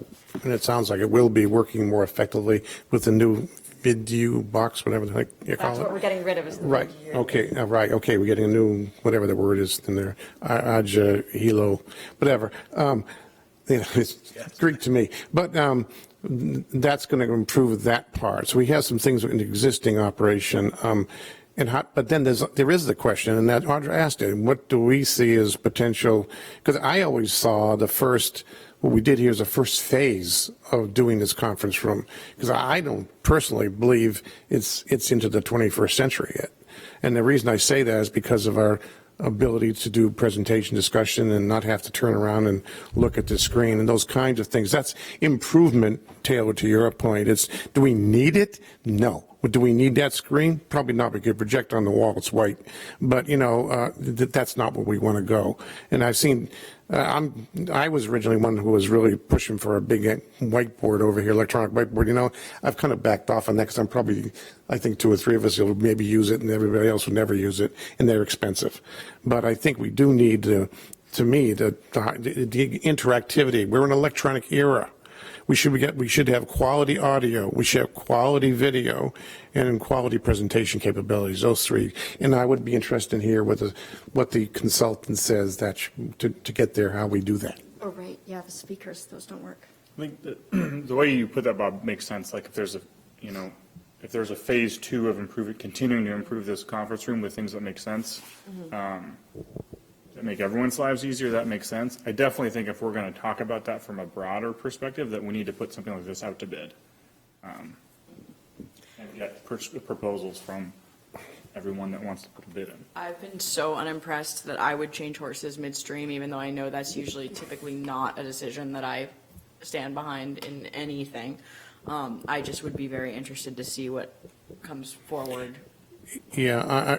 and it sounds like it will be working more effectively with the new video box, whatever the heck you call it? That's what we're getting rid of is the Right, video. okay, right, okay, we're getting a new, whatever the word is in there, Hilo, whatever. It's Greek to me. But that's going to improve that part. So we have some things in the existing operation. But then there is the question, and that Audra asked it, what do we see as potential? Because I always saw what we did here is the first phase of doing this conference room, because I don't personally believe it's into the 21st century yet. And the reason I say that is because of our ability to do presentation discussion and not have to turn around and look at the screen and those kinds of things. That's improvement, Taylor, to your point. Do we need it? No. Do we need that screen? Probably not. We could project on the wall. It's white. But, that's not where we want to go. And I've seen, I was originally one who was really pushing for a big whiteboard over here, electronic whiteboard. I've kind of backed off on that because I think 2 or 3 of us will maybe use it and everybody else will never use it, and they're expensive. But I think we do need the interactivity. We're in an electronic era. We should have quality audio, we should have quality video, and quality presentation capabilities, those 3. And I would be interested in hear what the consultant says to get there, how we do that. Oh, right, yeah, the speakers, those don't work. I think the way you put that, Bob, makes sense. Like if there's a phase 2 of continuing to improve this conference room with things that make sense, that make everyone's lives easier, that makes sense. I definitely think if we're going to talk about that from a broader perspective, that we need to put something like this out to bid. And get proposals from everyone that wants to put a bid in. I've been so unimpressed that I would change horses midstream, even though I know that's typically not a decision that I stand behind in anything. I just would be very interested to see what comes forward. Yeah,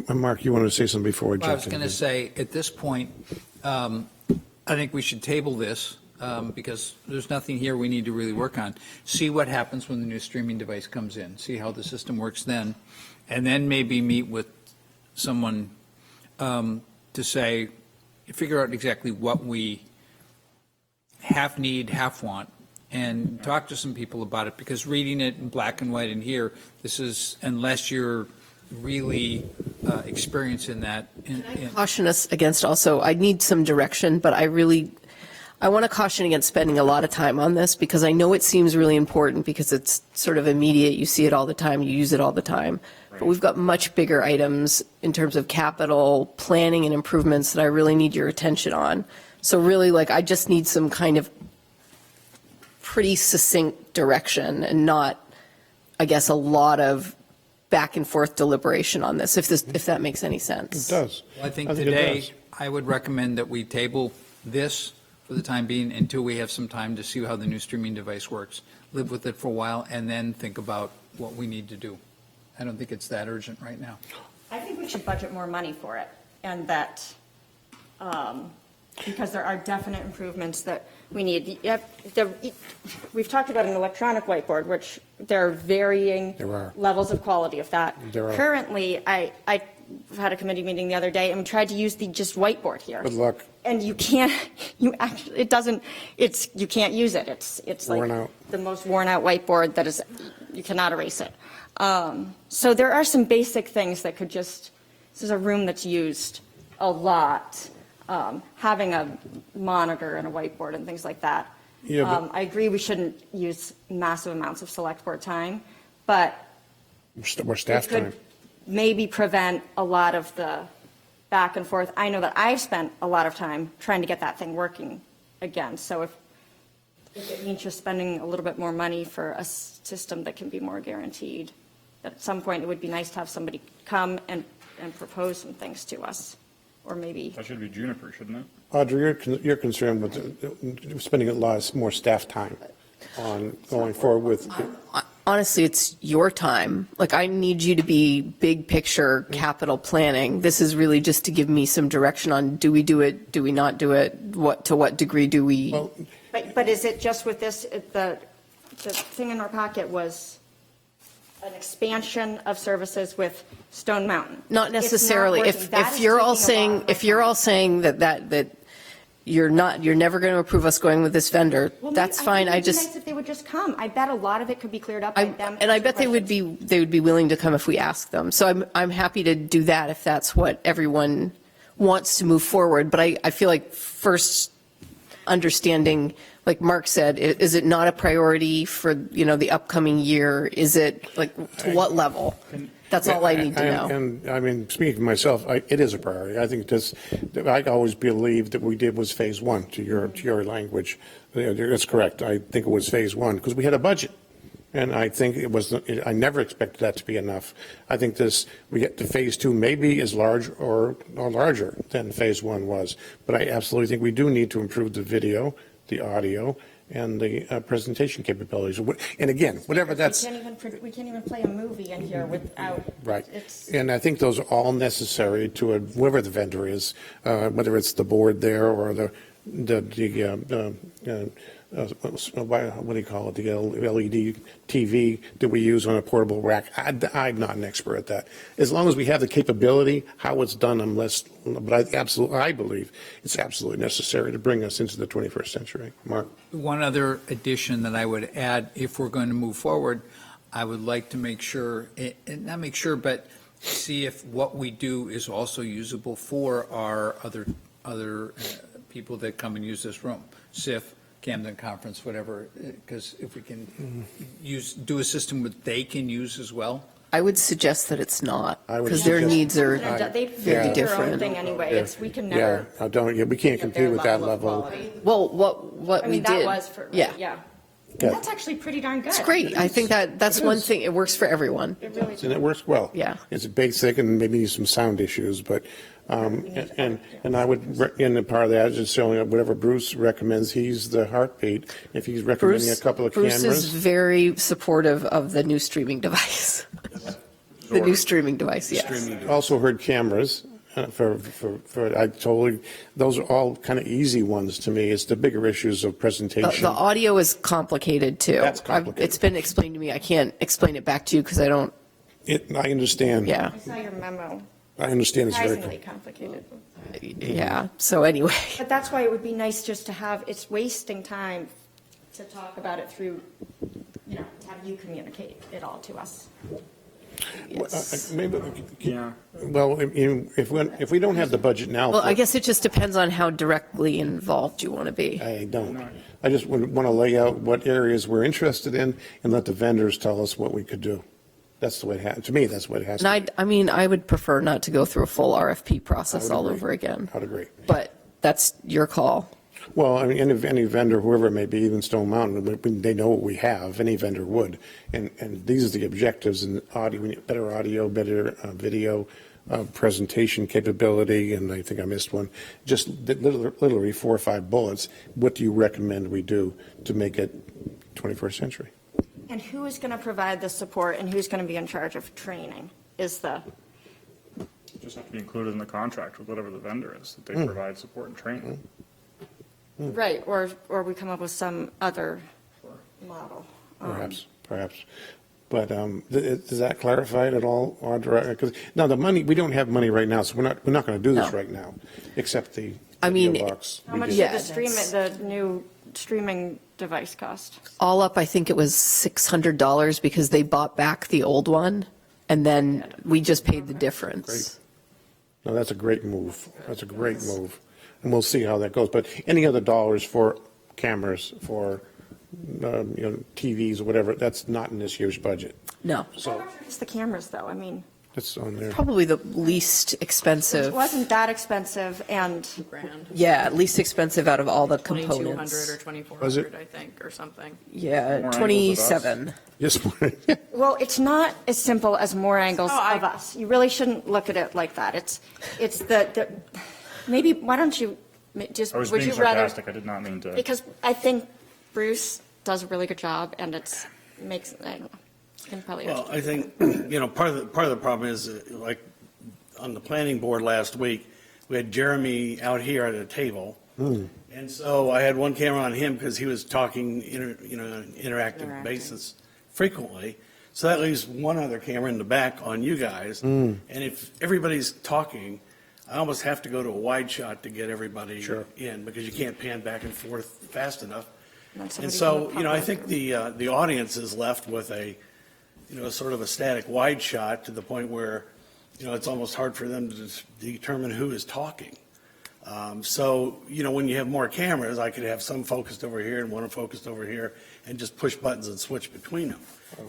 Mark, you wanted to say something before I jumped in? I was going to say, at this point, I think we should table this because there's nothing here we need to really work on. See what happens when the new streaming device comes in, see how the system works then, and then maybe meet with someone to say, figure out exactly what we half need, half want, and talk to some people about it, because reading it in black and white in here, this is, unless you're really experienced in that. Caution us against also, I need some direction, but I want to caution against spending a lot of time on this, because I know it seems really important because it's sort of immediate. You see it all the time, you use it all the time. But we've got much bigger items in terms of capital planning and improvements that I really need your attention on. So really, like, I just need some kind of pretty succinct direction and not, I guess, a lot of back and forth deliberation on this, if that makes any sense. It does. I think it today, does. I would recommend that we table this for the time being until we have some time to see how the new streaming device works. Live with it for a while and then think about what we need to do. I don't think it's that urgent right now. I think we should budget more money for it, and that, because there are definite improvements that we need. We've talked about an electronic whiteboard, which there are varying levels of quality of that. There are. Currently, I had a committee meeting the other day and we tried to use the just whiteboard here. Good luck. And you can't, you can't use it. It's like Worn out. the most worn out whiteboard that is, you cannot erase it. So there are some basic things that could just, this is a room that's used a lot, having a monitor and a whiteboard and things like that. Yeah, I agree we shouldn't use massive amounts of select board time, but more staff it could time. maybe prevent a lot of the back and forth. I know that I've spent a lot of time trying to get that thing working again. So if it means you're spending a little bit more money for a system that can be more guaranteed, that at some point it would be nice to have somebody come and propose some things to us, or maybe. That should be Juniper, shouldn't it? Audrey, you're concerned with spending a lot more staff time on going forward with. Honestly, it's your time. Like, I need you to be big picture capital planning. This is really just to give me some direction on, do we do it? Do we not do it? To what degree do we? Well, But is it just with this, the thing in our pocket was an expansion of services with Stone Mountain? Not necessarily. If you're all saying, that you're never going to approve us going with this vendor, that's fine. It'd be nice if they would just come. I bet a lot of it could be cleared up by them. And I bet they would be willing to come if we ask them. So I'm happy to do that if that's what everyone wants to move forward. But I feel like first understanding, like Mark said, is it not a priority for, the upcoming year? Is it, like, to what level? That's all I need to know. And I mean, speaking for myself, it is a priority. I think I always believed that we did was phase one, to your language. That's correct. I think it was phase one because we had a budget. And I think I never expected that to be enough. I think we get to phase two maybe is large or larger than phase one was. But I absolutely think we do need to improve the video, the audio, and the presentation capabilities. And again, whatever that's. We can't even play a movie in here without. Right. And I think those are all necessary to whoever the vendor is, whether it's the board there or what do you call it, the LED TV that we use on a portable rack. I'm not an expert at that. As long as we have the capability, how it's done, but I believe it's absolutely necessary to bring us into the 21st century. Mark? One other addition that I would add, if we're going to move forward, I would like to make sure, not make sure, but see if what we do is also usable for our other people that come and use this room. SIF, Camden Conference, whatever, because if we can do a system that they can use as well. I would suggest that it's not, because their needs are They very do their own different. thing anyway. We can never. We can't compete with that level. Well, what we did. That was for, yeah. yeah. That's actually pretty darn good. It's great. I think that's one thing. It works for everyone. It really And it works well. Yeah. It's basic and maybe some sound issues, but, and I would, in the part of that, just showing whatever Bruce recommends, he's the heartbeat. If he's recommending a couple of cameras. Bruce is very supportive of the new streaming device. The new streaming device, yes. Also heard cameras, I totally, those are all kind of easy ones to me. It's the bigger issues of presentation. The audio is complicated, too. That's complicated. It's been explained to me. I can't explain it back to you because I don't, I understand. yeah. I saw your memo. I understand it's very. Surprisingly complicated. Yeah, so anyway. But that's why it would be nice just to have, it's wasting time to talk about it through, to have you communicate it all to us. Maybe, Yeah. well, if we don't have the budget now. Well, I guess it just depends on how directly involved you want to be. I don't. I just want to lay out what areas we're interested in and let the vendors tell us what we could do. That's the way it has, to me, that's what it has to be. And I mean, I would prefer not to go through a full RFP process all over again. I would agree. But that's your call. Well, I mean, any vendor, whoever it may be, even Stone Mountain, they know what we have, any vendor would. And these are the objectives in audio, we need better audio, better video, presentation capability, and I think I missed one. Just literally 4 or 5 bullets. What do you recommend we do to make it 21st century? And who is going to provide the support and who's going to be in charge of training is the, Just have to be included in the contract with whatever the vendor is, that they provide support and training. right, or we come up with some other model. Perhaps. But does that clarify it at all, Audra? Because now the money, we don't have money right now, so we're not going to do this No. right now, except the I mean, video box. How much Yeah, did the new streaming device cost? All up, I think it was $600 because they bought back the old one, and then we just paid the difference. No, that's a great move. That's a great move. And we'll see how that goes. But any other dollars for cameras, for TVs or whatever, that's not in this year's budget. No, So It's the cameras, though. I mean, it's on there. probably the least it expensive. wasn't that expensive, and Grand. Yeah, least expensive out of all the 2,200 components. or Was it? 2,400, I think, or something. Yeah, More angles of us. 27. Yes, well, it's not as simple as more angles Oh, of us. You really shouldn't look at it like that. It's the maybe, why don't you just, I was would being you rather? sarcastic, I did not mean to. Because I think Bruce does a really good job, and makes, I don't know. You can probably. Well, I think, part of the problem is, like, on the planning board last week, we had Jeremy out here at a table. And so I had one camera on him because he was talking, on an interactive basis frequently. So that leaves one other camera in the back on you guys. And if everybody's talking, I almost have to go to a wide shot to get everybody in because you can't pan back and forth fast enough. And so, I think the audience is left with a, sort of a static wide shot to the point where, it's almost hard for them to determine who is talking. So, when you have more cameras, I could have some focused over here and one focused over here and just push buttons and switch between them.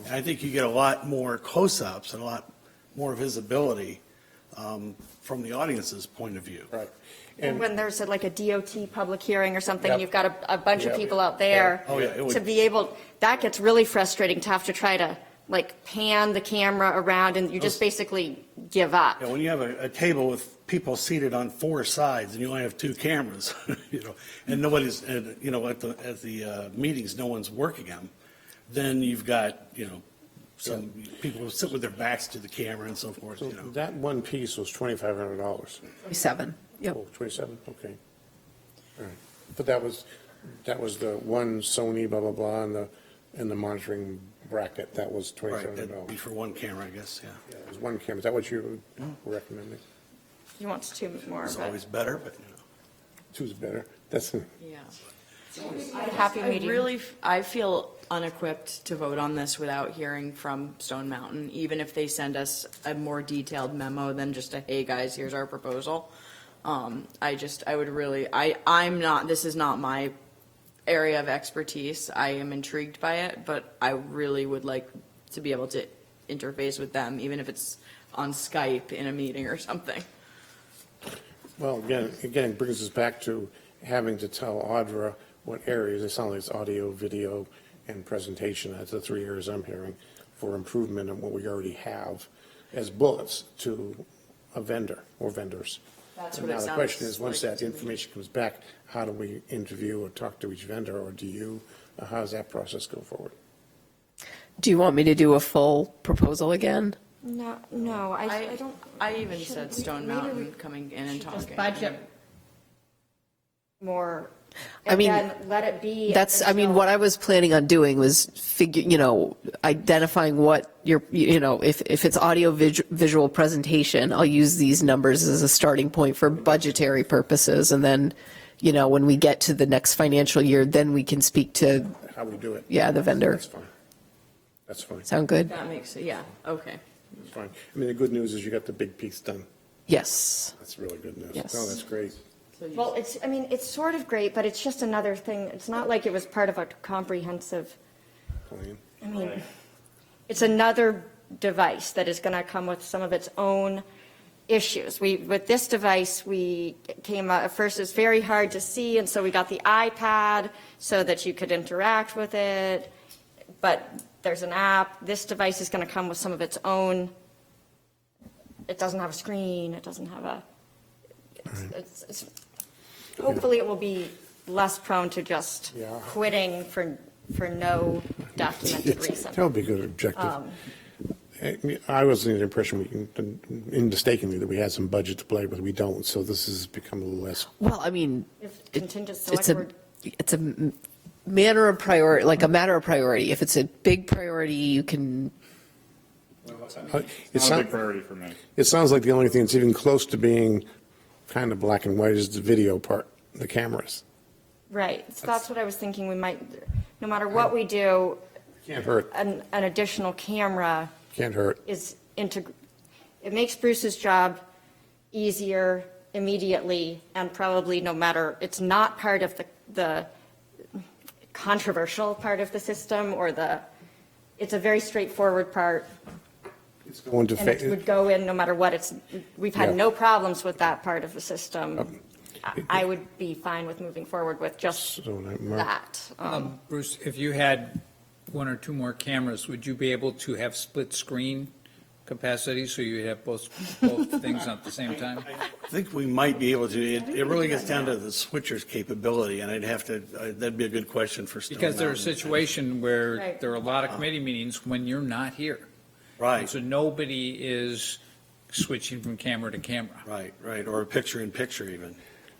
And I think you get a lot more close-ups and a lot more visibility from the audience's point of view. Right. And when there's like a DOT public hearing or something, Yep. you've got a bunch of Yep. people out there. Oh, yeah, it would- To be able, that gets really frustrating to have to try to like pan the camera around and you just basically give up. When you have a table with people seated on 4 sides and you only have 2 cameras, and nobody's, at the meetings, no one's working them, then you've got, some people who sit with their backs to the camera and so forth, So that one piece was $2,500. 27. Yep. Oh, 27, okay. All right. But that was the one Sony blah, blah, blah, and the monitoring bracket, that was right, that'd be $2,700. for one camera, I guess, yeah. Yeah, it was one camera. Is that what you were recommending? He wants 2 more, It's but always better, but, 2's better. That's, Yeah. happy medium. I feel unequipped to vote on this without hearing from Stone Mountain, even if they send us a more detailed memo than just a, hey, guys, here's our proposal. This is not my area of expertise. I am intrigued by it, but I really would like to be able to interface with them, even if it's on Skype in a meeting or something. well, again, it brings us back to having to tell Audra what areas, it sounds like it's audio, video, and presentation. That's the 3 areas I'm hearing for improvement in what we already have as bullets to a vendor or vendors. That's And what it now the sounds question is, once like that to me. information comes back, how do we interview or talk to each vendor, or do you, how does that process go forward? Do you want me to do a full proposal again? No, I don't. I even Should said we- Stone maybe Mountain we coming in and Just talking. budget more. I And mean, then let it be. I mean, what I was planning on doing was identifying what if it's audio visual presentation, I'll use these numbers as a starting point for budgetary purposes. And then, when we get to the next financial year, then we can speak to, How we do it. yeah, the vendor. That's fine. That's fine. Sound good? That makes it, yeah, okay. That's fine. I mean, the good news is you got the big piece done. Yes. That's really good news. Yes. Oh, that's great. Well, it's sort of great, but it's just another thing. It's not like it was part of a comprehensive, Plan. it's another device that is going to come with some of its own issues. With this device, we came out, at first it's very hard to see, and so we got the iPad so that you could interact with it, but there's an app. This device is going to come with some of its own, it doesn't have a screen, it doesn't have hopefully it will be less prone to just quitting for no documented reason. That would be a good objective. I was under the impression, mistakenly, that we had some budget to play with. We don't, so this has become a little less. Well, I mean, If contingent it's select board. a matter of priority, like a matter of priority. If it's a big priority, you can. It's not a big priority for me. It sounds like the only thing that's even close to being kind of black and white is the video part, the cameras. Right, so that's what I was thinking, we might, no matter what we do, Can't hurt. an additional camera Can't hurt. is it makes Bruce's job easier immediately, and probably no matter, it's not part of the controversial part of the system, or it's a very straightforward part, It's going to and it would go in no matter what. We've had no problems with that part of the system. I would be fine with moving forward with just that. Bruce, if you had one or two more cameras, would you be able to have split screen capacity so you'd have both things at the same time? I think we might be able to. It really gets down to the switcher's capability, and that'd be a good question for Stone Because there's a Mountain. situation where Right. there are a lot of committee meetings when you're not here. Right. And so nobody is switching from camera to camera. Right, or picture-in-picture even.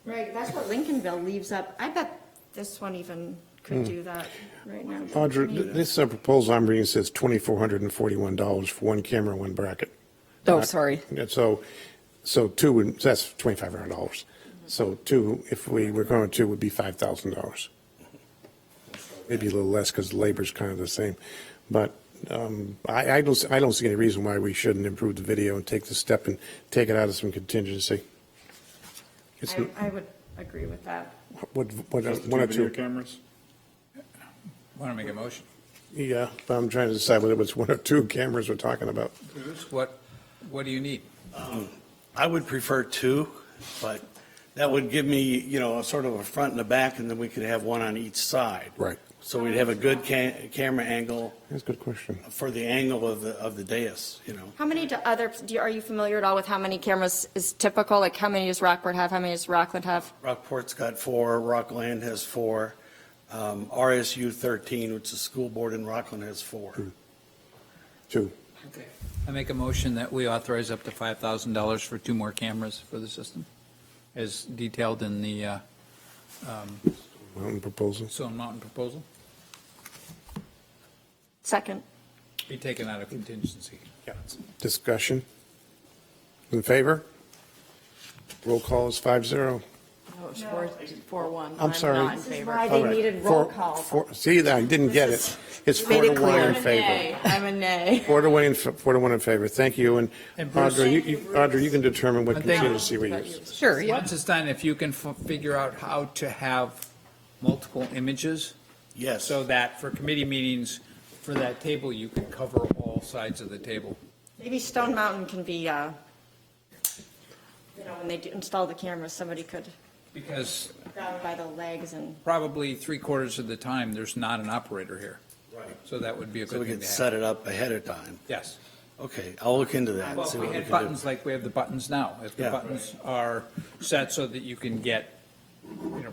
Right, that's what Lincolnville leaves up. I bet this one even could do that right now. Audra, this proposal I'm reading says $2,441 for one camera, one bracket. Oh, sorry. And so two, that's $2,500. So two, if we were going to, would be $5,000. Maybe a little less because labor's kind of the same. But I don't see any reason why we shouldn't improve the video and take the step and take it out of some contingency. I would agree with that. What, Just the one or video two? cameras? Want to make a motion? Yeah, but I'm trying to decide whether it's one or two cameras we're talking about. Bruce, what do you need? I would prefer two, but that would give me, a sort of a front and a back, and then we could have one on each side. Right. So we'd have a good camera angle That's a good question. for the angle of the dais, How many are you familiar at all with how many cameras is typical? Like how many does Rockport have? How many does Rockland have? Rockport's got 4, Rockland has 4, RSU 13, which is the school board in Rockland, has 4. Two. I make a motion that we authorize up to $5,000 for two more cameras for the system, as detailed in the Mountain proposal. Stone Mountain proposal. Second. Be taken out of contingency. Yeah. Discussion? In favor? Roll call is 5-0. No, it was 4-1. I'm sorry. not in This is favor. why they needed roll call. See, I didn't get it. It's Made it 4-1 clear. in favor. I'm a nay. 4-1 in favor. Thank you. And And Bruce- Audra, you can determine what One thing- contingency we use. Sure, yeah. Once it's done, if you can figure out how to have multiple images, Yes. so that for committee meetings, for that table, you can cover all sides of the table. Maybe Stone Mountain can be, when they install the cameras, somebody could Because grab by the legs and. probably 3/4 of the time, there's not an operator here. Right. So that would be a So good we thing could to have. set it up ahead of time. Yes. Okay, I'll look into that. and Well, see if we what had can do. buttons like we have the buttons now, if the Yeah. buttons are set so that you can get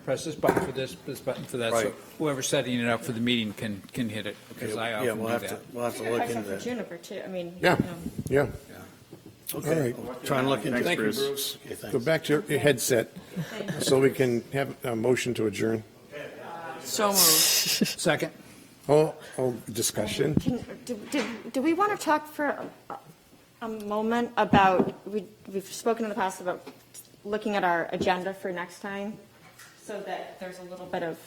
press this button for this button for that. So Right. whoever's setting it up for the meeting can hit it, because I Yeah, often we'll do have that. to, we'll have to I look got into for that. Juniper too, I mean. Yeah, you know. yeah. Okay, All right. I'll try and look into it. Thanks, Bruce. Okay, Go thanks. back to your headset so we can have a motion to adjourn. So moved. Second? Oh, discussion. Do we want to talk for a moment about, we've spoken in the past about looking at our agenda for next time, so that there's a little bit of,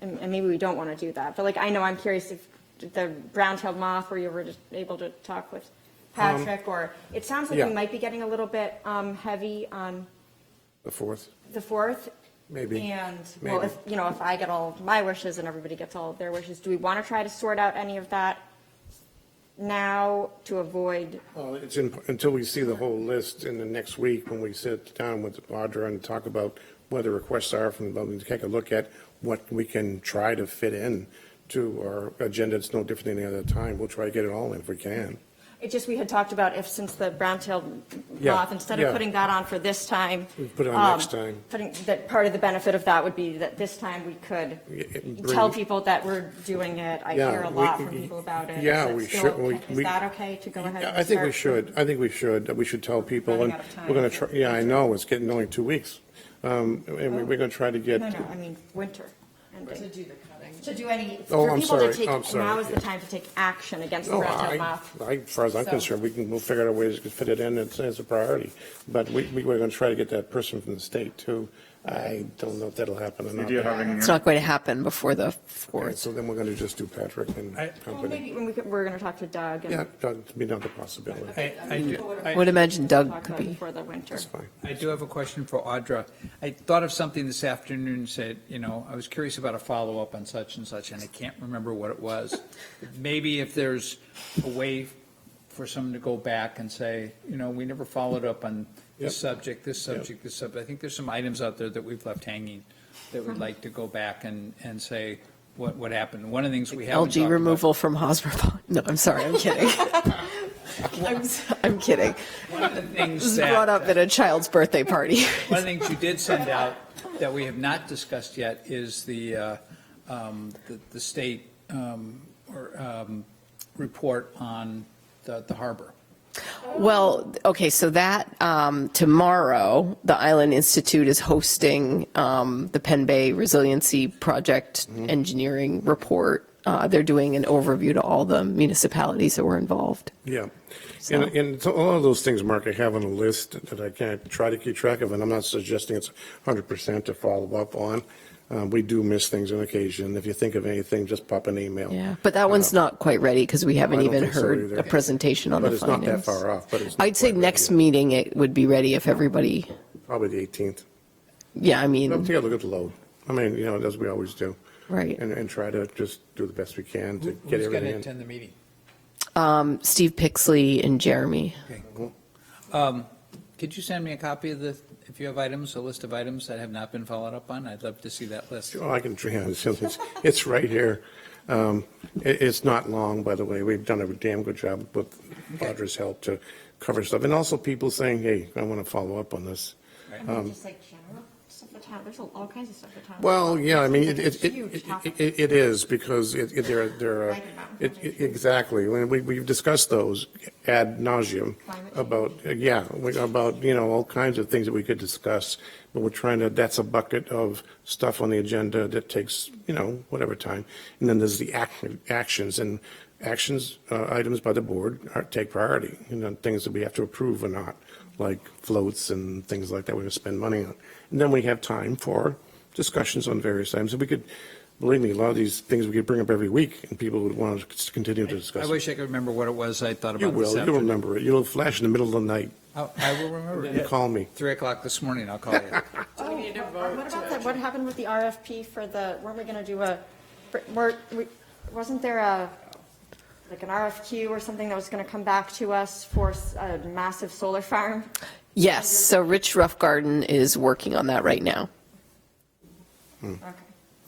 and maybe we don't want to do that, but like, I know I'm curious if the brown-tailed moth, where you were just able to talk with Patrick, or, it sounds like yeah. we might be getting a little bit heavy on The 4th, the 4th. maybe. And, well, Maybe. if I get all of my wishes and everybody gets all of their wishes, do we want to try to sort out any of that now to avoid? Well, it's until we see the whole list in the next week, when we sit down with Audra and talk about what the requests are from them, to take a look at what we can try to fit in to our agenda. It's no different than any other time. We'll try to get it all in if we can. It just, we had talked about if, since the brown-tailed Yeah, moth, instead of yeah. putting that on for this time. We put it on next time. That part of the benefit of that would be that this time we could tell people that we're doing it. I Yeah, hear a lot from people about it. yeah, Is that we still should- okay? we- Is that okay to go ahead? Yeah, and I think we start? should. I think we should. We should tell people, Running and out of time. we're going to try, yeah, I know, it's getting only 2 weeks. And we're going to try to get. No, I mean, winter. ending. To do the cutting. To do any, Oh, for I'm people sorry. to take, I'm sorry. now is the time to take action against the No, brown-tailed moth. as far as I'm So- concerned, we'll figure out ways to fit it in as a priority. But we're going to try to get that person from the state too. I don't know if that'll happen or not. Idea of having It's not going to happen before the Okay, 4th. so then we're going to just do Patrick and Well, company. maybe when we're going to talk to Doug and. Yeah, that'd be another possibility. I would imagine Doug Talk could about it be. before the winter. That's fine. I do have a question for Audra. I thought of something this afternoon and said, I was curious about a follow-up on such and such, and I can't remember what it was. Maybe if there's a way for someone to go back and say, we never followed up on this subject, this subject, this subject. I think there's some items out there that we've left hanging that we'd like to go back and say what happened. One of the things we haven't Algae talked removal from Hosmer Pond. No, I'm sorry, I'm kidding. I'm kidding. One of the things This was that, brought up at a child's birthday party. one of the things you did send out that we have not discussed yet is the state report on the harbor. Well, okay, so that tomorrow, the Island Institute is hosting the Penn Bay Resiliency Project engineering report. They're doing an overview to all the municipalities that were involved. Yeah. So- And so all of those things, Mark, I have on a list that I can't try to keep track of, and I'm not suggesting it's 100% to follow up on. We do miss things on occasion. If you think of anything, just pop an email. Yeah, but that one's not quite ready because we haven't I don't even think so heard either. a presentation on the But it's not findings. that far off, but it's not I'd say quite next ready meeting it would be ready if everybody, yet. Probably the 18th. yeah, I But mean, take a look at the load. I mean, as we always do. right. And try to just do the best we can to Who's get going everything to in. attend the meeting? Steve Pixley and Jeremy. Okay. Could you send me a copy of if you have items, a list of items that have not been followed up on? I'd love to see that list. Oh, I can, it's right here. It's not long, by the way. We've done a damn good job with Audra's help to cover stuff. And also people saying, hey, I want to follow up on this. Just like general stuff for town, there's all kinds of stuff for town. Well, yeah, I mean, It's a huge topic. it is, because exactly. When we've discussed those ad nauseum Climate change. about, all kinds of things that we could discuss. But we're trying to, that's a bucket of stuff on the agenda that takes, whatever time. And then there's the actions, and actions, items by the board take priority, things that we have to approve or not, like floats and things like that we're going to spend money on. And then we have time for discussions on various items. And we could, believe me, a lot of these things we could bring up every week, and people would want to continue to discuss. I wish I could remember what it was I thought You about this will, you'll afternoon. remember it. You'll flash in the middle of the night. I will remember You it. call me. 3 o'clock this morning, I'll call you. We need to vote What to about that, what happened with the RFP for weren't we going to do wasn't there an RFQ or something that was going to come back to us for a massive solar farm? Yes, so Rich Roughgarden is working on that right now. Okay.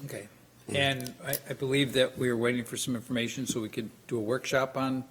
Okay. And I believe that we were waiting for some information so we could do a workshop on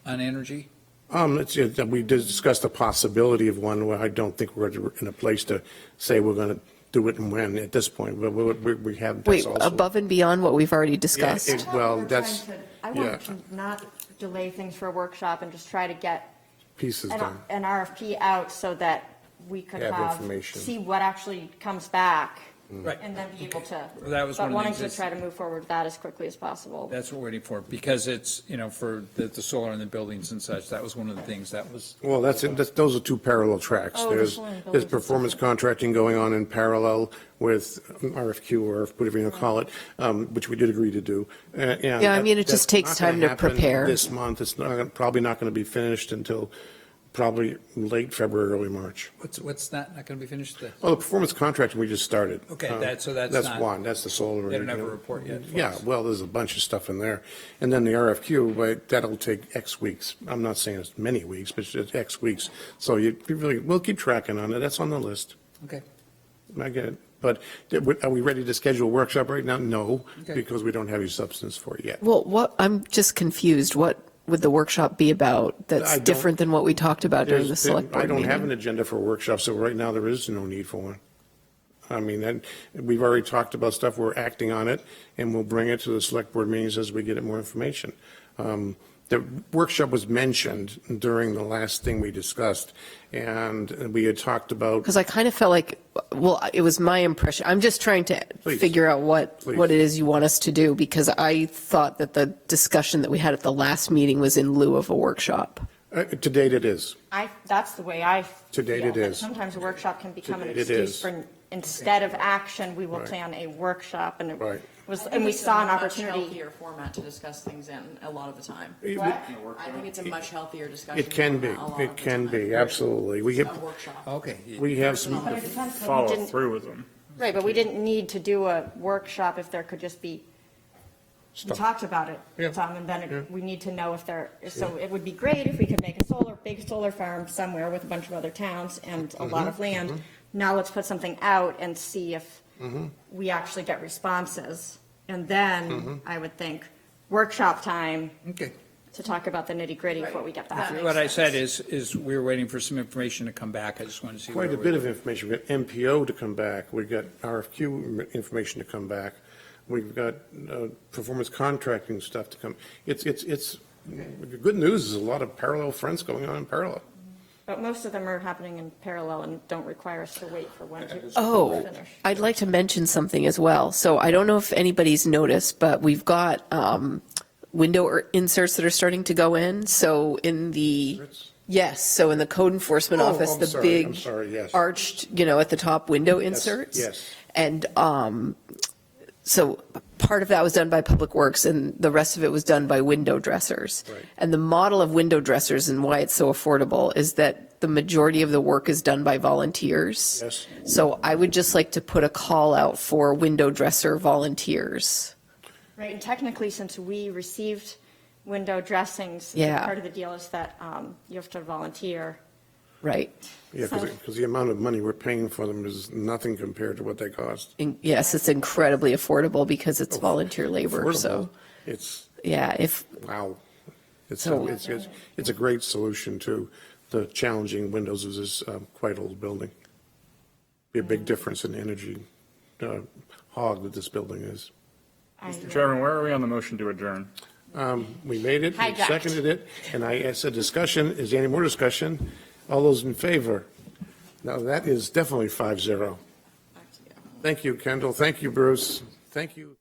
energy. We discussed the possibility of one where I don't think we're in a place to say we're going to do it and when at this point, but we have. that's Wait, also- above and beyond what we've already discussed? Yeah, well, that's, I want to not delay things for a workshop and just try to get pieces done. an RFP out so that we could Have information. see what actually comes back. Right. And then be able to, Well, that was but one of the wanting things to try to move forward with that as quickly as possible. That's what we're waiting for, because it's, for the solar and the buildings and such, that was one of the things that was. Well, those are two parallel tracks. Oh, There's the buildings and performance stuff. contracting going on in parallel with RFQ or whatever you want to call it, which we did agree to do. Yeah, I mean, it just takes time to prepare. This month, it's probably not going to be finished until probably late February, early March. What's not going to be finished? Well, the performance contracting we just started. Okay, that's That's not- one, that's the solar. They don't have a report yet for Yeah, us. well, there's a bunch of stuff in there. And then the RFQ, but that'll take X weeks. I'm not saying it's many weeks, but it's X weeks. So we'll keep tracking on it. That's on the list. Okay. I get it. But are we ready to schedule a workshop right now? No, Okay. because we don't have any substance for it yet. Well, I'm just confused. What would the workshop be about I that's don't- different than what we talked about during the select board I don't meeting? have an agenda for a workshop, so right now there is no need for one. I mean, we've already talked about stuff, we're acting on it, and we'll bring it to the select board meetings as we get more information. The workshop was mentioned during the last thing we discussed, and we had talked about. Because I kind of felt like, well, it was my impression. I'm just trying to Please. figure out what Please. it is you want us to do, because I thought that the discussion that we had at the last meeting was in lieu of a workshop. To date, it is. That's the way I To date, feel, it that is. sometimes a workshop can become an date, it excuse is. for, instead of action, we will Right. plan a workshop, and Right. we saw an Much opportunity. healthier format to discuss things in a lot of the time. What? I think it's a much healthier discussion. It can be, format a lot it of the can time. be, absolutely. We A have, workshop. Okay. we have some, But it depends, we Follow didn't- through with them. Right, but we didn't need to do a workshop if there could just be, we Stuff. talked about it, Yeah. Tom, and then Yeah. we need to know if there, so it would be great if we could make a big solar farm somewhere with a bunch of other towns and a lot of land. Now let's put something out and see if we actually get responses. And then I would think workshop time Okay. to talk about the nitty gritty of what we get back. What I said is we're waiting for some information to come back. I just wanted to see. quite a where bit we- of information. We've got MPO to come back, we've got RFQ information to come back, we've got performance contracting stuff to come. It's, the good news is a lot of parallel fronts going on in parallel. But most of them are happening in parallel and don't require us to wait for one to Oh, finish. I'd like to mention something as well. So I don't know if anybody's noticed, but we've got window inserts that are starting to go in. So in the, yes, so in the code enforcement Oh, office, I'm the sorry, I'm big sorry, yes. arched, at the top window inserts. yes. And so part of that was done by Public Works and the rest of it was done by window dressers. Right. And the model of window dressers and why it's so affordable is that the majority of the work is done by volunteers. Yes. So I would just like to put a call out for window dresser volunteers. Right, and technically, since we received window dressings, Yeah. part of the deal is that you have to volunteer. Right. Yeah, because the amount of money we're paying for them is nothing compared to what they cost. Yes, it's incredibly affordable because it's volunteer labor, so, Affordable. It's, yeah, wow. It's, So- it's a great solution to the challenging windows of this quite old building. Be a big difference in energy hog that this building is. Mr. Chairman, where are we on the motion to adjourn? We made it, we Hijacked. seconded it, and I said discussion, is there any more discussion? All those in favor? Now, that is definitely 5-0. Thank you, Kendall, thank you, Bruce, thank you.